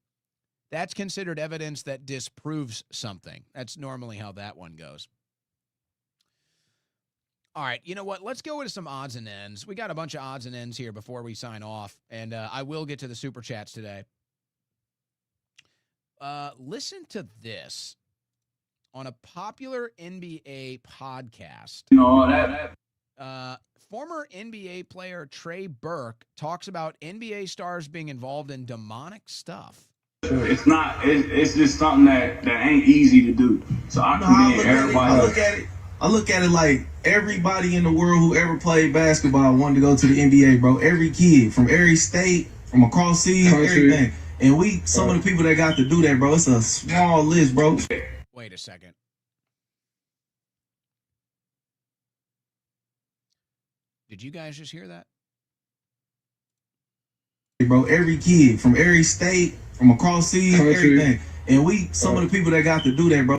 that's considered evidence that disproves something. That's normally how that one goes. All right, you know what? Let's go into some odds and ends. We got a bunch of odds and ends here before we sign off, and I will get to the super chats today. Listen to this on a popular NBA podcast. Former NBA player Trey Burke talks about NBA stars being involved in demonic stuff. It's not. It's just something that ain't easy to do. So I commend everybody. I look at it like everybody in the world who ever played basketball wanted to go to the NBA, bro. Every kid from every state, from across seas, everything. And some of the people that got to do that, bro, it's a small list, bro. Wait a second. Did you guys just hear that? Bro, every kid from every state, from across seas, everything. And some of the people that got to do that, bro.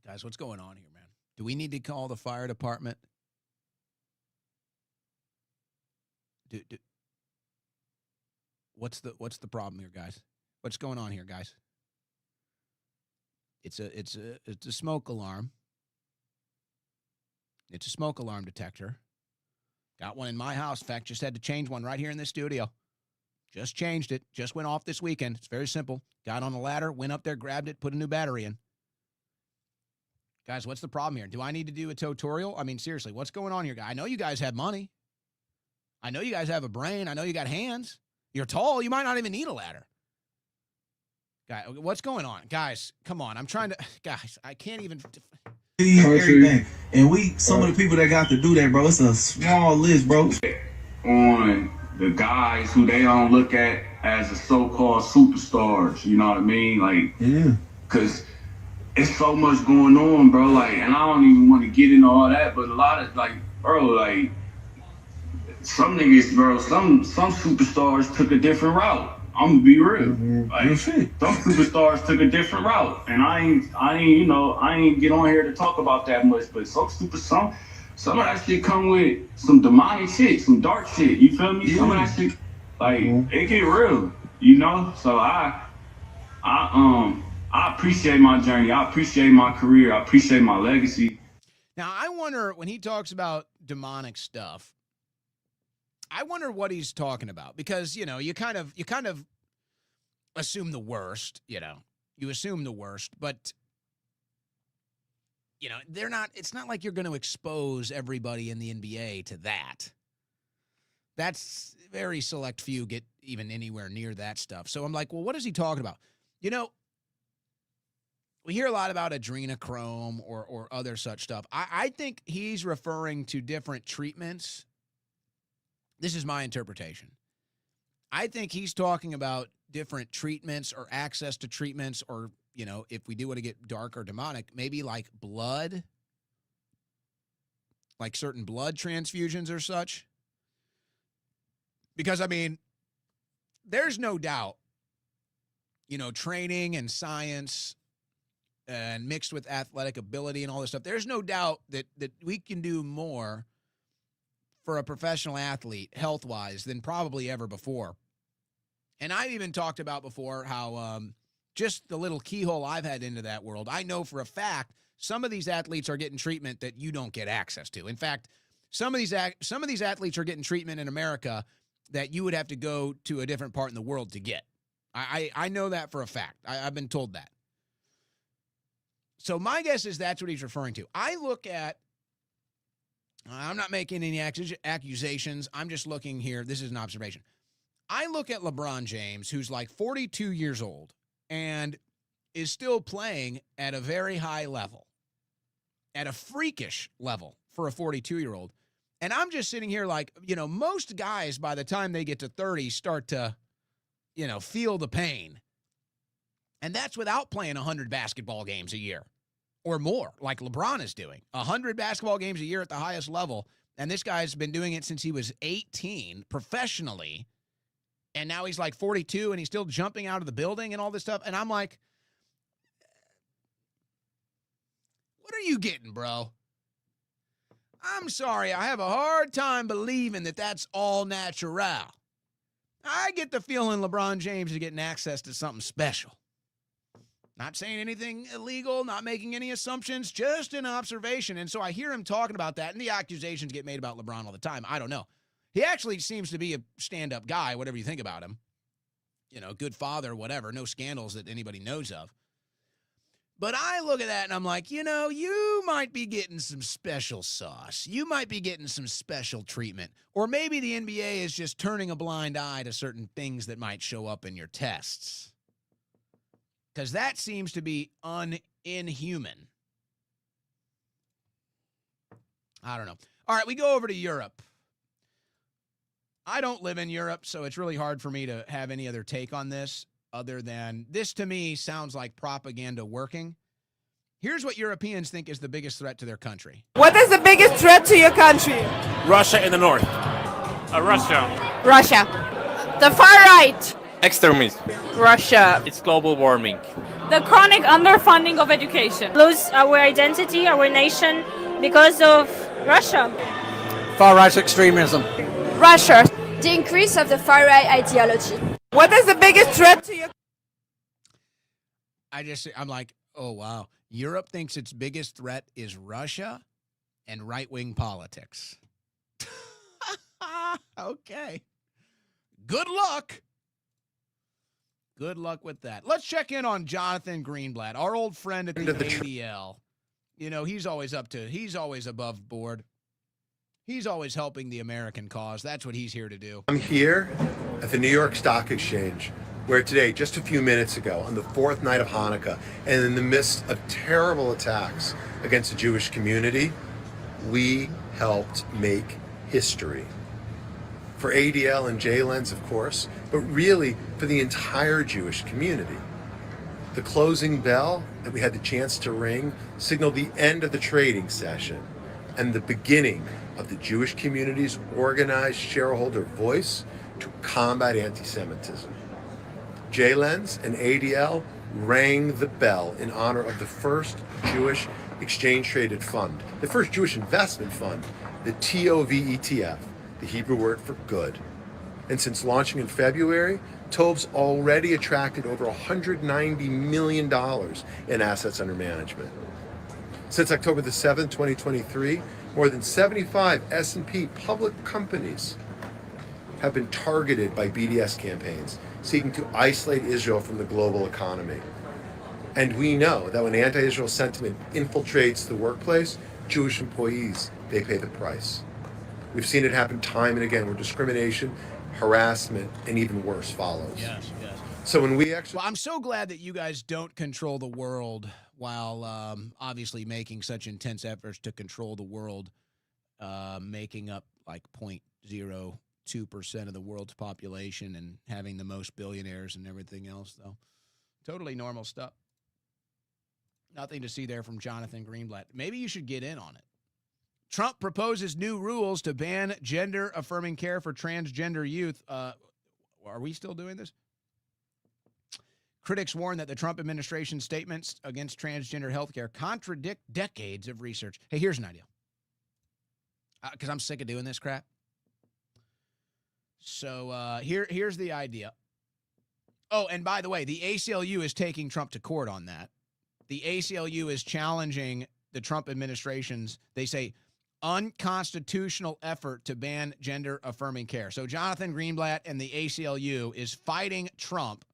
Guys, what's going on here, man? Do we need to call the fire department? What's the problem here, guys? What's going on here, guys? It's a smoke alarm. It's a smoke alarm detector. Got one in my house. In fact, just had to change one right here in this studio. Just changed it. Just went off this weekend. It's very simple. Got on a ladder, went up there, grabbed it, put a new battery in. Guys, what's the problem here? Do I need to do a tutorial? I mean, seriously, what's going on here, guys? I know you guys have money. I know you guys have a brain. I know you got hands. You're tall. You might not even need a ladder. Guys, what's going on? Guys, come on. I'm trying to... Guys, I can't even... Everything. And some of the people that got to do that, bro, it's a small list, bro. On the guys who they don't look at as the so-called superstars, you know what I mean? Like, yeah. Because it's so much going on, bro. Like, and I don't even want to get into all that, but a lot of, like, bro, like, some niggas, bro, some superstars took a different route. I'm gonna be real. Like, some superstars took a different route, and I ain't get on here to talk about that much. But some of that shit come with some demonic shit, some dark shit. You feel me? Yeah. Some of that shit, like, it get real, you know. So I appreciate my journey. I appreciate my career. I appreciate my legacy. Now I wonder when he talks about demonic stuff. I wonder what he's talking about because, you know, you kind of assume the worst, You assume the worst, but it's not like you're going to expose everybody in the NBA to that. That's very select few get even anywhere near that stuff. So I'm like, well, what is he talking about? We hear a lot about adrenochrome or other such stuff. I think he's referring to different treatments. This is my interpretation. I think he's talking about different treatments or access to treatments or, if we do want to get dark or demonic, maybe like blood, like certain blood transfusions or such. Because, there's no doubt, training and science and mixed with athletic ability and all this stuff, there's no doubt that we can do more for a professional athlete health-wise than probably ever before. And I've even talked about before how just the little keyhole I've had into that world, I know for a fact some of these athletes are getting treatment that you don't get access to. In fact, some of these athletes are getting treatment in America that you would have to go to a different part in the world to get. I know that for a fact. I've been told that. So my guess is that's what he's referring to. I'm not making any accusations. I'm just looking here. This is an observation. I look at LeBron James, who's like 42 years old and is still playing at a very high level, at a freakish level for a 42-year-old. And I'm just sitting here like, most guys by the time they get to 30 start to, feel the pain. And that's without playing 100 basketball games a year or more, like LeBron is doing. 100 basketball games a year at the highest level. And this guy's been doing it since he was 18 professionally. And now he's like 42 and he's still jumping out of the building and all this stuff. And I'm like, what are you getting, bro? I'm sorry. I have a hard time believing that that's all natural. I get the feeling LeBron James is getting access to something special. Not saying anything illegal, not making any assumptions, just an observation. And so I hear him talking about that, and the accusations get made about LeBron all the time. I don't know. He actually seems to be a stand-up guy, whatever you think about him. Good father, whatever. No scandals that anybody knows of. But I look at that and I'm like, you might be getting some special sauce. You might be getting some special treatment. Or maybe the NBA is just turning a blind eye to certain things that might show up in your tests. Because that seems to be inhuman. I don't know. All right, we go over to Europe. I don't live in Europe, so it's really hard for me to have any other take on this other than this to me sounds like propaganda working. Here's what Europeans think is the biggest threat to their country. What is the biggest threat to your country? Russia in the north. Russia. Russia. The far right. Extremism. Russia. It's global warming. The chronic underfunding of education. Lose our identity, our nation, because of Russia. Far right extremism. Russia. The increase of the far right ideology. What is the biggest threat to your I'm like, oh, wow. Europe thinks its biggest threat is Russia and right-wing politics. Okay. Good luck. Good luck with that. Let's check in on Jonathan Greenblatt, our old friend at the ADL. He's always above board. He's always helping the American cause. That's what he's here to do. I'm here at the New York Stock Exchange, where today, just a few minutes ago, on the fourth night of Hanukkah, and in the midst of terrible attacks against the Jewish community, we helped make history. For ADL and J-Lens, of course, but really for the entire Jewish community. The closing bell that we had the chance to ring signaled the end of the trading session and the beginning of the Jewish community's organized shareholder voice to combat anti-Semitism. J-Lens and ADL rang the bell in honor of the first Jewish exchange-traded fund, the first Jewish investment fund, the TOV ETF, the Hebrew word for good. And since launching in February, TOV's already attracted over $190 million in assets under management. Since October the 7th, 2023, more than 75 S&P public companies have been targeted by BDS campaigns, seeking to isolate Israel from the global economy. And we know that when anti-Israel sentiment infiltrates the workplace, Jewish employees, they pay the price. We've seen it happen time and again where discrimination, harassment, and even worse follows. Yes. So when we actually... Well, I'm so glad that you guys don't control the world while obviously making such intense efforts to control the world, making up like 0.02% of the world's population and having the most billionaires and everything else, though. Totally normal stuff. Nothing to see there from Jonathan Greenblatt. Maybe you should get in on it. Trump proposes new rules to ban gender-affirming care for transgender youth. Are we still doing this? Critics warn that the Trump administration's statements against transgender health care contradict decades of research. Hey, here's an idea. Because I'm sick of doing this crap. So here's the idea. Oh, and by the way, the ACLU is taking Trump to court on that. The ACLU is challenging the Trump administration's, they say, unconstitutional effort to ban gender-affirming care. So Jonathan Greenblatt and the ACLU is fighting Trump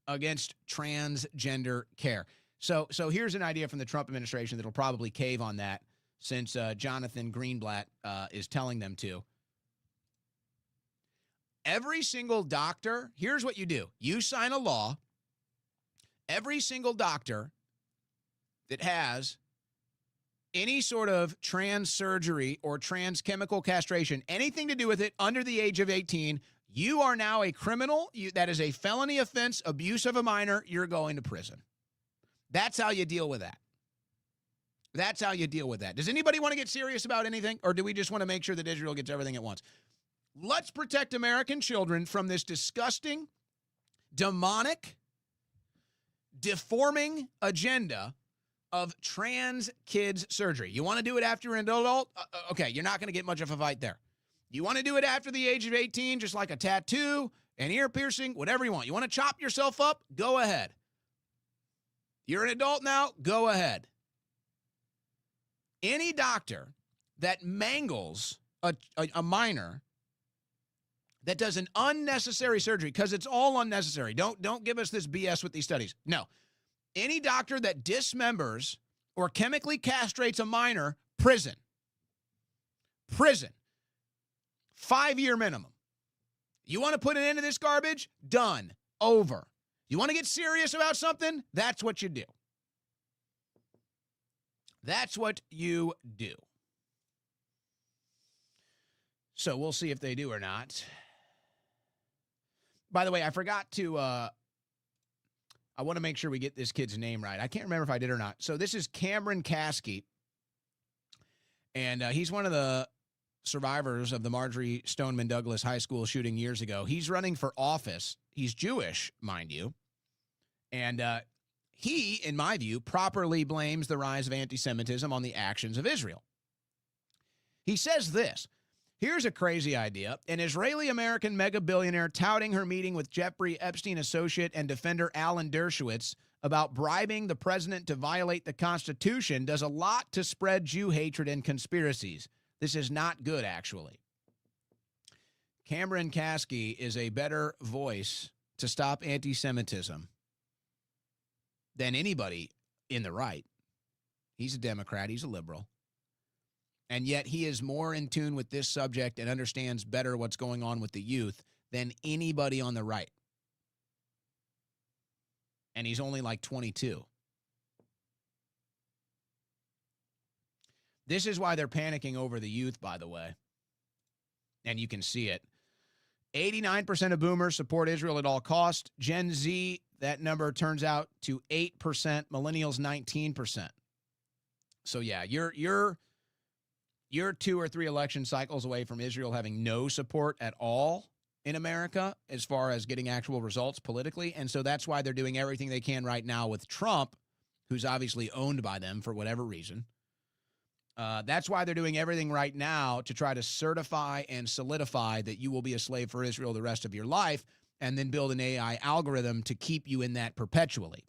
against transgender care. So here's an idea from the Trump administration that'll probably cave on that since Jonathan Greenblatt is telling them to. Every single doctor, here's what you do. You sign a law. Every single doctor that has any sort of trans surgery or trans chemical castration, anything to do with it under the age of 18, you are now a criminal. That is a felony offense, abuse of a minor. You're going to prison. That's how you deal with that. That's how you deal with that. Does anybody want to get serious about anything, or do we just want to make sure that Israel gets everything at once? Let's protect American children from this disgusting, demonic, deforming agenda of trans kids surgery. You want to do it after you're an adult? Okay, you're not going to get much of a fight there. You want to do it after the age of 18, just like a tattoo, an ear piercing, whatever you want. You want to chop yourself up? Go ahead. You're an adult now? Go ahead. Any doctor that mangles a minor, that does an unnecessary surgery, because it's all unnecessary. Don't give us this BS with these studies. No. Any doctor that dismembers or chemically castrates a minor, prison. Prison. 5-year minimum. You want to put an end to this garbage? Done. Over. You want to get serious about something? That's what you do. That's what you do. So we'll see if they do or not. By the way, I forgot to, I want to make sure we get this kid's name right. I can't remember if I did or not. So this is Cameron Caskey, and he's one of the survivors of the Marjorie Stoneman Douglas High School shooting years ago. He's running for office. He's Jewish, mind you. And he, in my view, properly blames the rise of anti-Semitism on the actions of Israel. He says this. Here's a crazy idea. An Israeli-American mega-billionaire touting her meeting with Jeffrey Epstein associate and defender Alan Dershowitz about bribing the president to violate the Constitution does a lot to spread Jew hatred and conspiracies. This is not good, actually. Cameron Caskey is a better voice to stop anti-Semitism than anybody in the right. He's a Democrat. He's a liberal. And yet he is more in tune with this subject and understands better what's going on with the youth than anybody on the right. And he's only like 22. This is why they're panicking over the youth, by the way. And you can see it. 89% of boomers support Israel at all costs. Gen Z, that number turns out to 8%. Millennials, 19%. So yeah, you're 2 or 3 election cycles away from Israel having no support at all in America as far as getting actual results politically. And so that's why they're doing everything they can right now with Trump, who's obviously owned by them for whatever reason. That's why they're doing everything right now to try to certify and solidify that you will be a slave for Israel the rest of your life, and then build an AI algorithm to keep you in that perpetually.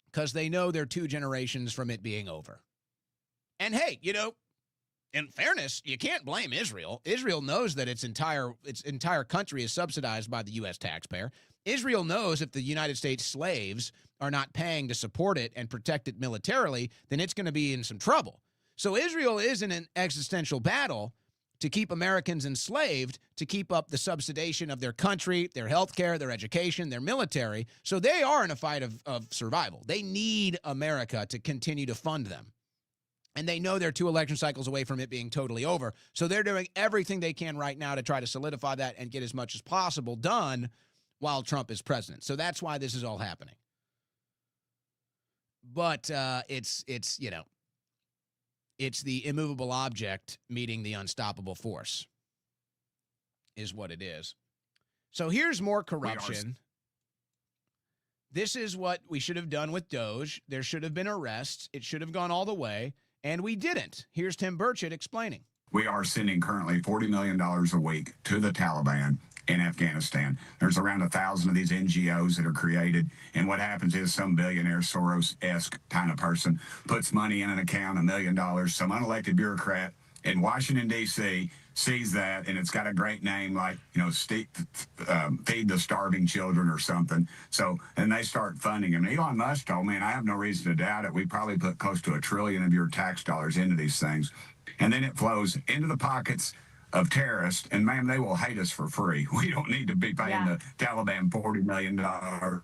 Because they know they're 2 generations from it being over. And hey, in fairness, you can't blame Israel. Israel knows that its entire country is subsidized by the U.S. taxpayer. Israel knows if the United States slaves are not paying to support it and protect it militarily, then it's going to be in some trouble. So Israel is in an existential battle to keep Americans enslaved, to keep up the subsidization of their country, their health care, their education, their military. So they are in a fight of survival. They need America to continue to fund them. And they know they're 2 election cycles away from it being totally over. So they're doing everything they can right now to try to solidify that and get as much as possible done while Trump is president. So that's why this is all happening. But it's the immovable object meeting the unstoppable force is what it is. So here's more corruption. This is what we should have done with Doge. There should have been arrests. It should have gone all the way, and we didn't. Here's Tim Burchett explaining. We are sending currently $40 million a week to the Taliban in Afghanistan. There's around 1,000 of these NGOs that are created, and what happens is some billionaire Soros-esque kind of person puts money in an account, $1 million. Some unelected bureaucrat in Washington, D.C. sees that, and it's got a great name like, Feed the Starving Children or something. So, and they start funding him. Elon Musk told me, and I have no reason to doubt it, we probably put close to $1 trillion of your tax dollars into these things. And then it flows into the pockets of terrorists, and ma'am, they will hate us for free. We don't need to be paying the Taliban $40 million a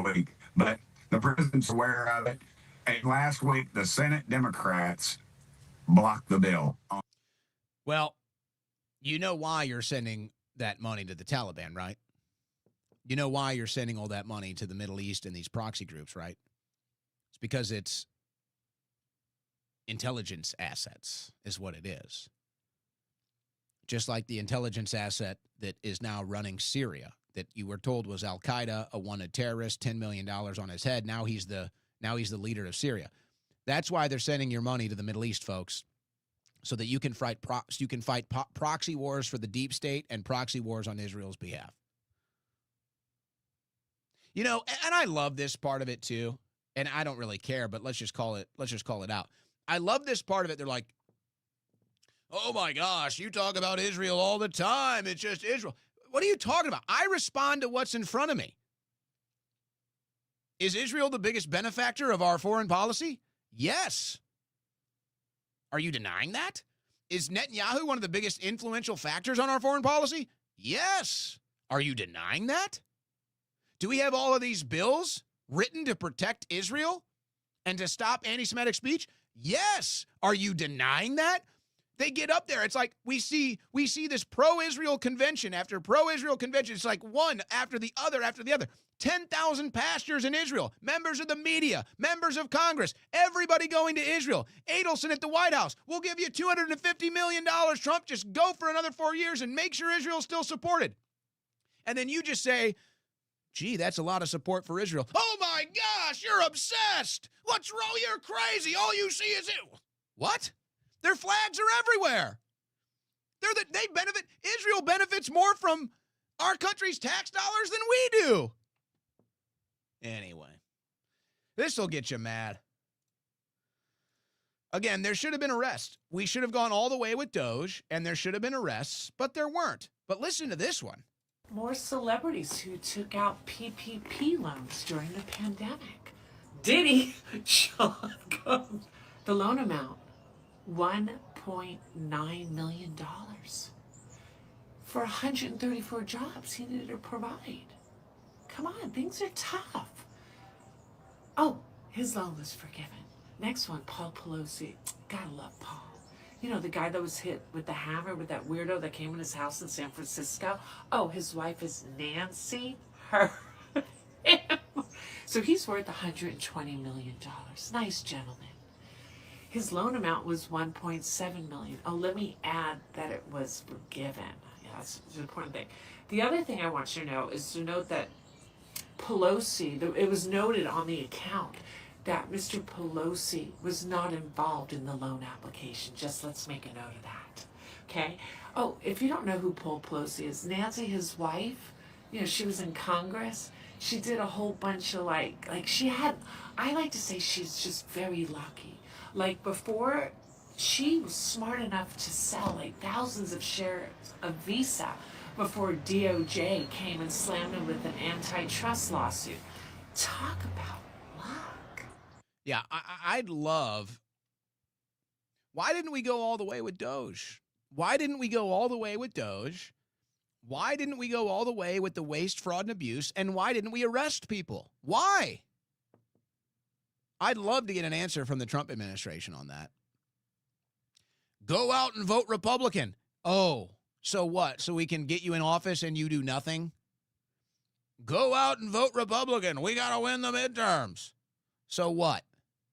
week. But the president's aware of it. And last week, the Senate Democrats blocked the bill. Well, you know why you're sending that money to the Taliban, right? You know why you're sending all that money to the Middle East and these proxy groups, right? It's because it's intelligence assets is what it is. Just like the intelligence asset that is now running Syria, that you were told was Al-Qaeda, a wanted terrorist, $10 million on his head. Now he's the leader of Syria. That's why they're sending your money to the Middle East, folks, so that you can fight proxy wars for the deep state and proxy wars on Israel's behalf. And I love this part of it too. And I don't really care, but let's just call it out. I love this part of it. They're like, oh my gosh, you talk about Israel all the time. It's just Israel. What are you talking about? I respond to what's in front of me. Is Israel the biggest benefactor of our foreign policy? Yes. Are you denying that? Is Netanyahu one of the biggest influential factors on our foreign policy? Yes. Are you denying that? Do we have all of these bills written to protect Israel and to stop anti-Semitic speech? Yes. Are you denying that? They get up there. It's like we see this pro-Israel convention after pro-Israel convention. It's like one after the other after the other. 10,000 pastors in Israel, members of the media, members of Congress, everybody going to Israel. Adelson at the White House, we'll give you $250 million, Trump. Just go for another 4 years and make sure Israel's still supported. And then you just say, gee, that's a lot of support for Israel. Oh my gosh, you're obsessed. What's wrong? You're crazy. All you see is it. What? Their flags are everywhere. They benefit. Israel benefits more from our country's tax dollars than we do. Anyway, this will get you mad. Again, there should have been arrests. We should have gone all the way with Doge, and there should have been arrests, but there weren't. But listen to this one. More celebrities who took out PPP loans during the pandemic. Diddy, Sean Combs. The loan amount, $1.9 million. For 134 jobs he needed to provide. Come on, things are tough. Oh, his loan was forgiven. Next one, Paul Pelosi. Gotta love Paul. You know, the guy that was hit with the hammer with that weirdo that came in his house in San Francisco. Oh, his wife is Nancy. So he's worth $120 million. Nice gentleman. His loan amount was $1.7 million. Oh, let me add that it was forgiven. Yeah, that's an important thing. The other thing I want you to know is to note that Pelosi, it was noted on the account that Mr. Pelosi was not involved in the loan application. Just let's make a note of that, okay? Oh, if you don't know who Paul Pelosi is, Nancy, his wife, she was in Congress. She did a whole bunch of I like to say she's just very lucky. Like before she was smart enough to sell like thousands of shares of Visa before DOJ came and slammed him with an antitrust lawsuit. Talk about luck. Yeah, I'd love. Why didn't we go all the way with Doge? Why didn't we go all the way with Doge? Why didn't we go all the way with the waste, fraud, and abuse? And why didn't we arrest people? Why? I'd love to get an answer from the Trump administration on that. Go out and vote Republican. Oh, so what? So we can get you in office and you do nothing? Go out and vote Republican. We got to win the midterms. So what?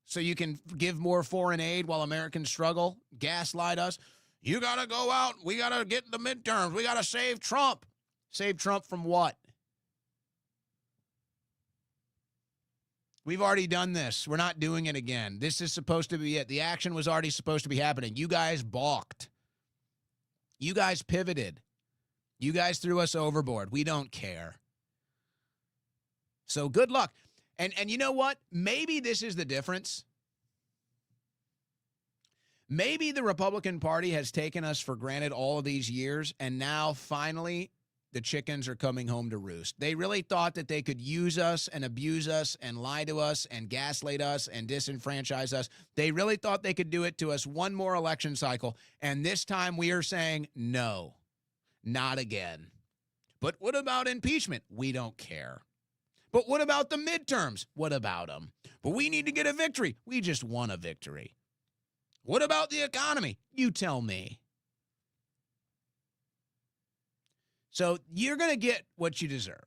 So you can give more foreign aid while Americans struggle? Gaslight us? You got to go out. We got to get the midterms. We got to save Trump. Save Trump from what? We've already done this. We're not doing it again. This is supposed to be it. The action was already supposed to be happening. You guys balked. You guys pivoted. You guys threw us overboard. We don't care. So good luck. And you know what? Maybe this is the difference. Maybe the Republican Party has taken us for granted all of these years, and now finally the chickens are coming home to roost. They really thought that they could use us and abuse us and lie to us and gaslight us and disenfranchise us. They really thought they could do it to us one more election cycle, and this time we are saying no, not again. But what about impeachment? We don't care. But what about the midterms? What about them? But we need to get a victory. We just won a victory. What about the economy? You tell me. So you're going to get what you deserve.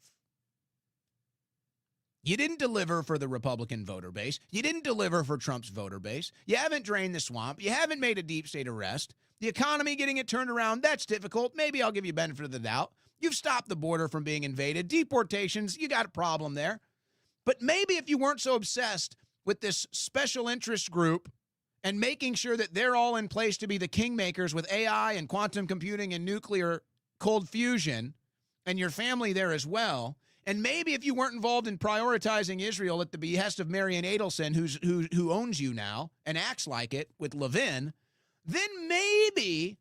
You didn't deliver for the Republican voter base. You didn't deliver for Trump's voter base. You haven't drained the swamp. You haven't made a deep state arrest. The economy getting it turned around, that's difficult. Maybe I'll give you benefit of the doubt. You've stopped the border from being invaded. Deportations, you got a problem there. But maybe if you weren't so obsessed with this special interest group and making sure that they're all in place to be the kingmakers with AI and quantum computing and nuclear cold fusion, and your family there as well, and maybe if you weren't involved in prioritizing Israel at the behest of Marian Adelson, who owns you now and acts like it with Levin, then maybe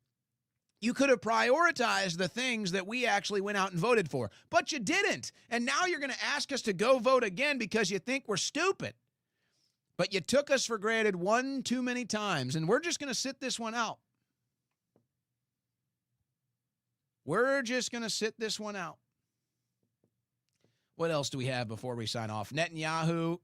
you could have prioritized the things that we actually went out and voted for. But you didn't. And now you're going to ask us to go vote again because you think we're stupid. But you took us for granted one too many times, and we're just going to sit this one out. We're just going to sit this one out. What else do we have before we sign off? Netanyahu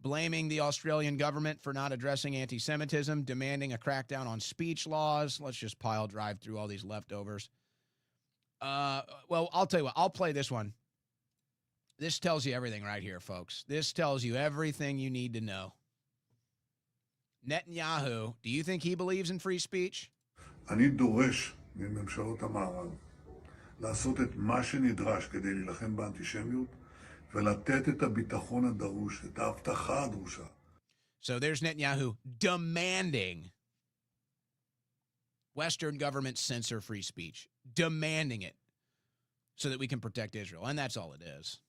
blaming the Australian government for not addressing anti-Semitism, demanding a crackdown on speech laws. Let's just pile drive through all these leftovers. Well, I'll tell you what. I'll play this one. This tells you everything right here, folks. This tells you everything you need to know. Netanyahu, do you think he believes in free speech? אני דורש מממשלות המערב לעשות את מה שנדרש כדי להילחם באנטישמיות ולתת את הביטחון הדרוש, את ההבטחה הדרושה. So there's Netanyahu demanding Western governments censor free speech, demanding it so that we can protect Israel. And that's all it is.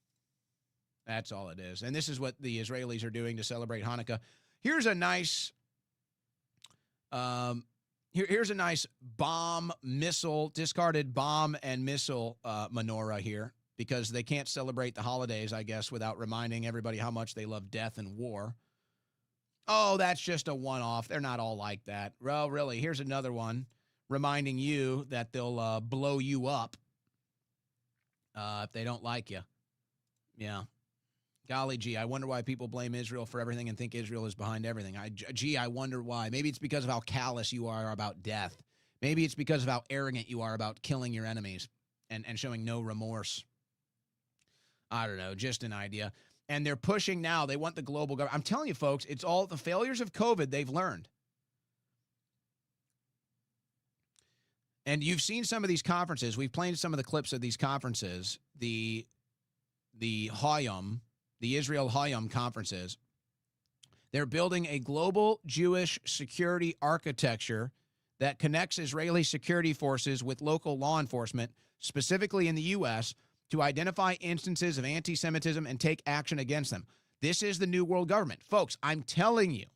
That's all it is. And this is what the Israelis are doing to celebrate Hanukkah. Here's a nice here's a nice discarded bomb and missile menorah here, because they can't celebrate the holidays, I guess, without reminding everybody how much they love death and war. Oh, that's just a one-off. They're not all like that. Well, really, here's another one reminding you that they'll blow you up if they don't like you. Yeah. Golly gee, I wonder why people blame Israel for everything and think Israel is behind everything. I wonder why. Maybe it's because of how callous you are about death. Maybe it's because of how arrogant you are about killing your enemies and showing no remorse. I don't know, just an idea. And they're pushing now. They want the global government. I'm telling you, folks, it's all the failures of COVID they've learned. And you've seen some of these conferences. We've played some of the clips of these conferences. The Hayom, the Israel Hayom conferences. They're building a global Jewish security architecture that connects Israeli security forces with local law enforcement, specifically in the U.S., to identify instances of anti-Semitism and take action against them. This is the New World Government. Folks, I'm telling you,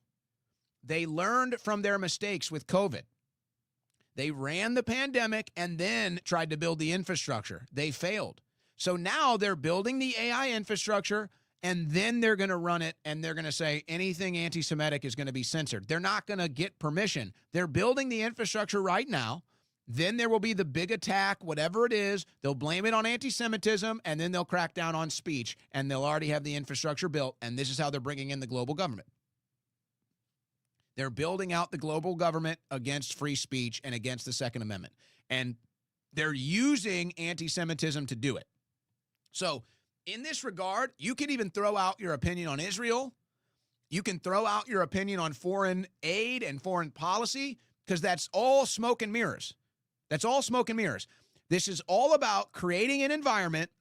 They learned from their mistakes with COVID. They ran the pandemic and then tried to build the infrastructure. They failed. So now they're building the AI infrastructure, and then they're going to run it, and they're going to say anything anti-Semitic is going to be censored. They're not going to get permission. They're building the infrastructure right now. Then there will be the big attack, whatever it is. They'll blame it on anti-Semitism, and then they'll crack down on speech, and they'll already have the infrastructure built, and this is how they're bringing in the global government. They're building out the global government against free speech and against the Second Amendment. And they're using anti-Semitism to do it. So in this regard, you can even throw out your opinion on Israel. You can throw out your opinion on foreign aid and foreign policy, because that's all smoke and mirrors. That's all smoke and mirrors. This is all about creating an environment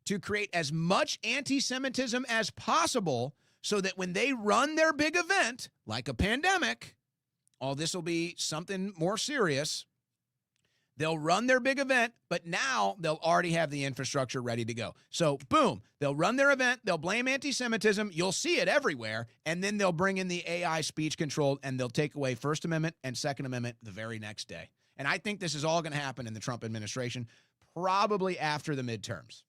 to create as much anti-Semitism as possible, so that when they run their big event, like a pandemic, this will be something more serious. They'll run their big event, but now they'll already have the infrastructure ready to go. So, boom, they'll run their event, they'll blame anti-Semitism, you'll see it everywhere, and then they'll bring in the AI speech control, and they'll take away First Amendment and Second Amendment the very next day. And I think this is all going to happen in the Trump administration, probably after the midterms.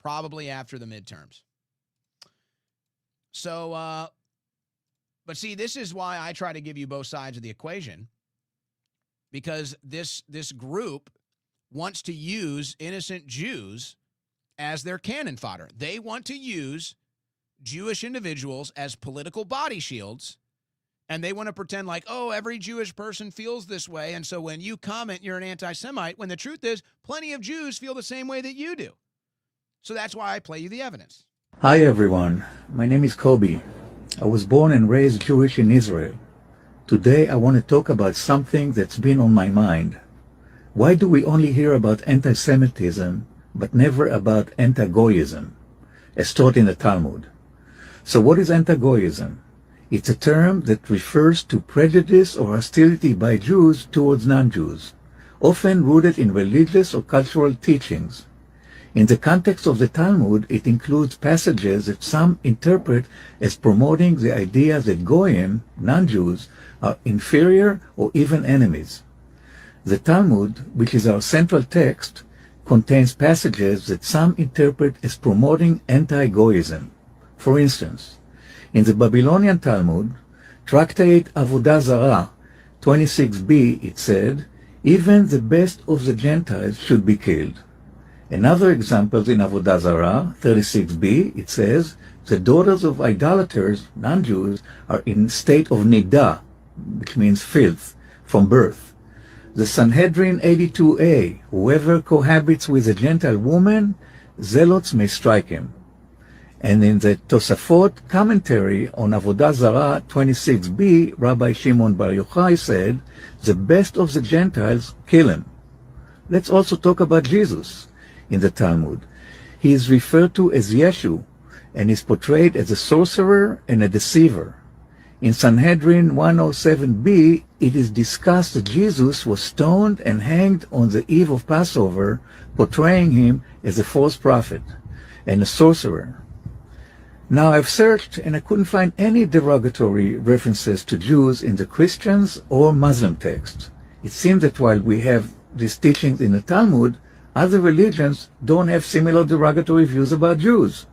Probably after the midterms. So, but see, this is why I try to give you both sides of the equation, because this group wants to use innocent Jews as their cannon fodder. They want to use Jewish individuals as political body shields, and they want to pretend like, oh, every Jewish person feels this way, and so when you comment, you're an anti-Semite, when the truth is plenty of Jews feel the same way that you do. So that's why I play you the evidence. Hi everyone, my name is Kobe. I was born and raised Jewish in Israel. Today I want to talk about something that's been on my mind. Why do we only hear about anti-Semitism but never about anti-Goyism, as taught in the Talmud? So what is anti-Goyism? It's a term that refers to prejudice or hostility by Jews towards non-Jews, often rooted in religious or cultural teachings. In the context of the Talmud, it includes passages that some interpret as promoting the idea that Goyim, non-Jews, are inferior or even enemies. The Talmud, which is our central text, contains passages that some interpret as promoting anti-Goyism. For instance, in the Babylonian Talmud, Tractate Avodah Zarah 26b, it said, even the best of the Gentiles should be killed. Another example in Avodah Zarah 36b, it says, the daughters of idolaters, non-Jews, are in state of nidah, which means filth, from birth. The Sanhedrin 82a, whoever cohabits with a Gentile woman, zealots may strike him. And in the Tosafot commentary on Avodah Zarah 26b, Rabbi Shimon Bar Yochai said, the best of the Gentiles kill him. Let's also talk about Jesus. In the Talmud, he is referred to as Yeshu and is portrayed as a sorcerer and a deceiver. In Sanhedrin 107b, it is discussed that Jesus was stoned and hanged on the eve of Passover, portraying him as a false prophet and a sorcerer. Now, I've searched and I couldn't find any derogatory references to Jews in the Christians or Muslim texts. It seems that while we have these teachings in the Talmud, other religions don't have similar derogatory views about Jews.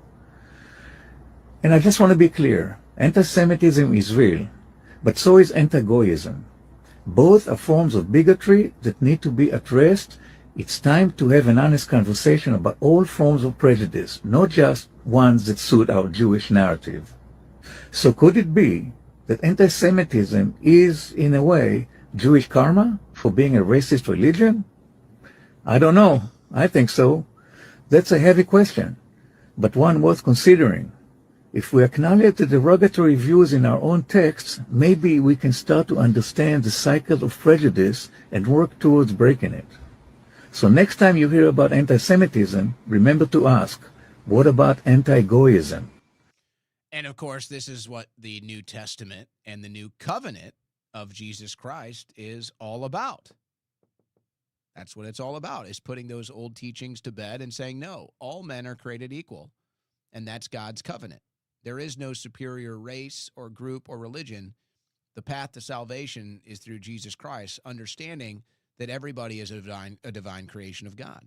And I just want to be clear, anti-Semitism is real, but so is anti-Goyism. Both are forms of bigotry that need to be addressed. It's time to have an honest conversation about all forms of prejudice, not just ones that suit our Jewish narrative. So could it be that anti-Semitism is, in a way, Jewish karma for being a racist religion? I don't know. I think so. That's a heavy question, but one worth considering. If we acknowledge the derogatory views in our own texts, maybe we can start to understand the cycle of prejudice and work towards breaking it. So next time you hear about anti-Semitism, remember to ask, what about anti-Goyism? And of course, this is what the New Testament and the New Covenant of Jesus Christ is all about. That's what it's all about, is putting those old teachings to bed and saying, no, all men are created equal. And that's God's covenant. There is no superior race or group or religion. The path to salvation is through Jesus Christ, understanding that everybody is a divine creation of God.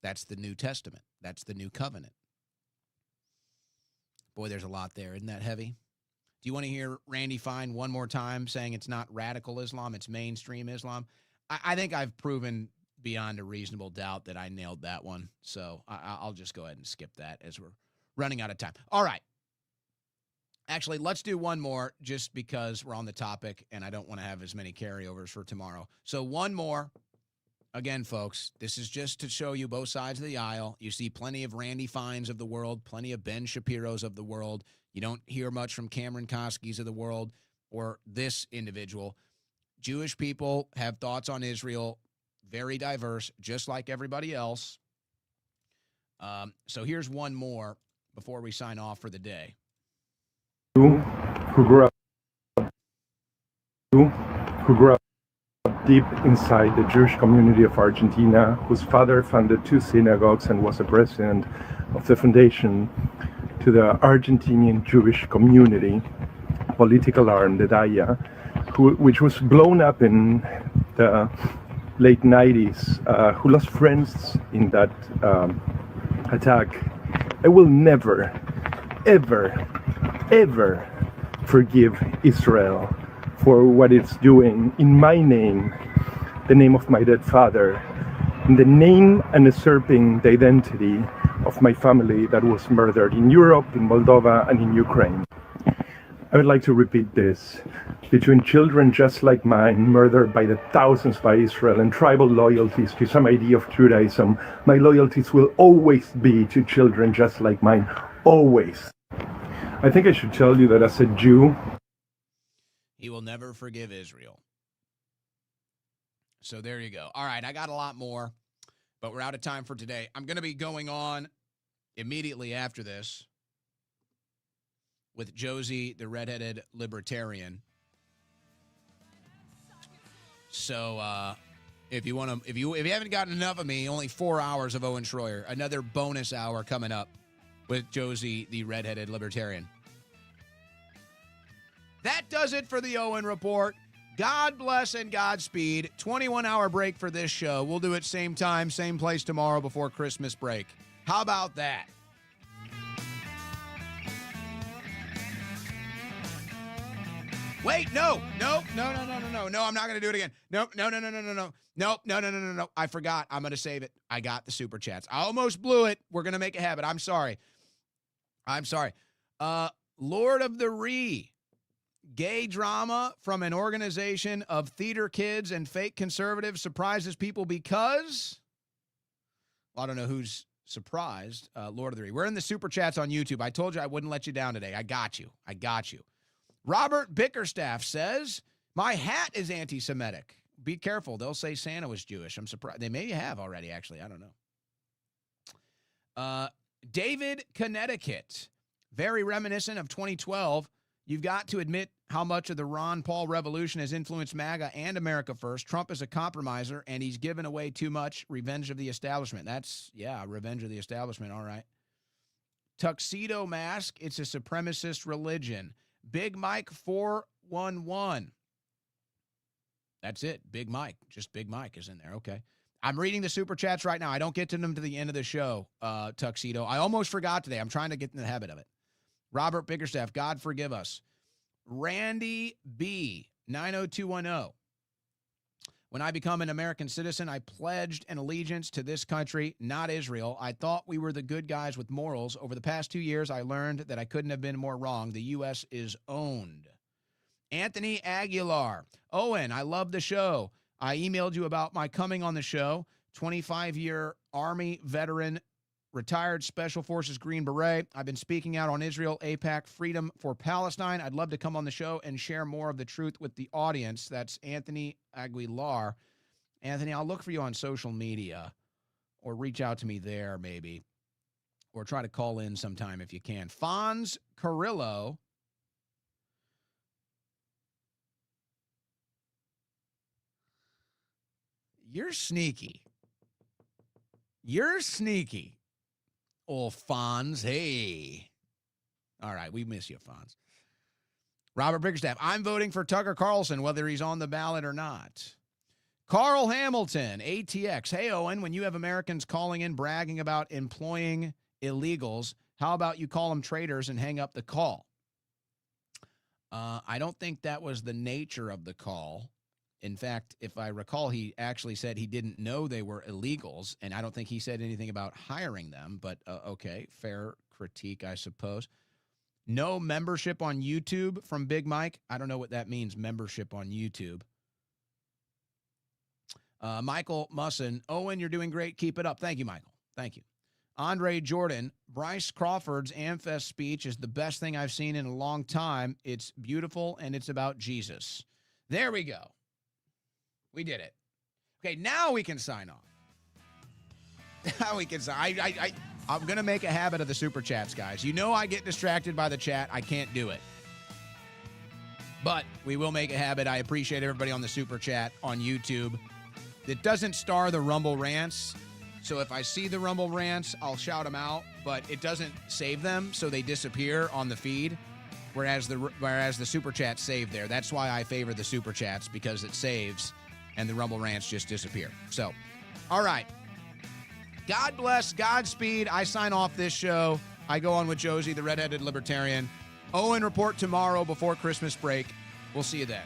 That's the New Testament. That's the New Covenant. Boy, there's a lot there. Isn't that heavy? Do you want to hear Randy Fine one more time saying it's not radical Islam, it's mainstream Islam? I think I've proven beyond a reasonable doubt that I nailed that one. So I'll just go ahead and skip that as we're running out of time. All right. Actually, let's do one more just because we're on the topic and I don't want to have as many carryovers for tomorrow. So one more. Again, folks, this is just to show you both sides of the aisle. You see plenty of Randy Fines of the world, plenty of Ben Shapiro's of the world. You don't hear much from Cameron Koski's of the world or this individual. Jewish people have thoughts on Israel, very diverse, just like everybody else. So here's one more before we sign off for the day. Who grew up deep inside the Jewish community of Argentina, whose father founded 2 synagogues and was the president of the foundation to the Argentinian Jewish community, political arm, the DAIA, which was blown up in the late 90s, who lost friends in that attack. I will never, ever forgive Israel for what it's doing in my name, the name of my dead father, in the name and usurping the identity of my family that was murdered in Europe, in Moldova, and in Ukraine. I would like to repeat this. Between children just like mine, murdered by the thousands by Israel, and tribal loyalties to some idea of Judaism, my loyalties will always be to children just like mine. Always. I think I should tell you that as a Jew, he will never forgive Israel. So there you go. All right, I got a lot more, but we're out of time for today. I'm going to be going on immediately after this with Josie, the redheaded libertarian. So if you want to, if you haven't gotten enough of me, only 4 hours of Owen Shroyer, another bonus hour coming up with Josie, the redheaded libertarian. That does it for the Owen Report. God bless and Godspeed. 21-hour break for this show. We'll do it same time, same place tomorrow before Christmas break. How about that? Wait, no, I'm not going to do it again. No. I forgot. I'm going to save it. I got the super chats. I almost blew it. We're going to make a habit. I'm sorry. Lord of the Ree. Gay drama from an organization of theater kids and fake conservatives surprises people because, well, I don't know who's surprised. Lord of the Ree. We're in the super chats on YouTube. I told you I wouldn't let you down today. I got you. Robert Bickerstaff says, my hat is anti-Semitic. Be careful. They'll say Santa was Jewish. I'm surprised. They may have already, actually. I don't know. David, Connecticut. Very reminiscent of 2012. You've got to admit how much of the Ron Paul revolution has influenced MAGA and America First. Trump is a compromiser, and he's given away too much. Revenge of the establishment. Revenge of the establishment. All right. Tuxedo mask. It's a supremacist religion. Big Mike 411. That's it. Big Mike. Just Big Mike is in there. Okay. I'm reading the super chats right now. I don't get to them to the end of the show, Tuxedo. I almost forgot today. I'm trying to get in the habit of it. Robert Bickerstaff, God forgive us. Randy B, 90210. When I become an American citizen, I pledged an allegiance to this country, not Israel. I thought we were the good guys with morals. Over the past 2 years, I learned that I couldn't have been more wrong. The U.S. is owned. Anthony Aguilar. Owen, I love the show. I emailed you about my coming on the show. 25-year Army veteran, retired Special Forces Green Beret. I've been speaking out on Israel, AIPAC, freedom for Palestine. I'd love to come on the show and share more of the truth with the audience. That's Anthony Aguilar. Anthony, I'll look for you on social media or reach out to me there maybe, or try to call in sometime if you can. Fonz Carrillo. You're sneaky. Old Fonz, hey. All right, we miss you, Fonz. Robert Biggerstaff, I'm voting for Tucker Carlson, whether he's on the ballot or not. Carl Hamilton, ATX. Hey, Owen, when you have Americans calling in bragging about employing illegals, how about you call them traitors and hang up the call? I don't think that was the nature of the call. In fact, if I recall, he actually said he didn't know they were illegals, and I don't think he said anything about hiring them, but okay, fair critique, I suppose. No membership on YouTube from Big Mike. I don't know what that means, membership on YouTube. Michael Musson, Owen, you're doing great. Keep it up. Thank you, Michael. Thank you. Andre Jordan, Bryce Crawford's AmFest speech is the best thing I've seen in a long time. It's beautiful, and it's about Jesus. There we go. We did it. Okay, now we can sign off. Now we can sign. I'm going to make a habit of the super chats, guys. You know I get distracted by the chat. I can't do it. But we will make a habit. I appreciate everybody on the super chat on YouTube. It doesn't star the Rumble Rants. So if I see the Rumble Rants, I'll shout them out. But it doesn't save them, so they disappear on the feed. Whereas the super chats save there. That's why I favor the super chats, because it saves and the Rumble Rants just disappear. So, all right. God bless, Godspeed. I sign off this show. I go on with Josie, the redheaded libertarian. Owen report tomorrow before Christmas break. We'll see you then.